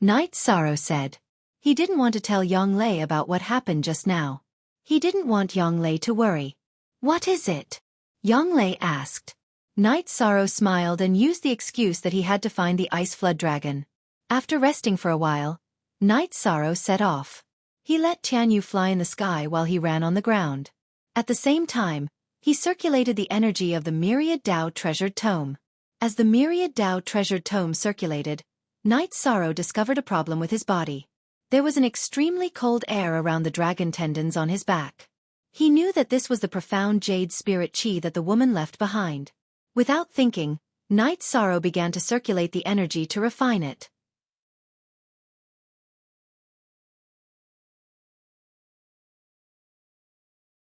Night Sorrow said. He didn't want to tell Yang Lei about what happened just now. He didn't want Yang Lei to worry. "What is it?" Yang Lei asked. Night Sorrow smiled and used the excuse that he had to find the ice flood dragon. After resting for a while, Night Sorrow set off. He let Tianyu fly in the sky while he ran on the ground. At the same time, he circulated the energy of the Myriad Tao Treasured Tome. As the Myriad Tao Treasured Tome circulated, Night Sorrow discovered a problem with his body. There was an extremely cold air around the dragon tendons on his back. He knew that this was the profound jade spirit chi that the woman left behind. Without thinking, Night Sorrow began to circulate the energy to refine it.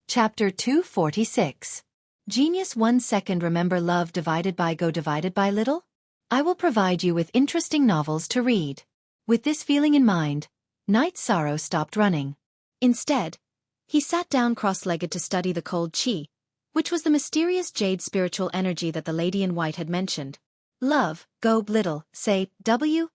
Chapter 246. Genius 1 second. Remember love divided by go divided by little? I will provide you with interesting novels to read. With this feeling in mind, Night Sorrow stopped running. Instead, he sat down cross-legged to study the cold chi, which was the mysterious jade spiritual energy that the lady in white had mentioned. Love, go little, say, W.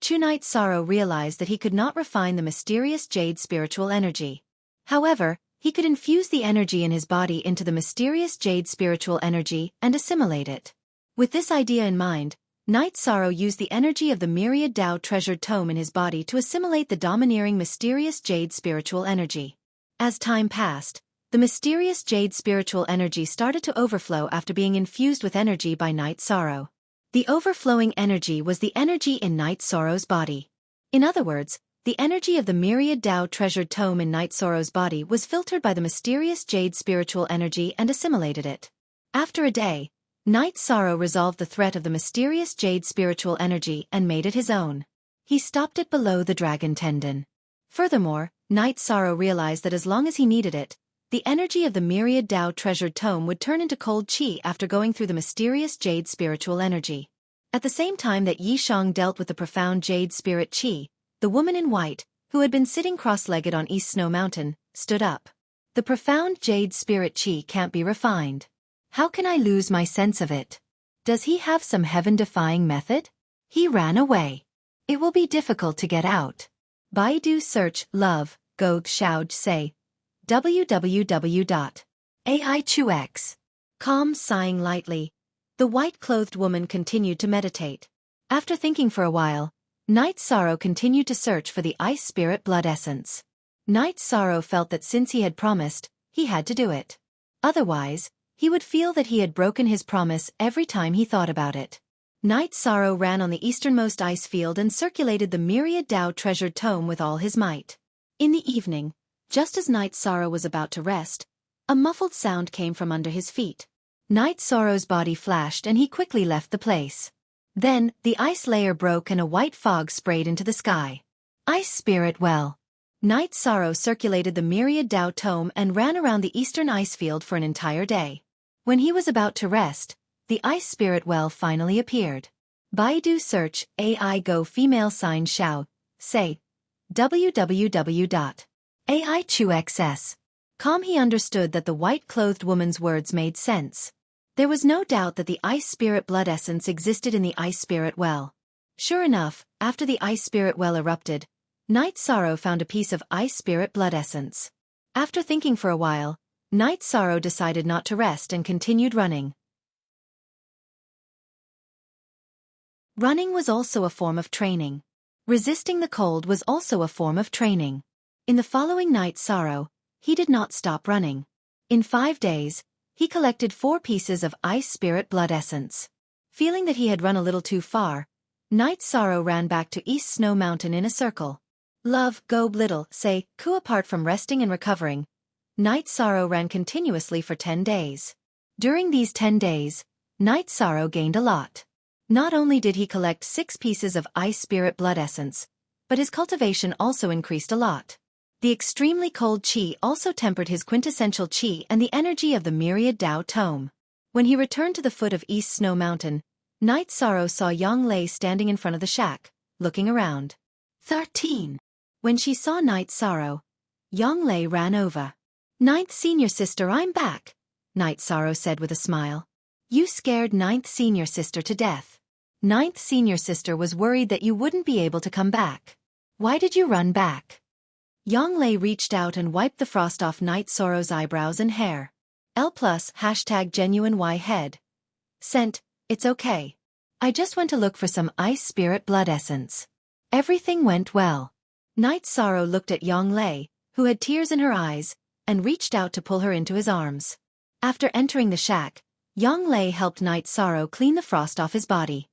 Night Sorrow realized that he could not refine the mysterious jade spiritual energy. However, he could infuse the energy in his body into the mysterious jade spiritual energy and assimilate it. With this idea in mind, Night Sorrow used the energy of the Myriad Tao Treasured Tome in his body to assimilate the domineering mysterious jade spiritual energy. As time passed, the mysterious jade spiritual energy started to overflow after being infused with energy by Night Sorrow. The overflowing energy was the energy in Night Sorrow's body. In other words, the energy of the Myriad Tao Treasured Tome in Night Sorrow's body was filtered by the mysterious jade spiritual energy and assimilated it. After a day, Night Sorrow resolved the threat of the mysterious jade spiritual energy and made it his own. He stopped it below the dragon tendon. Furthermore, Night Sorrow realized that as long as he needed it, the energy of the Myriad Tao Treasured Tome would turn into cold chi after going through the mysterious jade spiritual energy. At the same time that Yi Shang dealt with the profound jade spirit chi, the woman in white, who had been sitting cross-legged on East Snow Mountain, stood up. The profound jade spirit chi can't be refined. How can I lose my sense of it? Does he have some heaven-defying method? He ran away. It will be difficult to get out. Baidu search love, go xiao say. www.aichux.com. Sighing lightly, the white-clothed woman continued to meditate. After thinking for a while, Night Sorrow continued to search for the ice spirit blood essence. Night Sorrow felt that since he had promised, he had to do it. Otherwise, he would feel that he had broken his promise every time he thought about it. Night Sorrow ran on the easternmost ice field and circulated the myriad Tao treasured tome with all his might. In the evening, just as Night Sorrow was about to rest, a muffled sound came from under his feet. Night Sorrow's body flashed and he quickly left the place. Then, the ice layer broke and a white fog sprayed into the sky. Ice Spirit Well. Night Sorrow circulated the myriad Tao tome and ran around the eastern ice field for an entire day. When he was about to rest, the Ice Spirit Well finally appeared. Baidu search AI Go female sign Xiao, say www.aichuxs.com. He understood that the white-clothed woman's words made sense. There was no doubt that the Ice Spirit blood essence existed in the Ice Spirit Well. Sure enough, after the Ice Spirit Well erupted, Night Sorrow found a piece of Ice Spirit blood essence. After thinking for a while, Night Sorrow decided not to rest and continued running. Running was also a form of training. Resisting the cold was also a form of training. In the following Night Sorrow, he did not stop running. In 5 days, he collected 4 pieces of Ice Spirit blood essence. Feeling that he had run a little too far, Night Sorrow ran back to East Snow Mountain in a circle. Love, go little, say, ku. Apart from resting and recovering, Night Sorrow ran continuously for 10 days. During these 10 days, Night Sorrow gained a lot. Not only did he collect 6 pieces of Ice Spirit blood essence, but his cultivation also increased a lot. The extremely cold qi also tempered his quintessential qi and the energy of the myriad Tao tome. When he returned to the foot of East Snow Mountain, Night Sorrow saw Yang Lei standing in front of the shack, looking around. 13. When she saw Night Sorrow, Yang Lei ran over. "Ninth Senior Sister, I'm back," Night Sorrow said with a smile. "You scared Ninth Senior Sister to death. Ninth Senior Sister was worried that you wouldn't be able to come back. Why did you run back?" Yang Lei reached out and wiped the frost off Night Sorrow's eyebrows and hair. L+, #genuine Y head. Sent, "It's okay. I just went to look for some Ice Spirit blood essence. Everything went well." Night Sorrow looked at Yang Lei, who had tears in her eyes, and reached out to pull her into his arms. After entering the shack, Yang Lei helped Night Sorrow clean the frost off his body.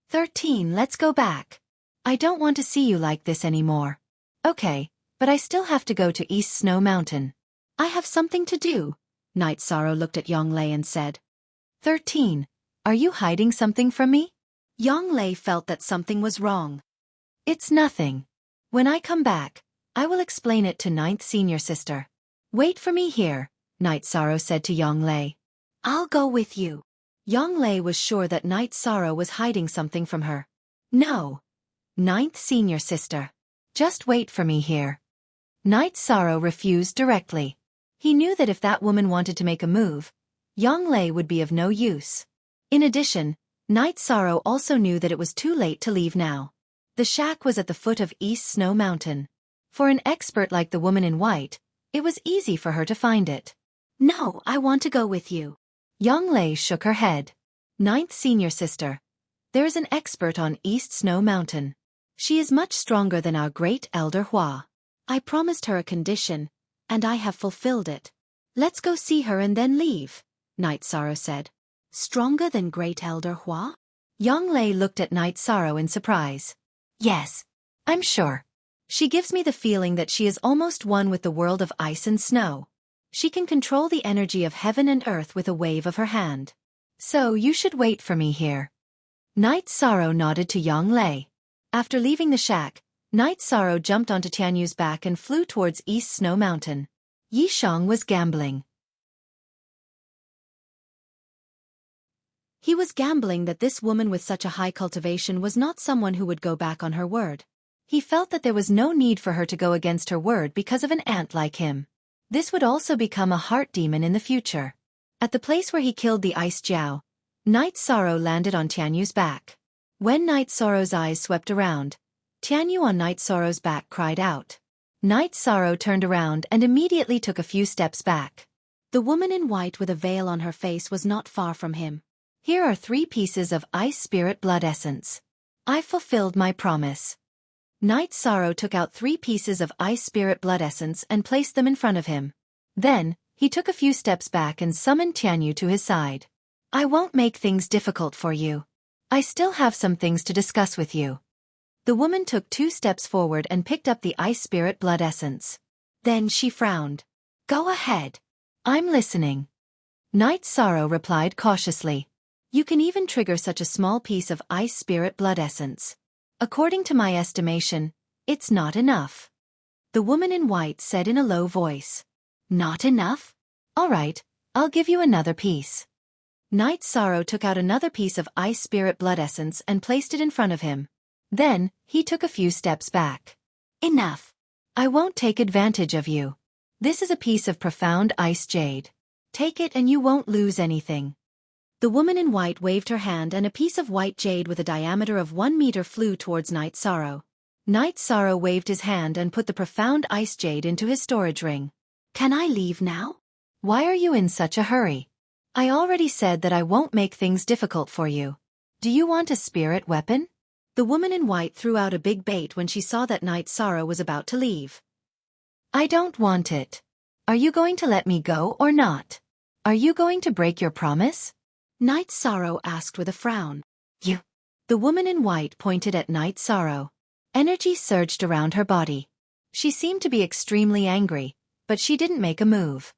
13. Let's go back. I don't want to see you like this anymore. Okay, but I still have to go to East Snow Mountain. I have something to do. Night Sorrow looked at Yang Lei and said. 13. Are you hiding something from me? Yang Lei felt that something was wrong. It's nothing. When I come back, I will explain it to Ninth Senior Sister. Wait for me here, Night Sorrow said to Yang Lei. I'll go with you. Yang Lei was sure that Night Sorrow was hiding something from her. No. Ninth Senior Sister. Just wait for me here. Night Sorrow refused directly. He knew that if that woman wanted to make a move, Yang Lei would be of no use. In addition, Night Sorrow also knew that it was too late to leave now. The shack was at the foot of East Snow Mountain. For an expert like the woman in white, it was easy for her to find it. No, I want to go with you. Yang Lei shook her head. Ninth Senior Sister. There is an expert on East Snow Mountain. She is much stronger than our great Elder Hua. I promised her a condition, and I have fulfilled it. Let's go see her and then leave, Night Sorrow said. Stronger than great Elder Hua? Yang Lei looked at Night Sorrow in surprise. Yes, I'm sure. She gives me the feeling that she is almost one with the world of ice and snow. She can control the energy of heaven and earth with a wave of her hand. So you should wait for me here. Night Sorrow nodded to Yang Lei. After leaving the shack, Night Sorrow jumped onto Tianyu's back and flew towards East Snow Mountain. Yishang was gambling. He was gambling that this woman with such a high cultivation was not someone who would go back on her word. He felt that there was no need for her to go against her word because of an ant like him. This would also become a heart demon in the future. At the place where he killed the Ice Jiao, Night Sorrow landed on Tianyu's back. When Night Sorrow's eyes swept around, Tianyu on Night Sorrow's back cried out. Night Sorrow turned around and immediately took a few steps back. The woman in white with a veil on her face was not far from him. Here are 3 pieces of Ice Spirit blood essence. I fulfilled my promise. Night Sorrow took out 3 pieces of Ice Spirit blood essence and placed them in front of him. Then, he took a few steps back and summoned Tianyu to his side. I won't make things difficult for you. I still have some things to discuss with you. The woman took 2 steps forward and picked up the ice spirit blood essence. Then she frowned. Go ahead. I'm listening. Night Sorrow replied cautiously. You can even trigger such a small piece of ice spirit blood essence. According to my estimation, it's not enough. The woman in white said in a low voice. Not enough? All right, I'll give you another piece. Night Sorrow took out another piece of ice spirit blood essence and placed it in front of him. Then, he took a few steps back. Enough. I won't take advantage of you. This is a piece of profound ice jade. Take it and you won't lose anything. The woman in white waved her hand and a piece of white jade with a diameter of 1 meter flew towards Night Sorrow. Night Sorrow waved his hand and put the profound ice jade into his storage ring. Can I leave now? Why are you in such a hurry? I already said that I won't make things difficult for you. Do you want a spirit weapon? The woman in white threw out a big bait when she saw that Night Sorrow was about to leave. I don't want it. Are you going to let me go or not? Are you going to break your promise? Night Sorrow asked with a frown. You. The woman in white pointed at Night Sorrow. Energy surged around her body. She seemed to be extremely angry, but she didn't make a move.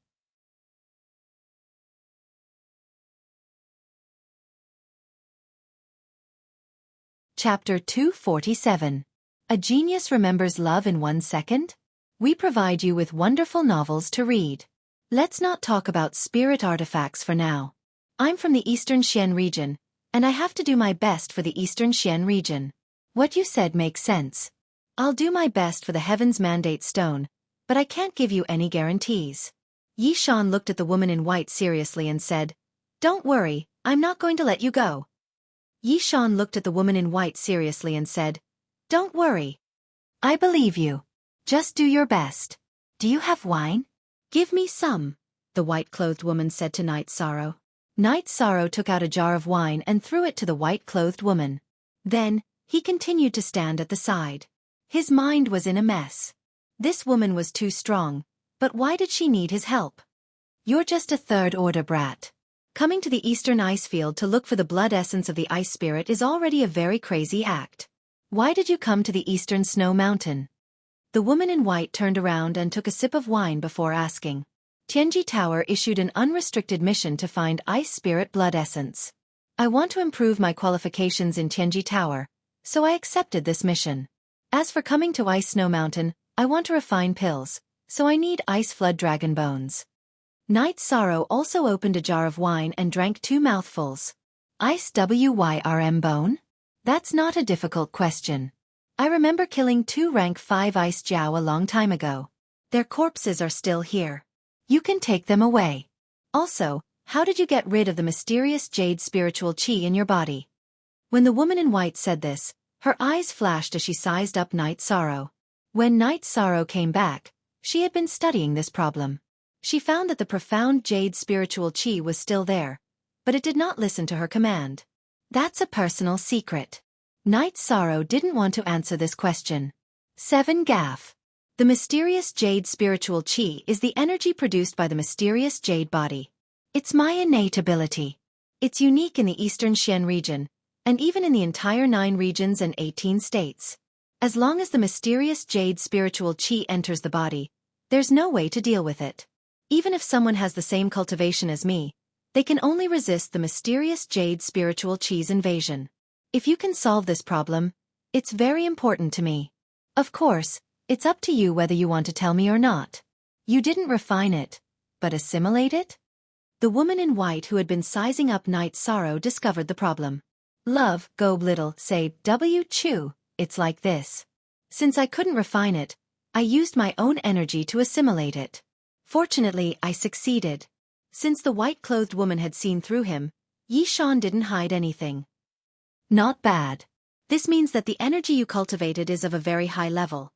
Chapter 247. A Genius Remembers Love in 1 Second? We provide you with wonderful novels to read. Let's not talk about spirit artifacts for now. I'm from the Eastern Xian region, and I have to do my best for the Eastern Xian region. What you said makes sense. I'll do my best for the Heaven's Mandate Stone, but I can't give you any guarantees. Yishan looked at the woman in white seriously and said, Don't worry, I'm not going to let you go. Yishan looked at the woman in white seriously and said, Don't worry. I believe you. Just do your best. Do you have wine? Give me some, the white-clothed woman said to Night Sorrow. Night Sorrow took out a jar of wine and threw it to the white-clothed woman. Then, he continued to stand at the side. His mind was in a mess. This woman was too strong, but why did she need his help? You're just a third-order brat. Coming to the Eastern Ice Field to look for the blood essence of the Ice Spirit is already a very crazy act. Why did you come to the Eastern Snow Mountain? The woman in white turned around and took a sip of wine before asking. Tianji Tower issued an unrestricted mission to find Ice Spirit blood essence. I want to improve my qualifications in Tianji Tower, so I accepted this mission. As for coming to Ice Snow Mountain, I want to refine pills, so I need Ice Flood Dragon Bones. Night Sorrow also opened a jar of wine and drank 2 mouthfuls. Ice Wyrm bone? That's not a difficult question. I remember killing 2 rank 5 Ice Jiao a long time ago. Their corpses are still here. You can take them away. Also, how did you get rid of the mysterious jade spiritual chi in your body? When the woman in white said this, her eyes flashed as she sized up Night Sorrow. When Night Sorrow came back, she had been studying this problem. She found that the profound jade spiritual chi was still there, but it did not listen to her command. That's a personal secret. Night Sorrow didn't want to answer this question. 7 Gaff. The mysterious jade spiritual chi is the energy produced by the mysterious jade body. It's my innate ability. It's unique in the Eastern Xian region, and even in the entire 9 regions and 18 states. As long as the mysterious jade spiritual chi enters the body, there's no way to deal with it. Even if someone has the same cultivation as me, they can only resist the mysterious jade spiritual chi's invasion. If you can solve this problem, it's very important to me. Of course, it's up to you whether you want to tell me or not. You didn't refine it, but assimilate it? The woman in white who had been sizing up Night Sorrow discovered the problem. Love, go little, say, Chew, it's like this. Since I couldn't refine it, I used my own energy to assimilate it. Fortunately, I succeeded. Since the white-clothed woman had seen through him, Yishan didn't hide anything. Not bad. This means that the energy you cultivated is of a very high level.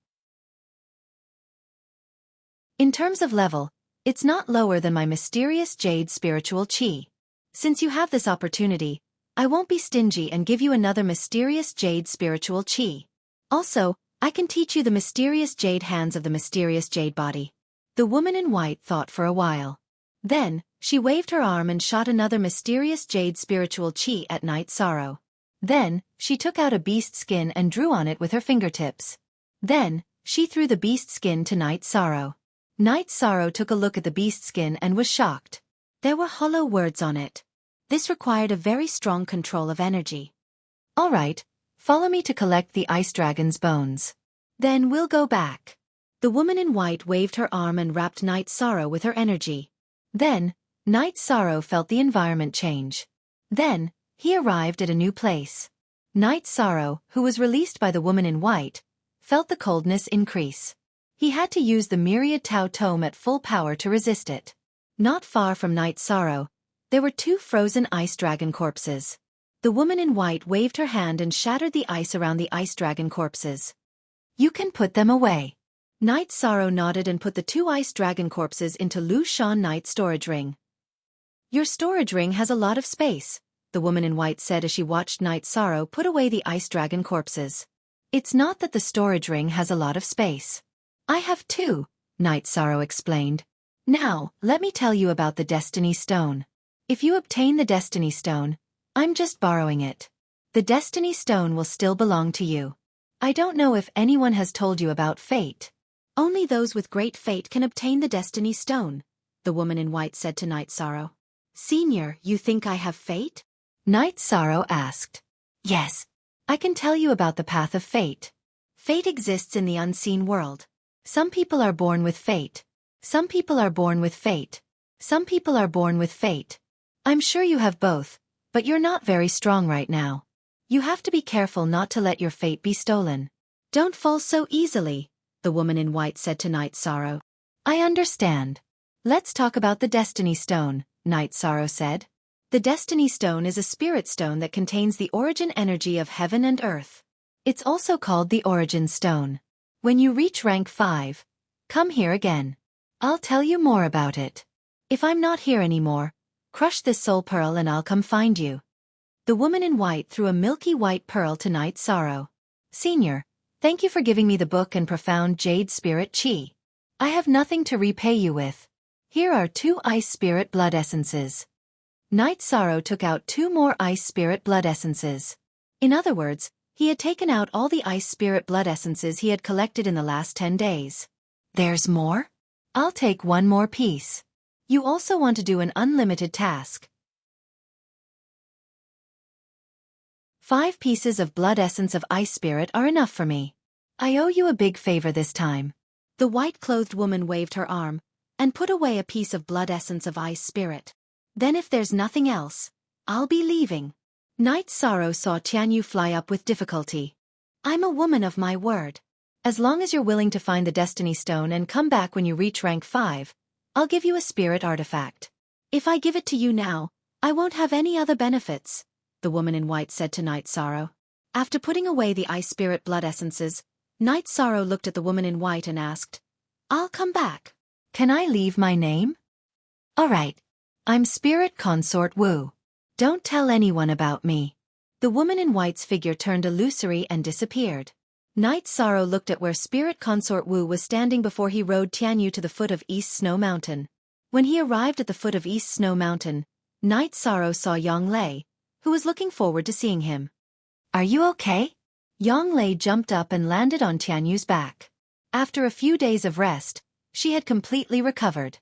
In terms of level, it's not lower than my mysterious jade spiritual chi. Since you have this opportunity, I won't be stingy and give you another mysterious jade spiritual chi. Also, I can teach you the mysterious jade hands of the mysterious jade body. The woman in white thought for a while. Then, she waved her arm and shot another mysterious jade spiritual chi at Night Sorrow. Then, she took out a beast skin and drew on it with her fingertips. Then, she threw the beast skin to Night Sorrow. Night Sorrow took a look at the beast skin and was shocked. There were hollow words on it. This required a very strong control of energy. All right, follow me to collect the ice dragon's bones. Then we'll go back. The woman in white waved her arm and wrapped Night Sorrow with her energy. Then, Night Sorrow felt the environment change. Then, he arrived at a new place. Night Sorrow, who was released by the woman in white, felt the coldness increase. He had to use the myriad Tao Tome at full power to resist it. Not far from Night Sorrow, there were 2 frozen ice dragon corpses. The woman in white waved her hand and shattered the ice around the ice dragon corpses. You can put them away. Night Sorrow nodded and put the 2 ice dragon corpses into Lu Shan Knight's storage ring. Your storage ring has a lot of space, the woman in white said as she watched Night Sorrow put away the ice dragon corpses. It's not that the storage ring has a lot of space. I have 2, Night Sorrow explained. Now, let me tell you about the Destiny Stone. If you obtain the Destiny Stone, I'm just borrowing it. The Destiny Stone will still belong to you. I don't know if anyone has told you about fate. Only those with great fate can obtain the Destiny Stone, the woman in white said to Night Sorrow. Senior, you think I have fate? Night Sorrow asked. Yes. I can tell you about the path of fate. Fate exists in the unseen world. Some people are born with fate. Some people are born with fate. Some people are born with fate. I'm sure you have both, but you're not very strong right now. You have to be careful not to let your fate be stolen. Don't fall so easily, the woman in white said to Night Sorrow. I understand. Let's talk about the Destiny Stone, Night Sorrow said. The Destiny Stone is a spirit stone that contains the origin energy of heaven and earth. It's also called the Origin Stone. When you reach rank 5, come here again. I'll tell you more about it. If I'm not here anymore, crush this soul pearl and I'll come find you. The woman in white threw a milky white pearl to Night Sorrow. Senior, thank you for giving me the book and profound jade spirit chi. I have nothing to repay you with. Here are 2 ice spirit blood essences. Night Sorrow took out 2 more ice spirit blood essences. In other words, he had taken out all the ice spirit blood essences he had collected in the last 10 days. There's more? I'll take 1 more piece. You also want to do an unlimited task. 5 pieces of blood essence of ice spirit are enough for me. I owe you a big favor this time. The white-clothed woman waved her arm and put away a piece of blood essence of ice spirit. Then if there's nothing else, I'll be leaving. Night Sorrow saw Tianyu fly up with difficulty. I'm a woman of my word. As long as you're willing to find the Destiny Stone and come back when you reach rank 5, I'll give you a spirit artifact. If I give it to you now, I won't have any other benefits, the woman in white said to Night Sorrow. After putting away the ice spirit blood essences, Night Sorrow looked at the woman in white and asked, I'll come back. Can I leave my name? All right. I'm Spirit Consort Wu. Don't tell anyone about me. The woman in white's figure turned illusory and disappeared. Night Sorrow looked at where Spirit Consort Wu was standing before he rode Tianyu to the foot of East Snow Mountain. When he arrived at the foot of East Snow Mountain, Night Sorrow saw Yang Lei, who was looking forward to seeing him. Are you okay? Yang Lei jumped up and landed on Tianyu's back. After a few days of rest, she had completely recovered.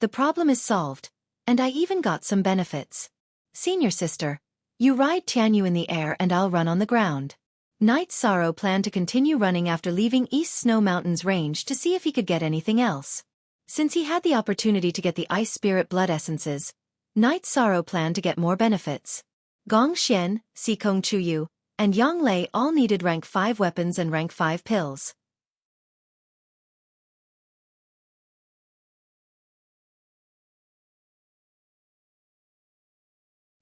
The problem is solved, and I even got some benefits. Senior sister, you ride Tianyu in the air and I'll run on the ground. Night Sorrow planned to continue running after leaving East Snow Mountain's range to see if he could get anything else. Since he had the opportunity to get the Ice Spirit blood essences, Night Sorrow planned to get more benefits. Gong Xian, Sikong Chuyu, and Yang Lei all needed rank 5 weapons and rank 5 pills.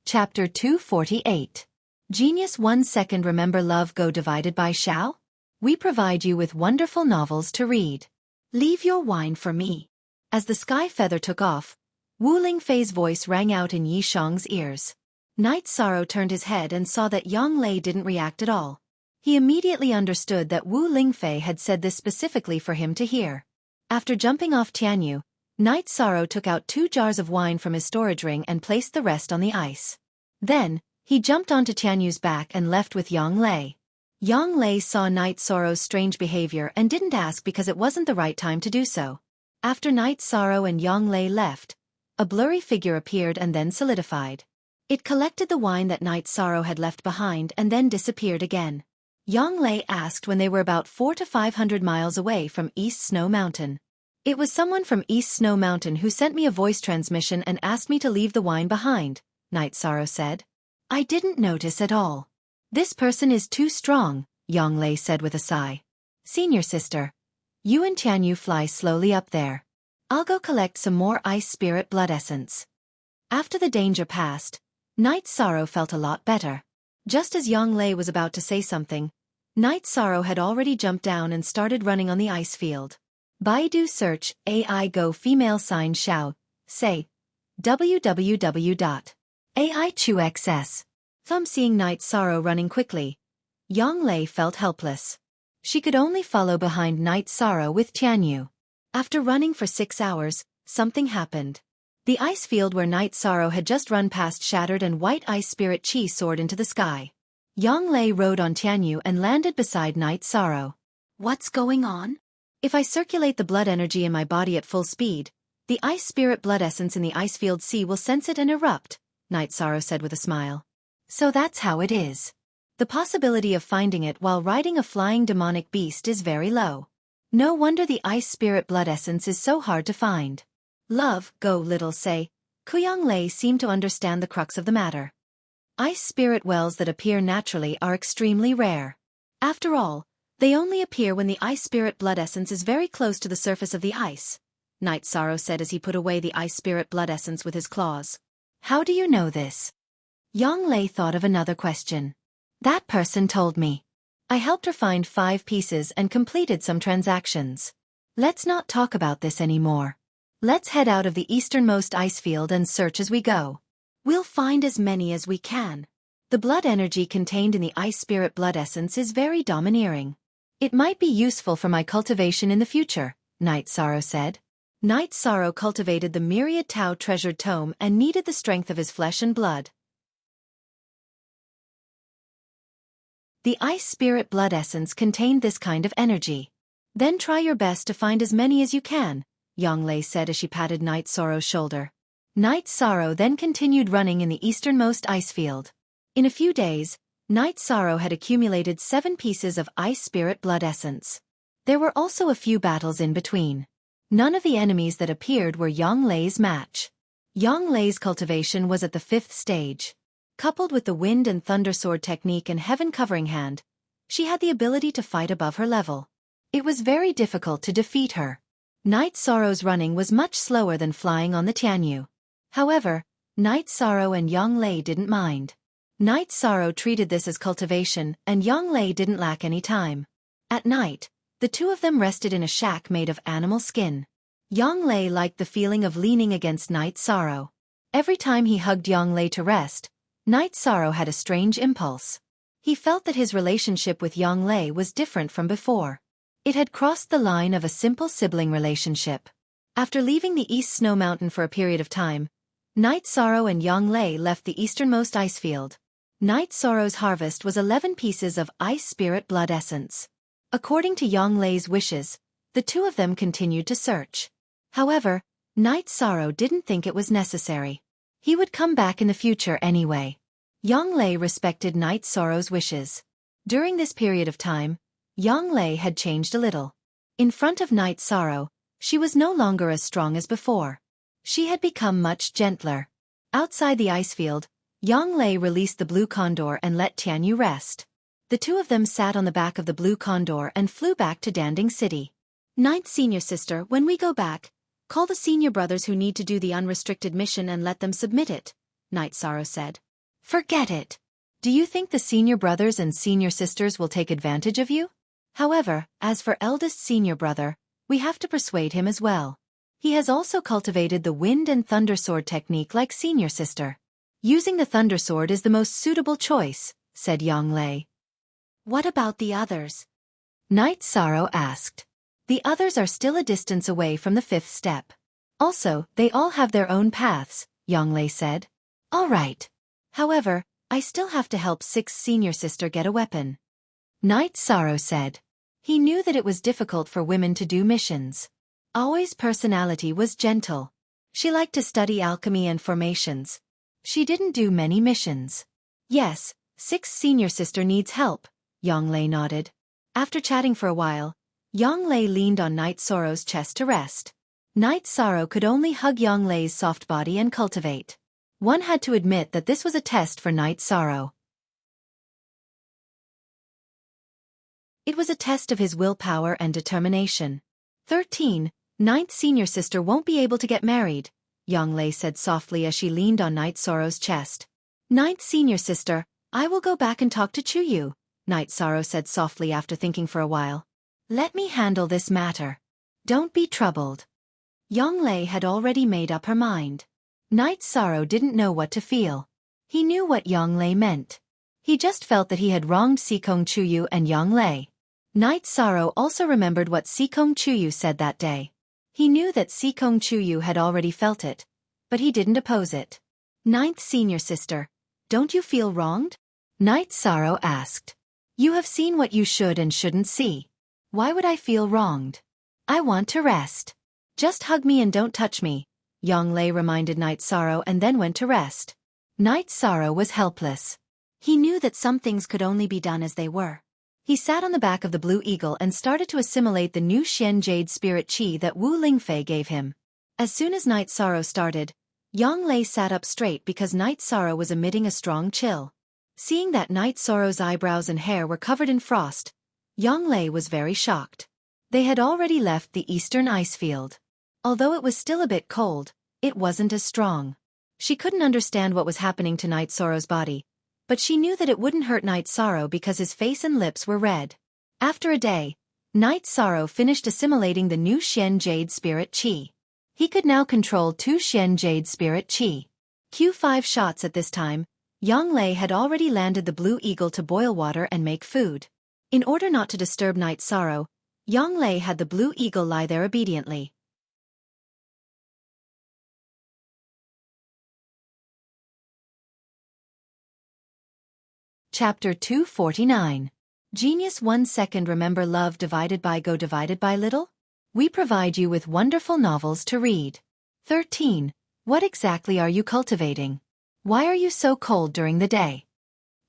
Chapter 248. Genius 1 second Remember Love Go divided by Xiao? We provide you with wonderful novels to read. Leave your wine for me. As the sky feather took off, Wu Lingfei's voice rang out in Yi Shang's ears. Night Sorrow turned his head and saw that Yang Lei didn't react at all. He immediately understood that Wu Lingfei had said this specifically for him to hear. After jumping off Tianyu, Night Sorrow took out 2 jars of wine from his storage ring and placed the rest on the ice. Then, He jumped onto Tianyu's back and left with Yang Lei. Yang Lei saw Night Sorrow's strange behavior and didn't ask because it wasn't the right time to do so. After Night Sorrow and Yang Lei left, a blurry figure appeared and then solidified. It collected the wine that Night Sorrow had left behind and then disappeared again. Yang Lei asked when they were about 400 to 500 miles away from East Snow Mountain. It was someone from East Snow Mountain who sent me a voice transmission and asked me to leave the wine behind, Night Sorrow said. I didn't notice at all. This person is too strong, Yang Lei said with a sigh. Senior sister, you and Tianyu fly slowly up there. I'll go collect some more ice spirit blood essence. After the danger passed, Night Sorrow felt a lot better. Just as Yang Lei was about to say something, Night Sorrow had already jumped down and started running on the ice field. Baidu search AI Go female sign Xiao, say www.aichuxs. Thumb seeing Night Sorrow running quickly, Yang Lei felt helpless. She could only follow behind Night Sorrow with Tianyu. After running for 6 hours, something happened. The ice field where Night Sorrow had just run past shattered and white ice spirit chi soared into the sky. Yang Lei rode on Tianyu and landed beside Night Sorrow. What's going on? If I circulate the blood energy in my body at full speed, the ice spirit blood essence in the ice field sea will sense it and erupt, Night Sorrow said with a smile. So that's how it is. The possibility of finding it while riding a flying demonic beast is very low. No wonder the ice spirit blood essence is so hard to find. Love, go little say. Yang Lei seemed to understand the crux of the matter. Ice spirit wells that appear naturally are extremely rare. After all, they only appear when the ice spirit blood essence is very close to the surface of the ice, Night Sorrow said as he put away the ice spirit blood essence with his claws. How do you know this? Yang Lei thought of another question. That person told me. I helped her find 5 pieces and completed some transactions. Let's not talk about this anymore. Let's head out of the easternmost ice field and search as we go. We'll find as many as we can. The blood energy contained in the ice spirit blood essence is very domineering. It might be useful for my cultivation in the future, Night Sorrow said. Night Sorrow cultivated the myriad Tao treasured tome and needed the strength of his flesh and blood. The ice spirit blood essence contained this kind of energy. Then try your best to find as many as you can, Yang Lei said as she patted Night Sorrow's shoulder. Night Sorrow then continued running in the easternmost ice field. In a few days, Night Sorrow had accumulated 7 pieces of ice spirit blood essence. There were also a few battles in between. None of the enemies that appeared were Yang Lei's match. Yang Lei's cultivation was at the 5th stage. Coupled with the wind and thunder sword technique and heaven covering hand, she had the ability to fight above her level. It was very difficult to defeat her. Night Sorrow's running was much slower than flying on the Tianyu. However, Night Sorrow and Yang Lei didn't mind. Night Sorrow treated this as cultivation and Yang Lei didn't lack any time. At night, the two of them rested in a shack made of animal skin. Yang Lei liked the feeling of leaning against Night Sorrow. Every time he hugged Yang Lei to rest, Night Sorrow had a strange impulse. He felt that his relationship with Yang Lei was different from before. It had crossed the line of a simple sibling relationship. After leaving the East Snow Mountain for a period of time, Night Sorrow and Yang Lei left the easternmost ice field. Night Sorrow's harvest was 11 pieces of ice spirit blood essence. According to Yang Lei's wishes, the two of them continued to search. However, Night Sorrow didn't think it was necessary. He would come back in the future anyway. Yang Lei respected Night Sorrow's wishes. During this period of time, Yang Lei had changed a little. In front of Night Sorrow, she was no longer as strong as before. She had become much gentler. Outside the ice field, Yang Lei released the blue condor and let Tianyu rest. The two of them sat on the back of the blue condor and flew back to Danding City. Ninth senior sister, when we go back, call the senior brothers who need to do the unrestricted mission and let them submit it, Night Sorrow said. Forget it. Do you think the senior brothers and senior sisters will take advantage of you? However, as for eldest senior brother, we have to persuade him as well. He has also cultivated the wind and thunder sword technique like senior sister. Using the thunder sword is the most suitable choice, said Yang Lei. What about the others? Night Sorrow asked. The others are still a distance away from the 5th step. Also, they all have their own paths, Yang Lei said. All right. However, I still have to help 6th senior sister get a weapon. Night Sorrow said. He knew that it was difficult for women to do missions. Aoi's personality was gentle. She liked to study alchemy and formations. She didn't do many missions. Yes, 6th senior sister needs help, Yonglei nodded. After chatting for a while, Yonglei leaned on Night Sorrow's chest to rest. Night Sorrow could only hug Yonglei's soft body and cultivate. One had to admit that this was a test for Night Sorrow. It was a test of his willpower and determination. 13. 9th senior sister won't be able to get married, Yonglei said softly as she leaned on Night Sorrow's chest. 9th senior sister, I will go back and talk to Chuyu, Night Sorrow said softly after thinking for a while. Let me handle this matter. Don't be troubled. Yonglei had already made up her mind. Night Sorrow didn't know what to feel. He knew what Yonglei meant. He just felt that he had wronged Sikong Chuyu and Yonglei. Night Sorrow also remembered what Sikong Chuyu said that day. He knew that Sikong Chuyu had already felt it, but he didn't oppose it. 9th senior sister, don't you feel wronged? Night Sorrow asked. You have seen what you should and shouldn't see. Why would I feel wronged? I want to rest. Just hug me and don't touch me, Yonglei reminded Night Sorrow and then went to rest. Night Sorrow was helpless. He knew that some things could only be done as they were. He sat on the back of the Blue Eagle and started to assimilate the new Xian Jade Spirit Qi that Wu Lingfei gave him. As soon as Night Sorrow started, Yonglei sat up straight because Night Sorrow was emitting a strong chill. Seeing that Night Sorrow's eyebrows and hair were covered in frost, Yonglei was very shocked. They had already left the eastern ice field. Although it was still a bit cold, it wasn't as strong. She couldn't understand what was happening to Night Sorrow's body, but she knew that it wouldn't hurt Night Sorrow because his face and lips were red. After a day, Night Sorrow finished assimilating the new Xian Jade Spirit Qi. He could now control 2 Xian Jade Spirit Qi. Q5 shots at this time, Yonglei had already landed the Blue Eagle to boil water and make food. In order not to disturb Night Sorrow, Yonglei had the Blue Eagle lie there obediently. Chapter 249. Genius 1 second. Remember love divided by go divided by little? We provide you with wonderful novels to read. 13. What exactly are you cultivating? Why are you so cold during the day?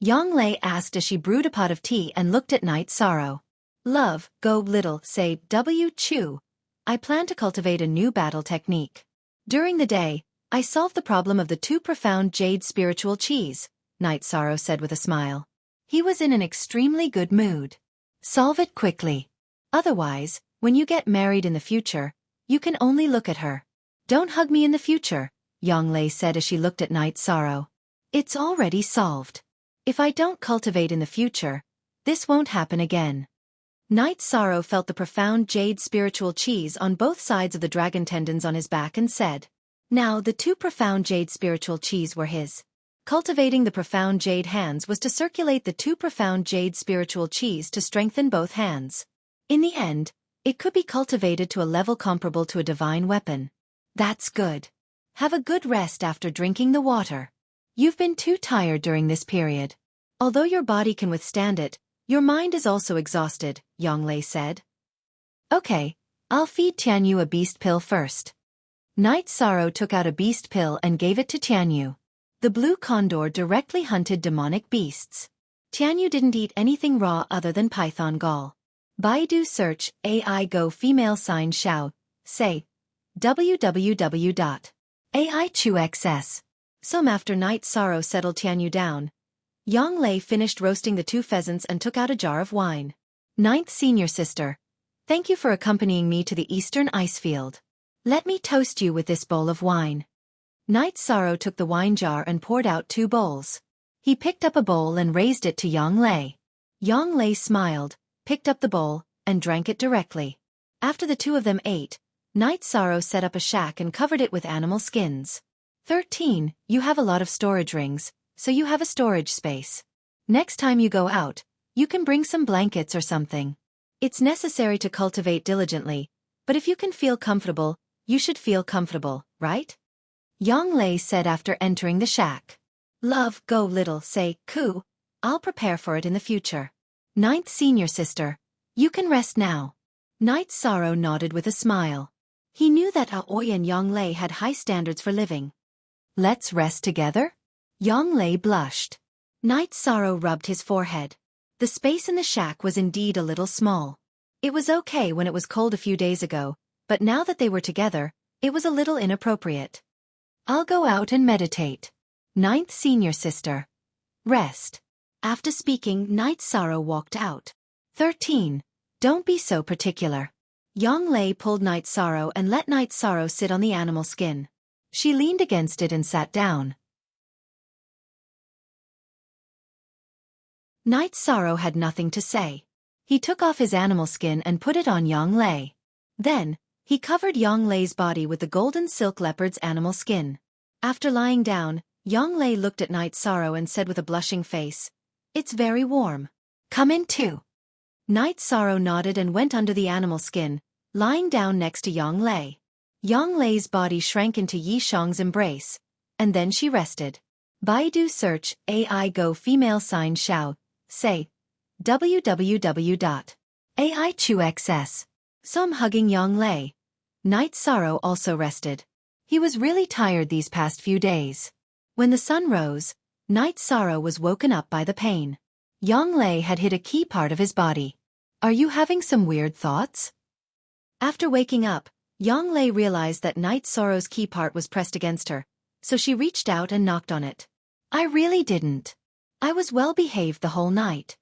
Yonglei asked as she brewed a pot of tea and looked at Night Sorrow. Love, go little, say W Chu. I plan to cultivate a new battle technique. During the day, I solved the problem of the 2 profound jade spiritual Qis, Night Sorrow said with a smile. He was in an extremely good mood. Solve it quickly. Otherwise, when you get married in the future, you can only look at her. Don't hug me in the future, Yonglei said as she looked at Night Sorrow. It's already solved. If I don't cultivate in the future, this won't happen again. Night Sorrow felt the profound jade spiritual Qis on both sides of the dragon tendons on his back and said. Now the 2 profound jade spiritual Qis were his. Cultivating the profound jade hands was to circulate the 2 profound jade spiritual Qis to strengthen both hands. In the end, it could be cultivated to a level comparable to a divine weapon. That's good. Have a good rest after drinking the water. You've been too tired during this period. Although your body can withstand it, your mind is also exhausted, Yonglei said. Okay, I'll feed Tianyu a beast pill first. Night Sorrow took out a beast pill and gave it to Tianyu. The blue condor directly hunted demonic beasts. Tianyu didn't eat anything raw other than python gall. Baidu search AI Go female sign Xiao, say www.aichuxs. Some after Night Sorrow settled Tianyu down, Yonglei finished roasting the 2 pheasants and took out a jar of wine. 9th senior sister, thank you for accompanying me to the eastern ice field. Let me toast you with this bowl of wine. Night Sorrow took the wine jar and poured out 2 bowls. He picked up a bowl and raised it to Yonglei. Yonglei smiled, picked up the bowl, and drank it directly. After the 2 of them ate, Night Sorrow set up a shack and covered it with animal skins. 13. You have a lot of storage rings, so you have a storage space. Next time you go out, you can bring some blankets or something. It's necessary to cultivate diligently, but if you can feel comfortable, you should feel comfortable, right? Yonglei said after entering the shack. Love, go little, say, Ku. I'll prepare for it in the future. Ninth senior sister. You can rest now. Night Sorrow nodded with a smile. He knew that Aoi and Yonglei had high standards for living. Let's rest together? Yonglei blushed. Night Sorrow rubbed his forehead. The space in the shack was indeed a little small. It was okay when it was cold a few days ago, but now that they were together, it was a little inappropriate. I'll go out and meditate. Ninth senior sister. Rest. After speaking, Night Sorrow walked out. 13. Don't be so particular. Yonglei pulled Night Sorrow and let Night Sorrow sit on the animal skin. She leaned against it and sat down. Night Sorrow had nothing to say. He took off his animal skin and put it on Yonglei. Then, he covered Yonglei's body with the golden silk leopard's animal skin. After lying down, Yonglei looked at Night Sorrow and said with a blushing face, "It's very warm. Come in too." Night Sorrow nodded and went under the animal skin, lying down next to Yonglei. Yonglei's body shrank into Yi Shang's embrace, and then she rested. Baidu search AI Go female sign Xiao, say www.aichuxs. Some hugging Yonglei. Night Sorrow also rested. He was really tired these past few days. When the sun rose, Night Sorrow was woken up by the pain. Yonglei had hit a key part of his body. Are you having some weird thoughts? After waking up, Yonglei realized that Night Sorrow's key part was pressed against her, so she reached out and knocked on it. I really didn't. I was well behaved the whole night.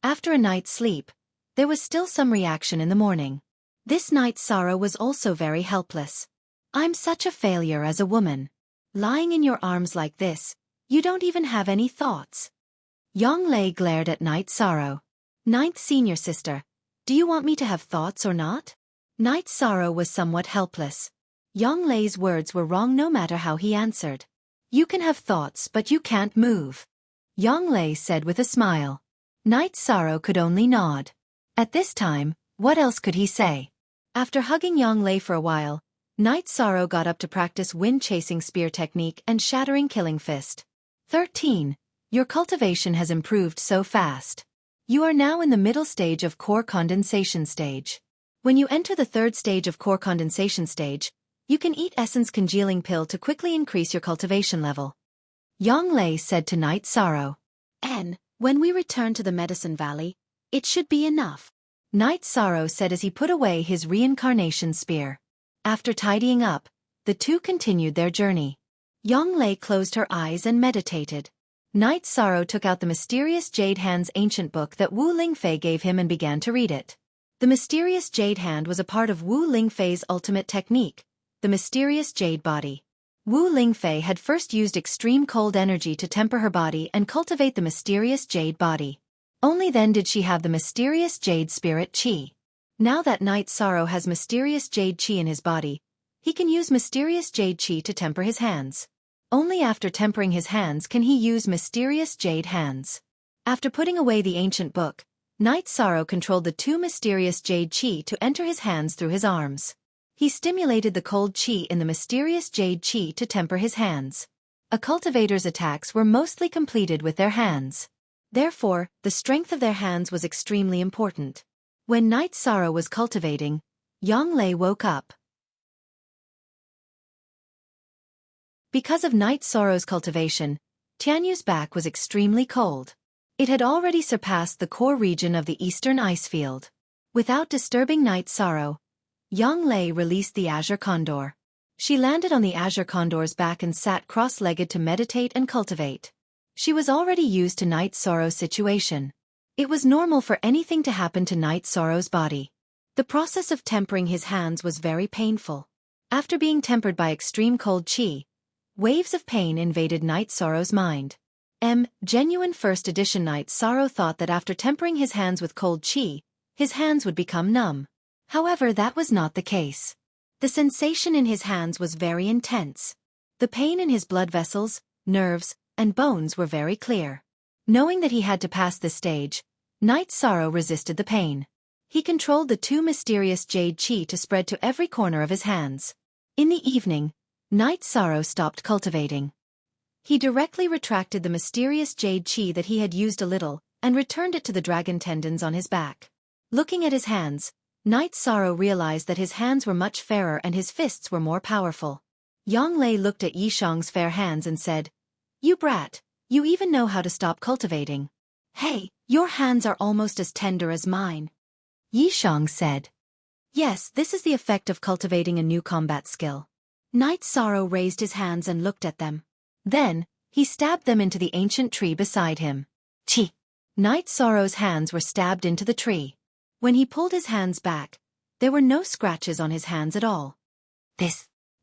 After a night's sleep, there was still some reaction in the morning. This Night Sorrow was also very helpless. I'm such a failure as a woman. Lying in your arms like this, you don't even have any thoughts. Yonglei glared at Night Sorrow. Ninth senior sister, do you want me to have thoughts or not? Night Sorrow was somewhat helpless. Yonglei's words were wrong no matter how he answered. You can have thoughts but you can't move. Yonglei said with a smile. Night Sorrow could only nod. At this time, what else could he say? After hugging Yonglei for a while, Night Sorrow got up to practice wind-chasing spear technique and shattering killing fist. 13. Your cultivation has improved so fast. You are now in the middle stage of core condensation stage. When you enter the third stage of core condensation stage, you can eat essence congealing pill to quickly increase your cultivation level. Yonglei said to Night Sorrow. And, when we return to the Medicine Valley, it should be enough. Night Sorrow said as he put away his reincarnation spear. After tidying up, the two continued their journey. Yonglei closed her eyes and meditated. Night Sorrow took out the mysterious Jade Hand's ancient book that Wu Lingfei gave him and began to read it. The mysterious Jade Hand was a part of Wu Lingfei's ultimate technique, the mysterious Jade Body. Wu Lingfei had first used extreme cold energy to temper her body and cultivate the mysterious Jade Body. Only then did she have the mysterious Jade Spirit Qi. Now that Night Sorrow has mysterious Jade Qi in his body, he can use mysterious Jade Qi to temper his hands. Only after tempering his hands can he use mysterious Jade Hands. After putting away the ancient book, Night Sorrow controlled the two mysterious Jade Qi to enter his hands through his arms. He stimulated the cold Qi in the mysterious Jade Qi to temper his hands. A cultivator's attacks were mostly completed with their hands. Therefore, the strength of their hands was extremely important. When Night Sorrow was cultivating, Yonglei woke up. Because of Night Sorrow's cultivation, Tianyu's back was extremely cold. It had already surpassed the core region of the eastern ice field. Without disturbing Night Sorrow, Yonglei released the Azure Condor. She landed on the Azure Condor's back and sat cross-legged to meditate and cultivate. She was already used to Night Sorrow's situation. It was normal for anything to happen to Night Sorrow's body. The process of tempering his hands was very painful. After being tempered by extreme cold Qi, waves of pain invaded Night Sorrow's mind. Genuine First Edition Night Sorrow thought that after tempering his hands with cold Qi, his hands would become numb. However, that was not the case. The sensation in his hands was very intense. The pain in his blood vessels, nerves, and bones were very clear. Knowing that he had to pass this stage, Night Sorrow resisted the pain. He controlled the two mysterious Jade Qi to spread to every corner of his hands. In the evening, Night Sorrow stopped cultivating. He directly retracted the mysterious jade qi that he had used a little, and returned it to the dragon tendons on his back. Looking at his hands, Knight Sorrow realized that his hands were much fairer and his fists were more powerful. Yang Lei looked at Yishang's fair hands and said, "You brat, you even know how to stop cultivating. Hey, your hands are almost as tender as mine." Yishang said, "Yes, this is the effect of cultivating a new combat skill." Knight Sorrow raised his hands and looked at them. Then, he stabbed them into the ancient tree beside him. Chi! Knight Sorrow's hands were stabbed into the tree. When he pulled his hands back, there were no scratches on his hands at all.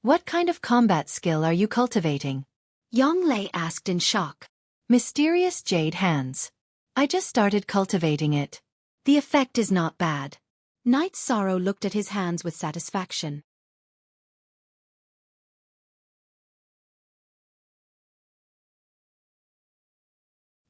What kind of combat skill are you cultivating?" Yang Lei asked in shock. "Mysterious jade hands. I just started cultivating it. The effect is not bad." Knight Sorrow looked at his hands with satisfaction.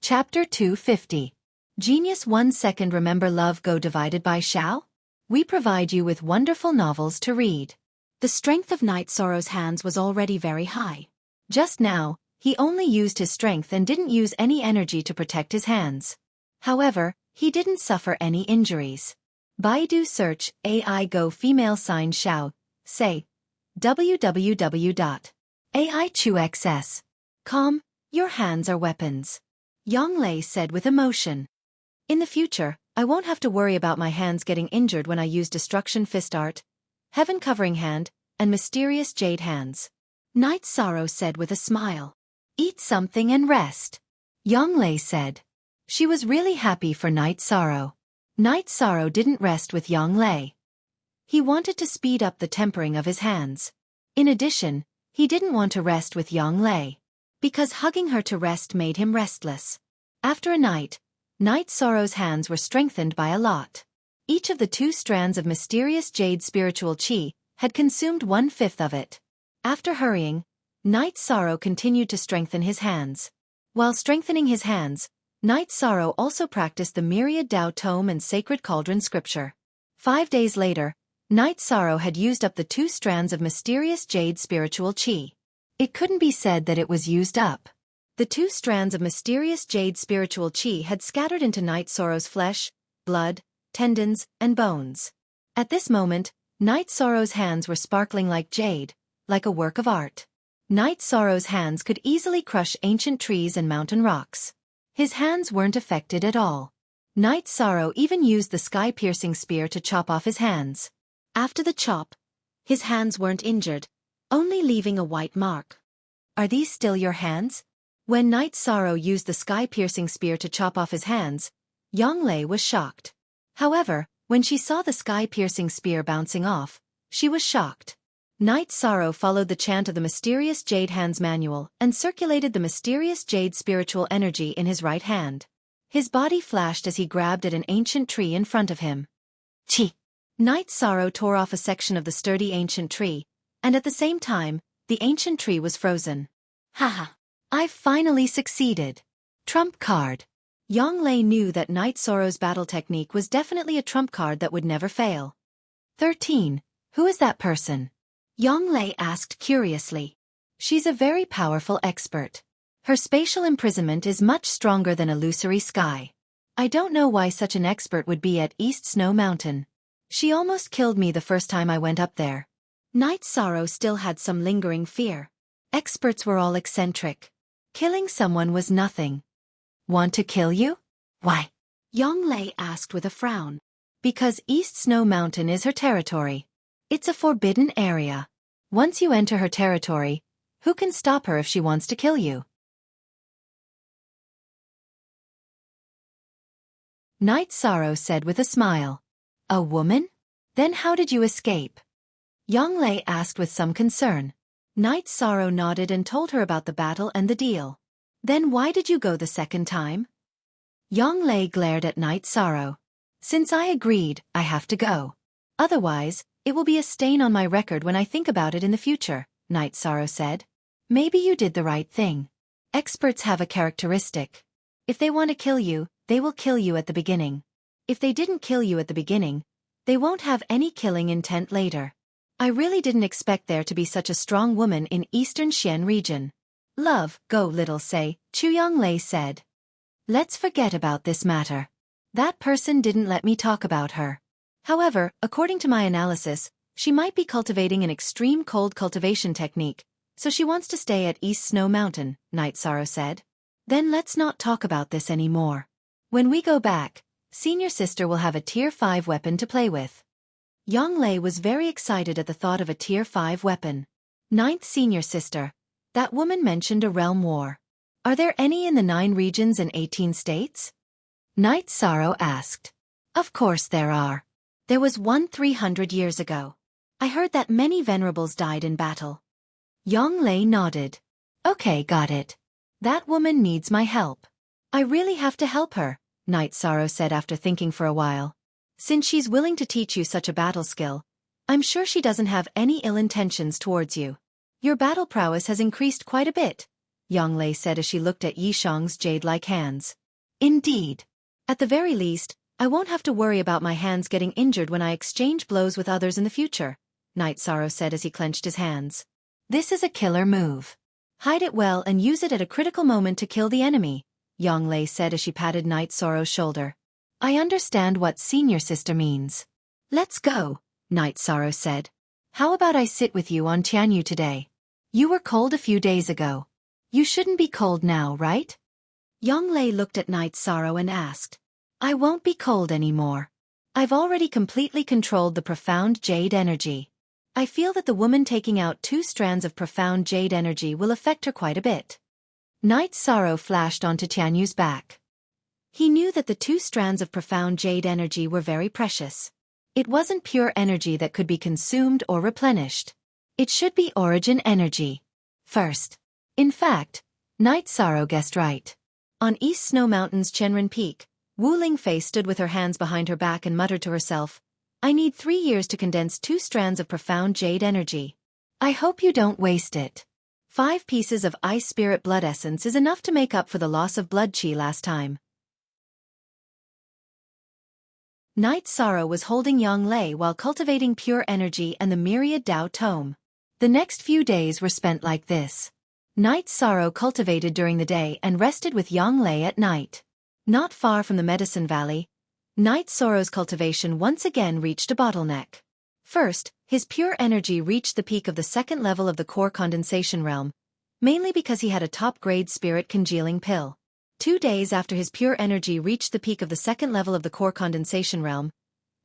Chapter 250. Genius 1 Second Remember Love Go Divided by Xiao? We provide you with wonderful novels to read. The strength of Knight Sorrow's hands was already very high. Just now, he only used his strength and didn't use any energy to protect his hands. However, he didn't suffer any injuries. Baidu search AI Go female sign Xiao, say www.aichuxs.com. Your hands are weapons. Yang Lei said with emotion. In the future, I won't have to worry about my hands getting injured when I use Destruction Fist Art, Heaven Covering Hand, and Mysterious Jade Hands. Knight Sorrow said with a smile. Eat something and rest. Yang Lei said. She was really happy for Knight Sorrow. Knight Sorrow didn't rest with Yang Lei. He wanted to speed up the tempering of his hands. In addition, he didn't want to rest with Yang Lei, because hugging her to rest made him restless. After a night, Knight Sorrow's hands were strengthened by a lot. Each of the 2 strands of mysterious jade spiritual qi had consumed 1/5 of it. After hurrying, Knight Sorrow continued to strengthen his hands. While strengthening his hands, Knight Sorrow also practiced the myriad Dao Tome and Sacred Cauldron scripture. 5 days later, Knight Sorrow had used up the 2 strands of mysterious jade spiritual qi. It couldn't be said that it was used up. The 2 strands of mysterious jade spiritual qi had scattered into Knight Sorrow's flesh, blood, tendons, and bones. At this moment, Knight Sorrow's hands were sparkling like jade, like a work of art. Knight Sorrow's hands could easily crush ancient trees and mountain rocks. His hands weren't affected at all. Knight Sorrow even used the sky-piercing spear to chop off his hands. After the chop, his hands weren't injured, only leaving a white mark. Are these still your hands? When Knight Sorrow used the sky-piercing spear to chop off his hands, Yang Lei was shocked. However, when she saw the sky-piercing spear bouncing off, she was shocked. Knight Sorrow followed the chant of the Mysterious Jade Hands manual and circulated the mysterious jade spiritual energy in his right hand. His body flashed as he grabbed at an ancient tree in front of him. Chi! Knight Sorrow tore off a section of the sturdy ancient tree, and at the same time, the ancient tree was frozen. Haha! I've finally succeeded. Trump card. Yang Lei knew that Knight Sorrow's battle technique was definitely a trump card that would never fail. 13. Who is that person? Yang Lei asked curiously. She's a very powerful expert. Her spatial imprisonment is much stronger than illusory sky. I don't know why such an expert would be at East Snow Mountain. She almost killed me the first time I went up there. Knight Sorrow still had some lingering fear. Experts were all eccentric. Killing someone was nothing. Want to kill you? Why? Yang Lei asked with a frown. Because East Snow Mountain is her territory. It's a forbidden area. Once you enter her territory, who can stop her if she wants to kill you? Knight Sorrow said with a smile. A woman? Then how did you escape? Yang Lei asked with some concern. Knight Sorrow nodded and told her about the battle and the deal. Then why did you go the second time? Yang Lei glared at Knight Sorrow. Since I agreed, I have to go. Otherwise, it will be a stain on my record when I think about it in the future, Knight Sorrow said. Maybe you did the right thing. Experts have a characteristic. If they want to kill you, they will kill you at the beginning. If they didn't kill you at the beginning, they won't have any killing intent later. I really didn't expect there to be such a strong woman in Eastern Xian region. Love, go little say, Chu Yonglei said. Let's forget about this matter. That person didn't let me talk about her. However, according to my analysis, she might be cultivating an extreme cold cultivation technique, so she wants to stay at East Snow Mountain, Night Sorrow said. Then let's not talk about this anymore. When we go back, senior sister will have a Tier 5 weapon to play with. Yonglei was very excited at the thought of a Tier 5 weapon. Ninth senior sister, that woman mentioned a realm war. Are there any in the 9 regions and 18 states? Night Sorrow asked. Of course there are. There was one 300 years ago. I heard that many venerables died in battle. Yonglei nodded. Okay, got it. That woman needs my help. I really have to help her, Night Sorrow said after thinking for a while. Since she's willing to teach you such a battle skill, I'm sure she doesn't have any ill intentions towards you. Your battle prowess has increased quite a bit, Yonglei said as she looked at Yishang's jade-like hands. Indeed. At the very least, I won't have to worry about my hands getting injured when I exchange blows with others in the future, Night Sorrow said as he clenched his hands. This is a killer move. Hide it well and use it at a critical moment to kill the enemy, Yonglei said as she patted Night Sorrow's shoulder. I understand what senior sister means. Let's go, Night Sorrow said. How about I sit with you on Tianyu today? You were cold a few days ago. You shouldn't be cold now, right? Yonglei looked at Night Sorrow and asked. I won't be cold anymore. I've already completely controlled the profound jade energy. I feel that the woman taking out 2 strands of profound jade energy will affect her quite a bit. Night Sorrow flashed onto Tianyu's back. He knew that the 2 strands of profound jade energy were very precious. It wasn't pure energy that could be consumed or replenished. It should be origin energy. First. In fact, Night Sorrow guessed right. On East Snow Mountain's Chenren Peak, Wu Lingfei stood with her hands behind her back and muttered to herself, I need 3 years to condense 2 strands of profound jade energy. I hope you don't waste it. 5 pieces of Ice Spirit blood essence is enough to make up for the loss of blood chi last time. Night Sorrow was holding Yonglei while cultivating pure energy and the myriad Dao tome. The next few days were spent like this. Night Sorrow cultivated during the day and rested with Yonglei at night. Not far from the Medicine Valley, Night Sorrow's cultivation once again reached a bottleneck. First, his pure energy reached the peak of the 2nd level of the core condensation realm, mainly because he had a top-grade spirit congealing pill. 2 days after his pure energy reached the peak of the 2nd level of the core condensation realm,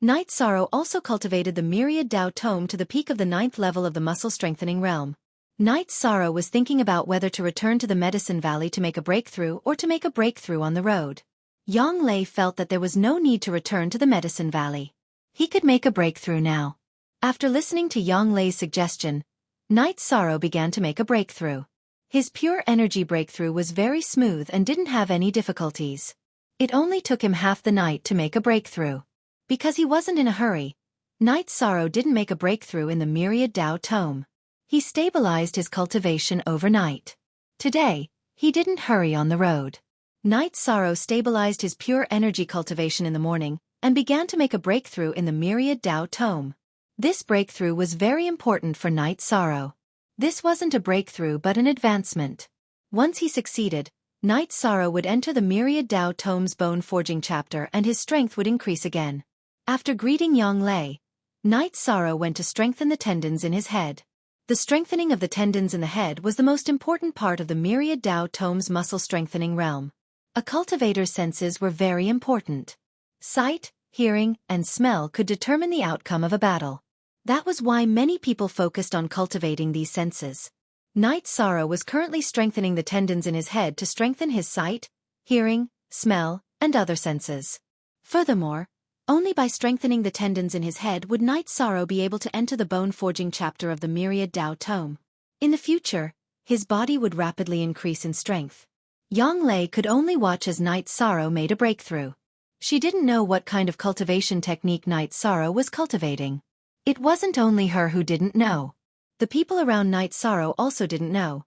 Night Sorrow also cultivated the myriad Dao tome to the peak of the 9th level of the muscle strengthening realm. Night Sorrow was thinking about whether to return to the Medicine Valley to make a breakthrough or to make a breakthrough on the road. Yonglei felt that there was no need to return to the Medicine Valley. He could make a breakthrough now. After listening to Yonglei's suggestion, Night Sorrow began to make a breakthrough. His pure energy breakthrough was very smooth and didn't have any difficulties. It only took him half the night to make a breakthrough. Because he wasn't in a hurry, Night Sorrow didn't make a breakthrough in the myriad Dao tome. He stabilized his cultivation overnight. Today, he didn't hurry on the road. Night Sorrow stabilized his pure energy cultivation in the morning and began to make a breakthrough in the myriad Dao tome. This breakthrough was very important for Night Sorrow. This wasn't a breakthrough but an advancement. Once he succeeded, Night Sorrow would enter the myriad Dao tome's bone forging chapter and his strength would increase again. After greeting Yonglei, Night Sorrow went to strengthen the tendons in his head. The strengthening of the tendons in the head was the most important part of the myriad Dao tome's muscle strengthening realm. A cultivator's senses were very important. Sight, hearing, and smell could determine the outcome of a battle. That was why many people focused on cultivating these senses. Night Sorrow was currently strengthening the tendons in his head to strengthen his sight, hearing, smell, and other senses. Furthermore, only by strengthening the tendons in his head would Night Sorrow be able to enter the bone-forging chapter of the myriad Dao tome. In the future, his body would rapidly increase in strength. Yonglei could only watch as Night Sorrow made a breakthrough. She didn't know what kind of cultivation technique Night Sorrow was cultivating. It wasn't only her who didn't know. The people around Night Sorrow also didn't know.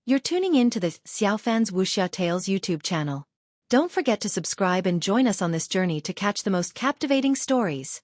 You're tuning in to the Xiaofan's Wuxia Tales YouTube channel. Don't forget to subscribe and join us on this journey to catch the most captivating stories.